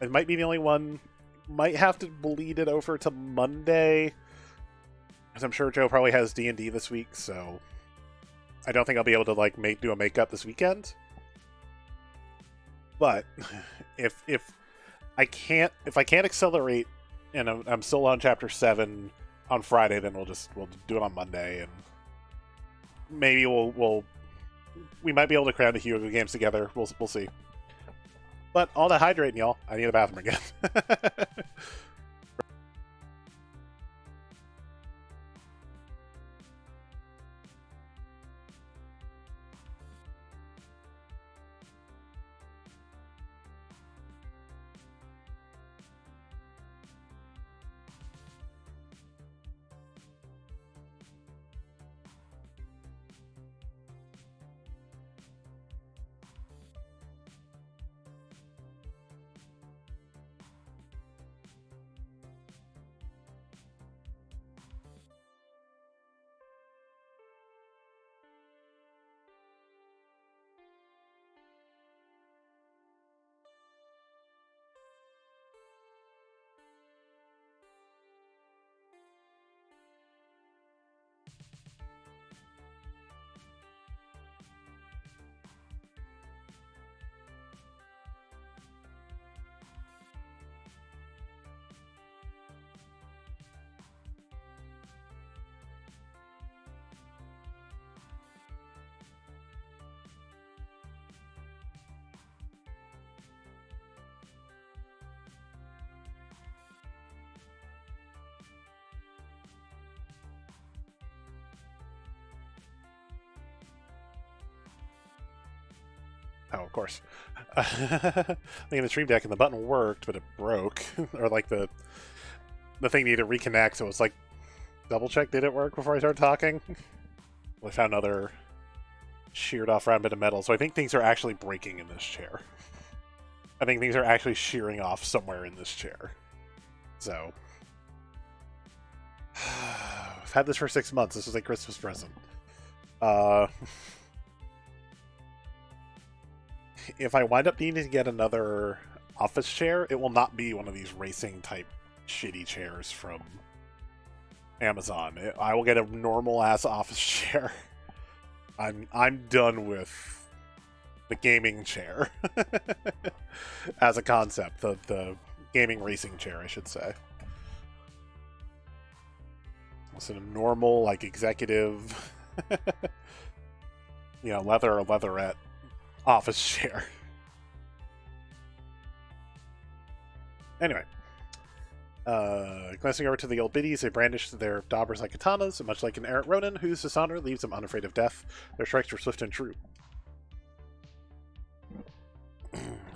it might be the only one. Might have to bleed it over to Monday, because I'm sure Joe probably has D&D this week, so I don't think I'll be able to like do a makeup this weekend. But if I can't accelerate, and I'm still on Chapter 7 on Friday, then we'll do it on Monday, and maybe we might be able to cram the Hugo games together. We'll see. But all that hydrating, y'all. I need a bathroom again. Oh, of course. Looking at the stream deck and the button worked, but it broke. Or like the thing needed to reconnect, so it's like double check did it work before I started talking. Well, I found another sheared off round bit of metal, so I think things are actually breaking in this chair. I think things are actually shearing off somewhere in this chair. So I've had this for 6 months. This was a Christmas present. If I wind up needing to get another office chair, it will not be one of these racing type shitty chairs from Amazon. I will get a normal ass office chair. I'm done with the gaming chair as a concept. The gaming racing chair, I should say. It's a normal, like, executive, leather or leatherette office chair. Anyway, glancing over to the old biddies, they brandish their daubers like katanas, and much like an errant Ronin whose dishonor leaves them unafraid of death, their strikes were swift and true.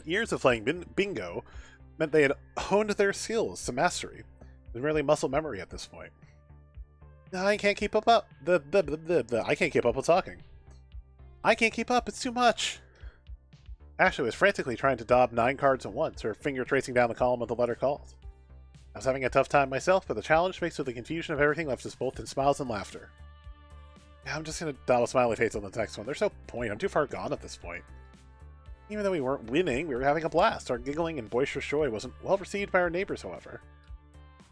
Years of playing bingo meant they had honed their skills to mastery. It was merely muscle memory at this point. I can't keep up. I can't keep up with talking. I can't keep up. It's too much. Ashley was frantically trying to daub 9 cards at once, her finger tracing down the column of the letter called. I was having a tough time myself, but the challenge mixed with the confusion of everything left us both in smiles and laughter. Yeah, I'm just gonna daub a smiley face on the next one. There's no point. I'm too far gone at this point. Even though we weren't winning, we were having a blast. Our giggling and boisterous joy wasn't well received by our neighbors, however.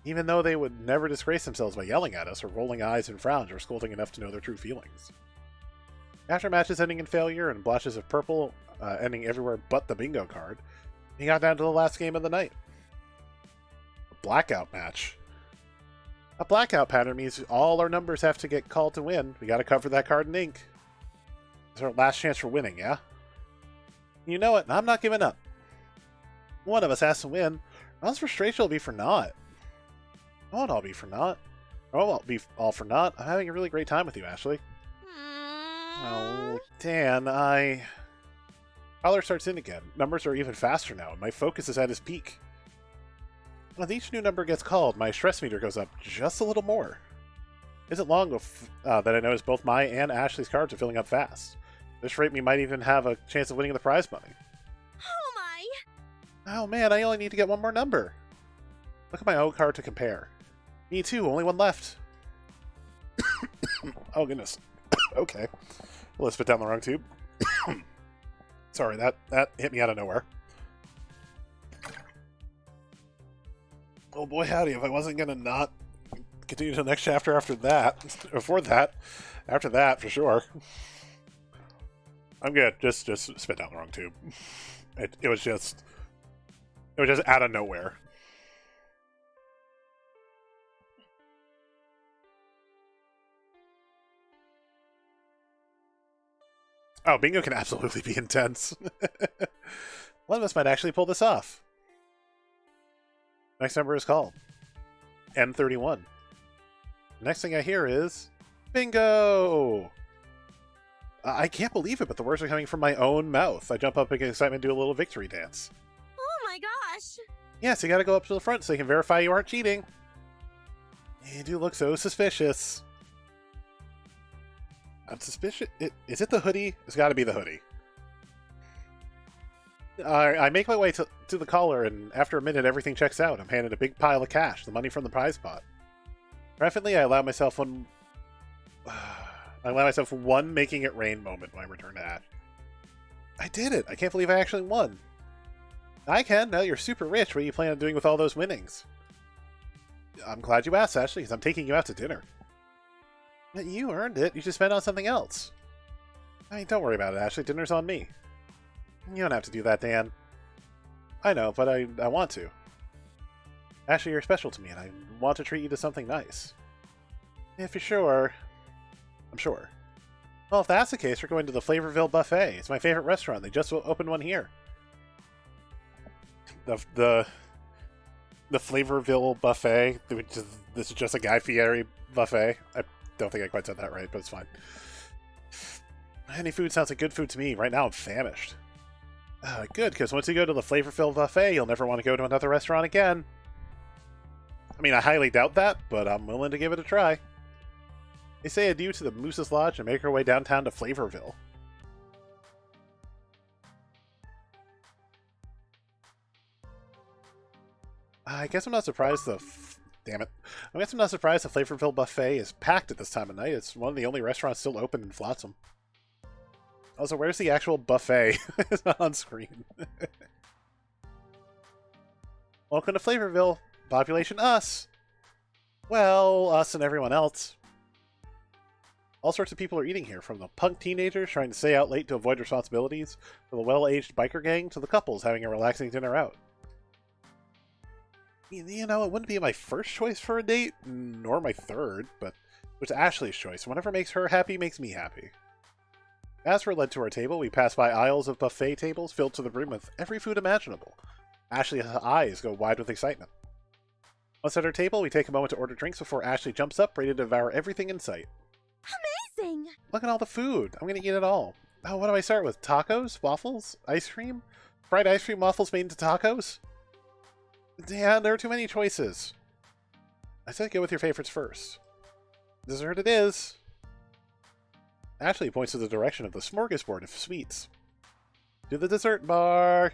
Even though they would never disgrace themselves by yelling at us, or rolling eyes and frowns, or scolding enough to know their true feelings. After matches ending in failure and blotches of purple ending everywhere but the bingo card, he got down to the last game of the night. A blackout match. A blackout pattern means all our numbers have to get called to win. We gotta cover that card in ink. It's our last chance for winning, yeah? You know it, and I'm not giving up. One of us has to win, or else frustration will be for naught. I won't all be for naught. I won't be all for naught. I'm having a really great time with you, Ashley. Oh, Dan, Color starts in again. Numbers are even faster now, and my focus is at its peak. With each new number gets called, my stress meter goes up just a little more. Isn't long that I noticed both my and Ashley's cards are filling up fast. At this rate, we might even have a chance of winning the prize money. Oh my! Oh man, I only need to get one more number. Look at my own card to compare. Me too, only one left. Oh goodness. Okay. Well, let's put down the wrong tube. Sorry, that hit me out of nowhere. Oh boy, howdy, if I wasn't gonna not continue to the next chapter after that, before that, after that, for sure. I'm good. Just spit down the wrong tube. It was just out of nowhere. Oh, bingo can absolutely be intense. One of us might actually pull this off. Next number is called M31. The next thing I hear is bingo! I can't believe it, but the words are coming from my own mouth. I jump up in excitement and do a little victory dance. Oh my gosh! Yes, you gotta go up to the front so you can verify you aren't cheating. You do look so suspicious. I'm suspicious. Is it the hoodie? It's gotta be the hoodie. I make my way to the collar, and after a minute, everything checks out. I'm handed a big pile of cash, the money from the prize pot. Preferably, I allow myself one making it rain moment when I return to Ash. I did it! I can't believe I actually won. I can. Now you're super rich. What do you plan on doing with all those winnings? I'm glad you asked, Ashley, because I'm taking you out to dinner. But you earned it. You should spend it on something else. I mean, don't worry about it, Ashley. Dinner's on me. You don't have to do that, Dan. I know, but I want to. Ashley, you're special to me, and I want to treat you to something nice. If you're sure... I'm sure. Well, if that's the case, we're going to the Flavorville Buffet. It's my favorite restaurant. They just opened one here. The Flavorville Buffet. This is just a Guy Fieri buffet. I don't think I quite said that right, but it's fine. Any food sounds like good food to me. Right now, I'm famished. Good, because once you go to the Flavorville Buffet, you'll never want to go to another restaurant again. I mean, I highly doubt that, but I'm willing to give it a try. They say adieu to the Moose's Lodge and make our way downtown to Flavorville. I guess I'm not surprised damn it. I guess I'm not surprised the Flavorville Buffet is packed at this time of night. It's one of the only restaurants still open in Flotsam. Also, where's the actual buffet? It's not on screen. Welcome to Flavorville. Population us. Well, us and everyone else. All sorts of people are eating here, from the punk teenagers trying to stay out late to avoid responsibilities, to the well-aged biker gang, to the couples having a relaxing dinner out. You know, it wouldn't be my first choice for a date, nor my third, but it's Ashley's choice. Whatever makes her happy makes me happy. As we're led to our table, we pass by aisles of buffet tables filled to the brim with every food imaginable. Ashley's eyes go wide with excitement. Once at our table, we take a moment to order drinks before Ashley jumps up, ready to devour everything in sight. Amazing! Look at all the food. I'm going to eat it all. Oh, what do I start with? Tacos? Waffles? Ice cream? Fried ice cream waffles made into tacos? Yeah, there are too many choices. I said go with your favorites first. Dessert it is. Ashley points to the direction of the smorgasbord of sweets. To the dessert bar!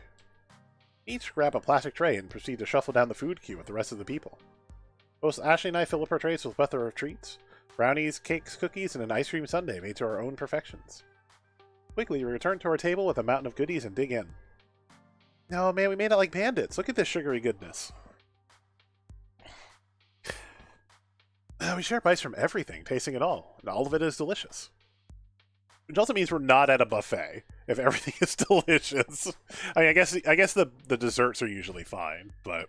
Each grab a plastic tray and proceed to shuffle down the food queue with the rest of the people. Both Ashley and I fill up our trays with a plethora of treats. Brownies, cakes, cookies, and an ice cream sundae made to our own perfections. Quickly, we return to our table with a mountain of goodies and dig in. Oh man, we made it like bandits. Look at this sugary goodness. We share bites from everything, tasting it all, and all of it is delicious. Which also means we're not at a buffet, if everything is delicious. I mean, I guess the desserts are usually fine, but...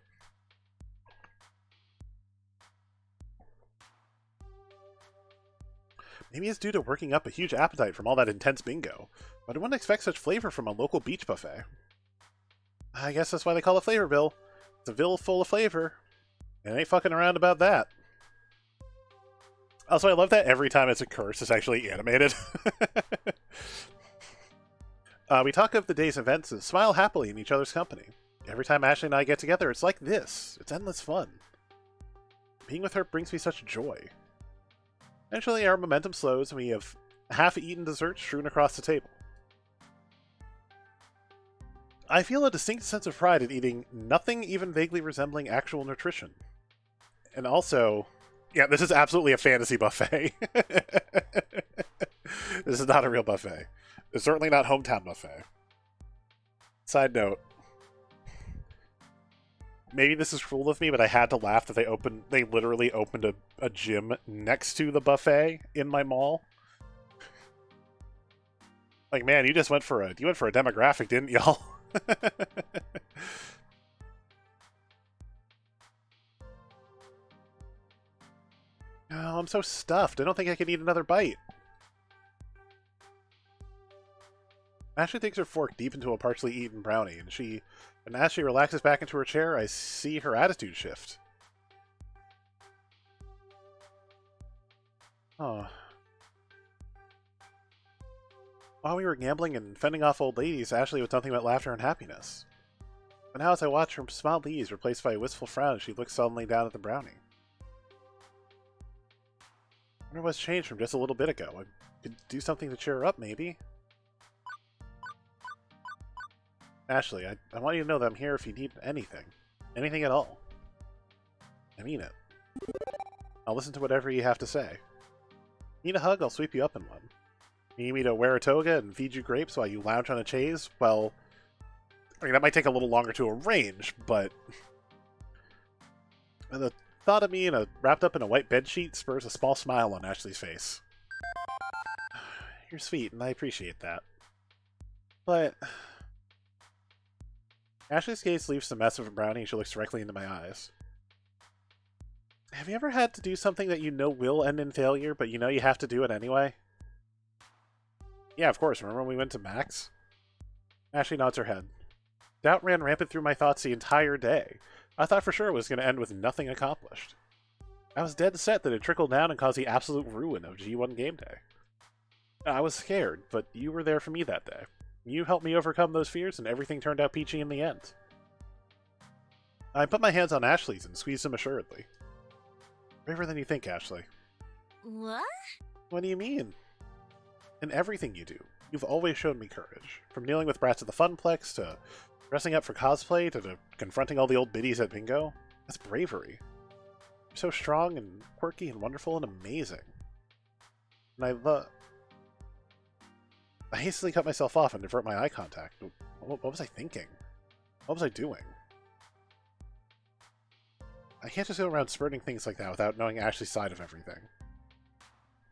Maybe it's due to working up a huge appetite from all that intense bingo, but I wouldn't expect such flavor from a local beach buffet. I guess that's why they call it Flavorville. It's a ville full of flavor. And ain't fucking around about that. Also, I love that every time it's a curse, it's actually animated. We talk of the day's events and smile happily in each other's company. Every time Ashley and I get together, it's like this. It's endless fun. Being with her brings me such joy. Eventually, our momentum slows and we have half-eaten dessert strewn across the table. I feel a distinct sense of pride in eating nothing even vaguely resembling actual nutrition. And also, yeah, this is absolutely a fantasy buffet. This is not a real buffet. It's certainly not Hometown Buffet. Side note, maybe this is cruel of me, but I had to laugh that they literally opened a gym next to the buffet in my mall. Like, man, you went for a demographic, didn't y'all? Oh, I'm so stuffed. I don't think I can eat another bite. Ashley takes her fork deep into a partially eaten brownie, and as she relaxes back into her chair, I see her attitude shift. Oh. While we were gambling and fending off old ladies, Ashley was nothing but laughter and happiness. But now as I watch her smiled ease replaced by a wistful frown, she looks sullenly down at the brownie. I wonder what's changed from just a little bit ago. I could do something to cheer her up, maybe? Ashley, I want you to know that I'm here if you need anything. Anything at all. I mean it. I'll listen to whatever you have to say. Need a hug? I'll sweep you up in one. You need me to wear a toga and feed you grapes while you lounge on a chaise? Well, I mean, that might take a little longer to arrange, but the thought of me wrapped up in a white bedsheet spurs a small smile on Ashley's face. You're sweet, and I appreciate that. But Ashley's gaze leaves the mess of a brownie and she looks directly into my eyes. Have you ever had to do something that you know will end in failure, but you know you have to do it anyway? Yeah, of course. Remember when we went to Max? Ashley nods her head. Doubt ran rampant through my thoughts the entire day. I thought for sure it was going to end with nothing accomplished. I was dead set that it trickled down and caused the absolute ruin of G1 Game Day. I was scared, but you were there for me that day. You helped me overcome those fears, and everything turned out peachy in the end. I put my hands on Ashley's and squeezed them assuredly. Braver than you think, Ashley. What? What do you mean? In everything you do, you've always shown me courage. From dealing with brats at the Funplex, to dressing up for cosplay, to confronting all the old biddies at bingo. That's bravery. You're so strong and quirky and wonderful and amazing. And I hastily cut myself off and divert my eye contact. What was I thinking? What was I doing? I can't just go around spurting things like that without knowing Ashley's side of everything.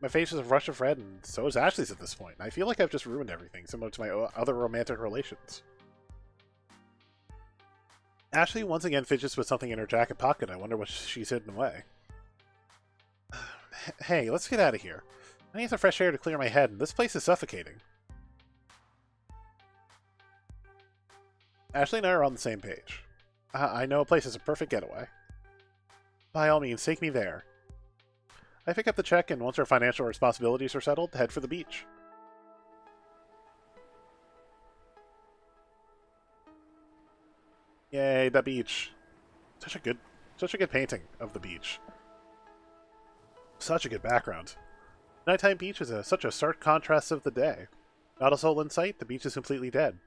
My face is a rush of red, and so is Ashley's at this point. I feel like I've just ruined everything, similar to my other romantic relations. Ashley once again fidgets with something in her jacket pocket. I wonder what she's hidden away. Hey, let's get out of here. I need some fresh air to clear my head, and this place is suffocating. Ashley and I are on the same page. I know a place is a perfect getaway. By all means, take me there. I pick up the check, and once our financial responsibilities are settled, head for the beach. Yay, the beach. Such a good painting of the beach. Such a good background. Nighttime beach is such a stark contrast of the day. Not a soul in sight, the beach is completely dead.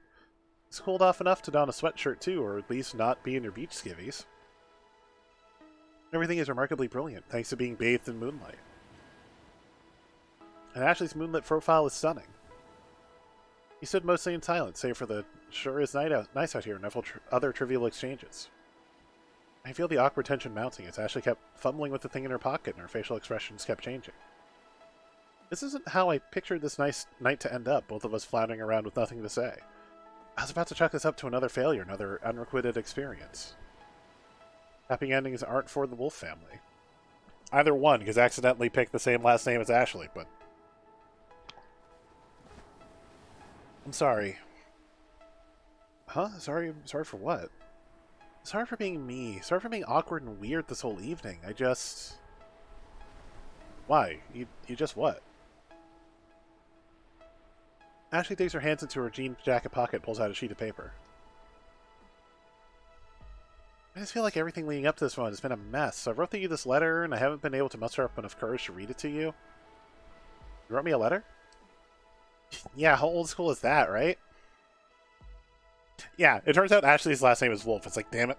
It's cooled off enough to don a sweatshirt too, or at least not be in your beach skivvies. Everything is remarkably brilliant, thanks to being bathed in moonlight. And Ashley's moonlit profile is stunning. He stood mostly in silence, save for the sure is nice out here and other trivial exchanges. I feel the awkward tension mounting as Ashley kept fumbling with the thing in her pocket and her facial expressions kept changing. This isn't how I pictured this nice night to end up, both of us floundering around with nothing to say. I was about to chalk this up to another failure, another unrequited experience. Happy endings aren't for the Wolf family. Either one, because I accidentally picked the same last name as Ashley, but... I'm sorry. Huh? Sorry for what? Sorry for being me. Sorry for being awkward and weird this whole evening. I just... Why? You just what? Ashley digs her hands into her jean jacket pocket and pulls out a sheet of paper. I just feel like everything leading up to this one has been a mess. So I wrote you this letter, and I haven't been able to muster up enough courage to read it to you. You wrote me a letter? Yeah, how old school is that, right? Yeah, it turns out Ashley's last name is Wolf. It's like, damn it.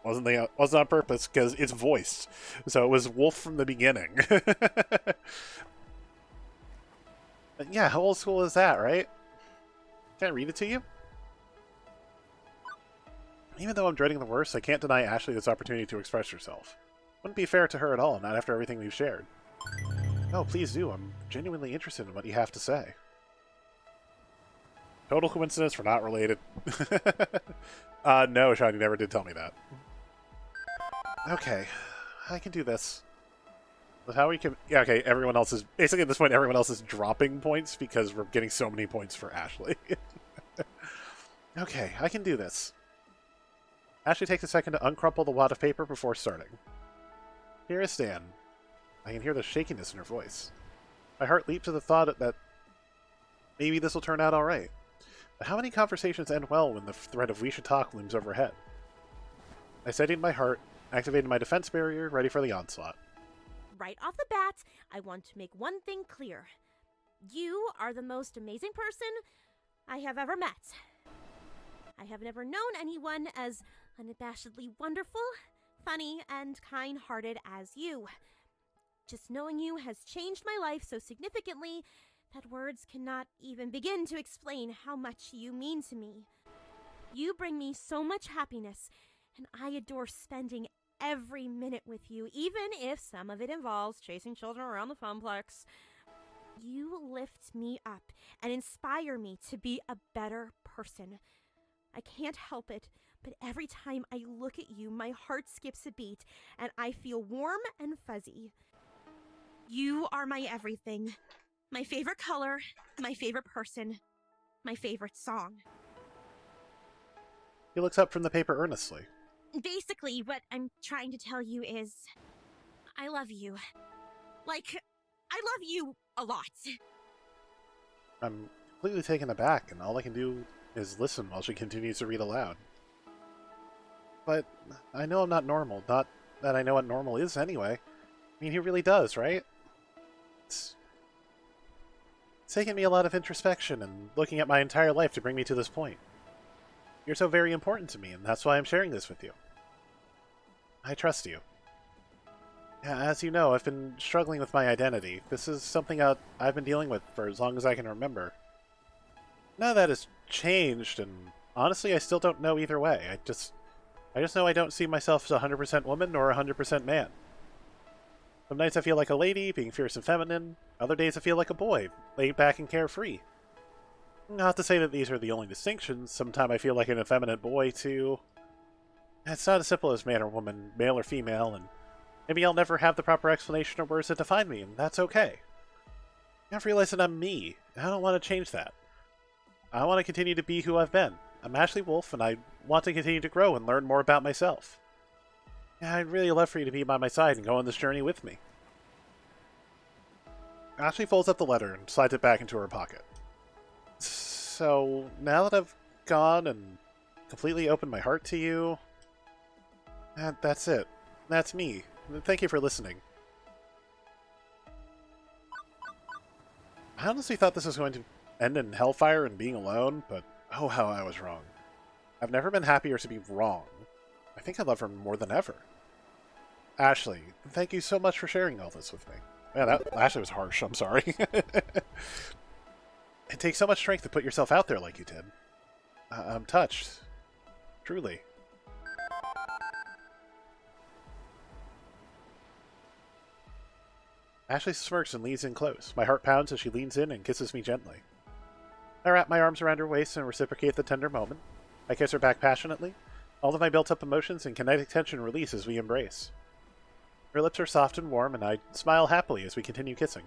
Wasn't on purpose, because it's voiced. So it was Wolf from the beginning. But yeah, how old school is that, right? Can I read it to you? Even though I'm dreading the worst, I can't deny Ashley this opportunity to express herself. Wouldn't be fair to her at all, not after everything we've shared. Oh, please do. I'm genuinely interested in what you have to say. Total coincidence, we're not related. No, Sean, you never did tell me that. Okay, I can do this. But how we can... Yeah, okay, everyone else is... Basically, at this point, everyone else is dropping points because we're getting so many points for Ashley. Okay, I can do this. Ashley takes a second to uncrumple the wad of paper before starting. Here is Stan. I can hear the shakiness in her voice. My heart leaps to the thought that maybe this will turn out alright. But how many conversations end well when the threat of we should talk looms overhead? I steadied my heart, activated my defense barrier, ready for the onslaught. Right off the bat, I want to make one thing clear. You are the most amazing person I have ever met. I have never known anyone as unabashedly wonderful, funny, and kind-hearted as you. Just knowing you has changed my life so significantly that words cannot even begin to explain how much you mean to me. You bring me so much happiness, and I adore spending every minute with you, even if some of it involves chasing children around the funplex. You lift me up and inspire me to be a better person. I can't help it, but every time I look at you, my heart skips a beat, and I feel warm and fuzzy. You are my everything. My favorite color, my favorite person, my favorite song. He looks up from the paper earnestly. Basically, what I'm trying to tell you is, I love you. Like, I love you a lot. I'm completely taken aback, and all I can do is listen while she continues to read aloud. But I know I'm not normal. Not that I know what normal is anyway. I mean, he really does, right? It's taken me a lot of introspection and looking at my entire life to bring me to this point. You're so very important to me, and that's why I'm sharing this with you. I trust you. As you know, I've been struggling with my identity. This is something I've been dealing with for as long as I can remember. None of that has changed, and honestly, I still don't know either way. I just know I don't see myself as 100% woman nor 100% man. Some nights I feel like a lady, being fierce and feminine. Other days I feel like a boy, laid back and carefree. Not to say that these are the only distinctions. Sometimes I feel like an effeminate boy, too. It's not as simple as man or woman, male or female, and maybe I'll never have the proper explanation or words that define me, and that's okay. I've realized that I'm me, and I don't want to change that. I want to continue to be who I've been. I'm Ashley Wolf, and I want to continue to grow and learn more about myself. I'd really love for you to be by my side and go on this journey with me. Ashley folds up the letter and slides it back into her pocket. So, now that I've gone and completely opened my heart to you, that's it. That's me. Thank you for listening. I honestly thought this was going to end in hellfire and being alone, but oh how I was wrong. I've never been happier to be wrong. I think I love her more than ever. Ashley, thank you so much for sharing all this with me. Man, that Ashley was harsh, I'm sorry. It takes so much strength to put yourself out there like you did. I'm touched. Truly. Ashley smirks and leans in close. My heart pounds as she leans in and kisses me gently. I wrap my arms around her waist and reciprocate the tender moment. I kiss her back passionately. All of my built-up emotions and kinetic tension release as we embrace. Her lips are soft and warm, and I smile happily as we continue kissing.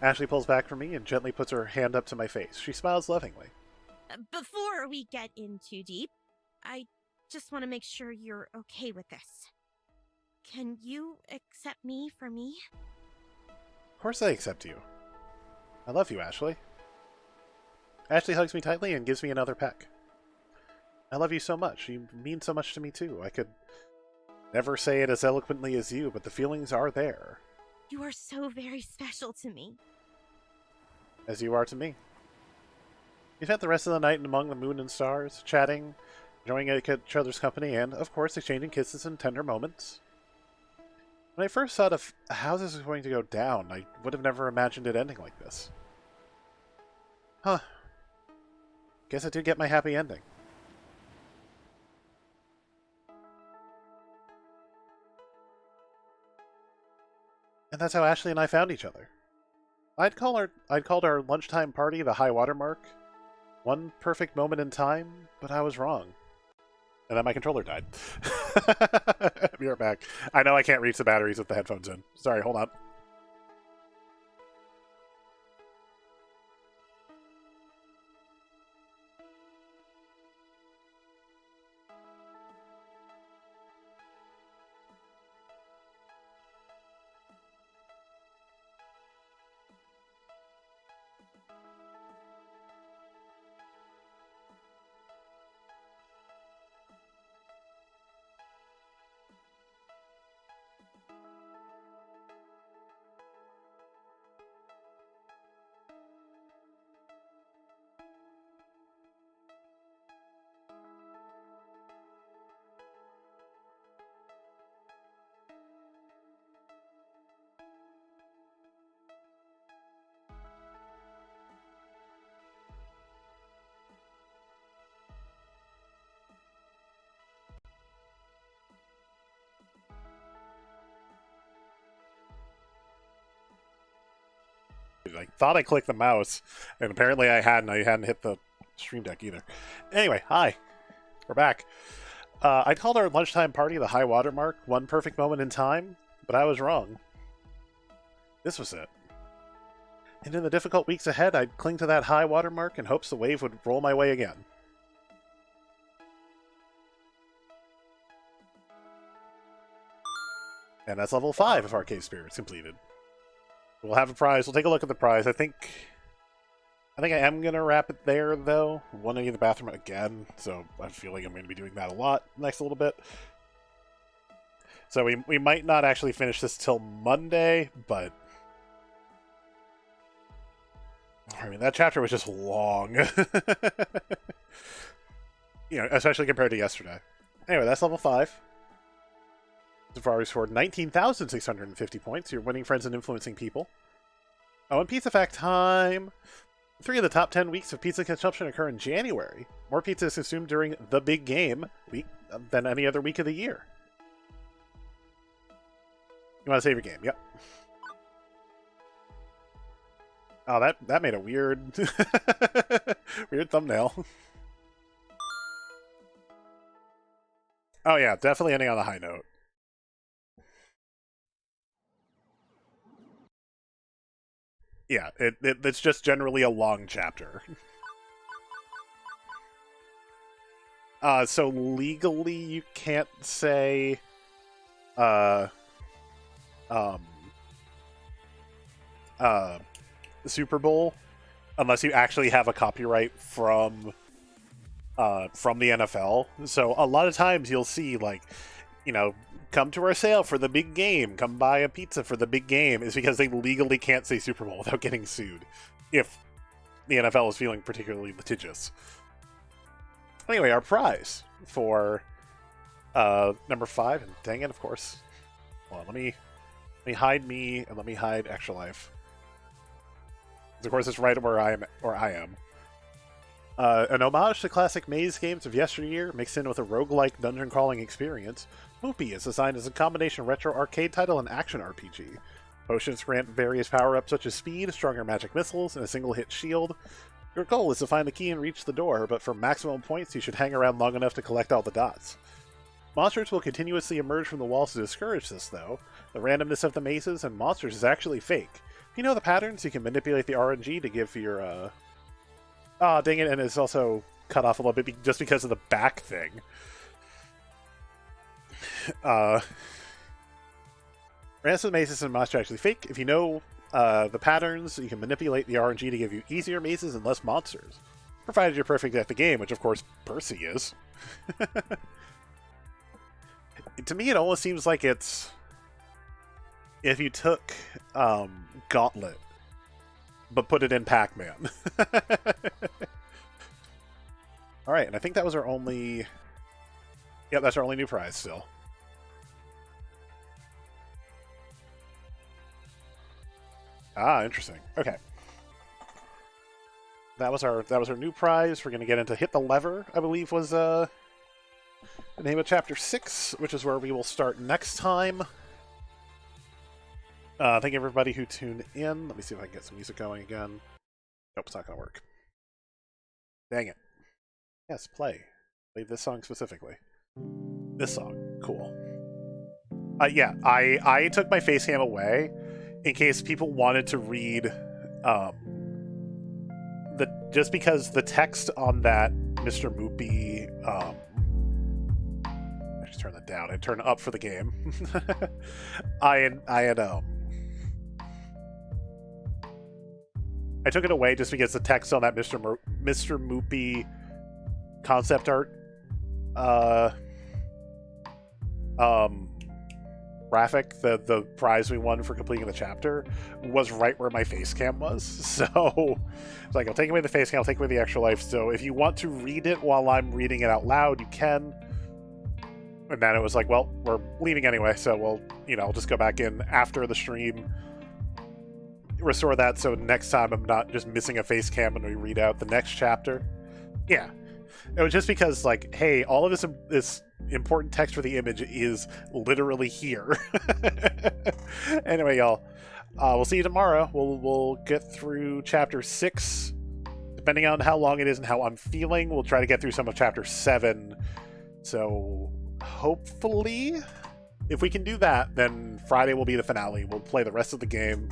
Ashley pulls back from me and gently puts her hand up to my face. She smiles lovingly. Before we get in too deep, I just want to make sure you're okay with this. Can you accept me for me? Of course I accept you. I love you, Ashley. Ashley hugs me tightly and gives me another peck. I love you so much. You mean so much to me, too. I could never say it as eloquently as you, but the feelings are there. You are so very special to me. As you are to me. We spent the rest of the night among the moon and stars, chatting, enjoying each other's company, and, of course, exchanging kisses and tender moments. When I first thought of how this was going to go down, I would have never imagined it ending like this. Huh. Guess I did get my happy ending. And that's how Ashley and I found each other. I'd called our lunchtime party the high water mark. One perfect moment in time, but I was wrong. And then my controller died. Be right back. I know I can't reach the batteries with the headphones in. Sorry, hold on. I thought I clicked the mouse, and apparently I hadn't. I hadn't hit the stream deck either. Anyway, hi. We're back. I called our lunchtime party the high water mark, one perfect moment in time, but I was wrong. This was it. And in the difficult weeks ahead, I'd cling to that high water mark in hopes the wave would roll my way again. And that's level 5 of Arcade Spirits completed. We'll have a prize. We'll take a look at the prize. I think I am going to wrap it there, though. I want to use the bathroom again, so I feel like I'm going to be doing that a lot next little bit. So we might not actually finish this till Monday, but... I mean, that chapter was just long. You know, especially compared to yesterday. Anyway, that's level 5. Safari scored 19,650 points. You're winning friends and influencing people. Oh, and pizza fact time! 3 of the top 10 weeks of pizza consumption occur in January. More pizza is consumed during the big game week than any other week of the year. You want to save your game? Yep. Oh, that made a weird, weird thumbnail. Oh yeah, definitely ending on a high note. Yeah, it's just generally a long chapter. So legally you can't say, Super Bowl unless you actually have a copyright from the NFL. So a lot of times you'll see, like, you know, come to our sale for the big game, come buy a pizza for the big game, is because they legally can't say Super Bowl without getting sued, if the NFL is feeling particularly litigious. Anyway, our prize for number 5, and dang it, of course. Hold on, let me hide me, and let me hide Extra Life. Of course, it's right where I am. An homage to classic maze games of yesteryear, mixed in with a roguelike dungeon crawling experience, Moopy is designed as a combination retro arcade title and action RPG. Potions grant various power-ups such as speed, stronger magic missiles, and a single-hit shield. Your goal is to find the key and reach the door, but for maximum points you should hang around long enough to collect all the dots. Monsters will continuously emerge from the walls to discourage this, though. The randomness of the mazes and monsters is actually fake. If you know the patterns, you can manipulate the RNG to give your, Oh, dang it, and it's also cut off a little bit just because of the back thing. Ransom mazes and monsters are actually fake. If you know the patterns, you can manipulate the RNG to give you easier mazes and less monsters. Provided you're perfect at the game, which of course Percy is. To me, it almost seems like it's if you took Gauntlet, but put it in Pac-Man. All right, and I think that was our only... Yeah, that's our only new prize still. Ah, interesting. Okay. That was our new prize. We're going to get into Hit the Lever, I believe was the name of Chapter 6, which is where we will start next time. Thank everybody who tuned in. Let me see if I can get some music going again. Nope, it's not going to work. Dang it. Yes, play. Play this song specifically. This song. Cool. Yeah, I took my face cam away in case people wanted to read just because the text on that Mr. Moopy I just turned that down. I turned it up for the game. I took it away just because the text on that Mr. Moopy concept art graphic, the prize we won for completing the chapter, was right where my face cam was. So it's like, I'll take away the face cam, I'll take away the extra life. So if you want to read it while I'm reading it out loud, you can. And then it was like, well, we're leaving anyway, so we'll, I'll just go back in after the stream, restore that, so next time I'm not just missing a face cam when we read out the next chapter. Yeah. It was just because, like, hey, all of this important text for the image is literally here. Anyway, y'all, we'll see you tomorrow. We'll get through Chapter 6. Depending on how long it is and how I'm feeling, we'll try to get through some of Chapter 7. So, hopefully, if we can do that, then Friday will be the finale. We'll play the rest of the game.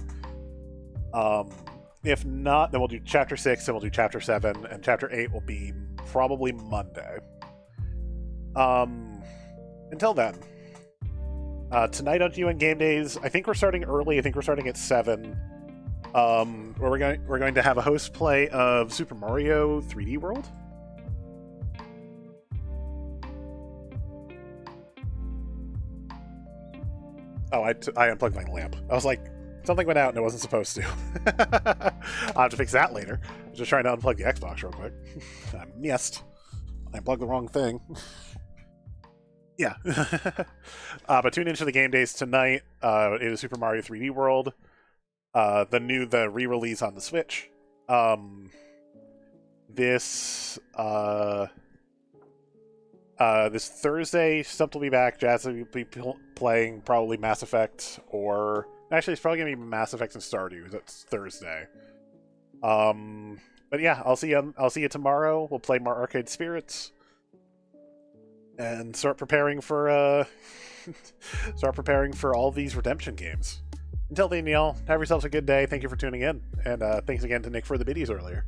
If not, then we'll do Chapter 6, and we'll do Chapter 7, and Chapter 8 will be probably Monday. Until then, tonight on UN Game Days, I think we're starting early. I think we're starting at 7. Where we're going to have a host play of Super Mario 3D World. Oh, I unplugged my lamp. I was like, something went out and it wasn't supposed to. I'll have to fix that later. I was just trying to unplug the Xbox real quick. I missed. I unplugged the wrong thing. Yeah. But tune into the game days tonight. It is Super Mario 3D World. The re-release on the Switch. This Thursday, Stumped will be back. Jazz will be playing probably Mass Effect, or actually, it's probably gonna be Mass Effect and Stardew. That's Thursday. But yeah, I'll see you tomorrow. We'll play more Arcade Spirits and start preparing for all these redemption games. Until then, y'all, have yourselves a good day. Thank you for tuning in, and thanks again to Nick for the biddies earlier.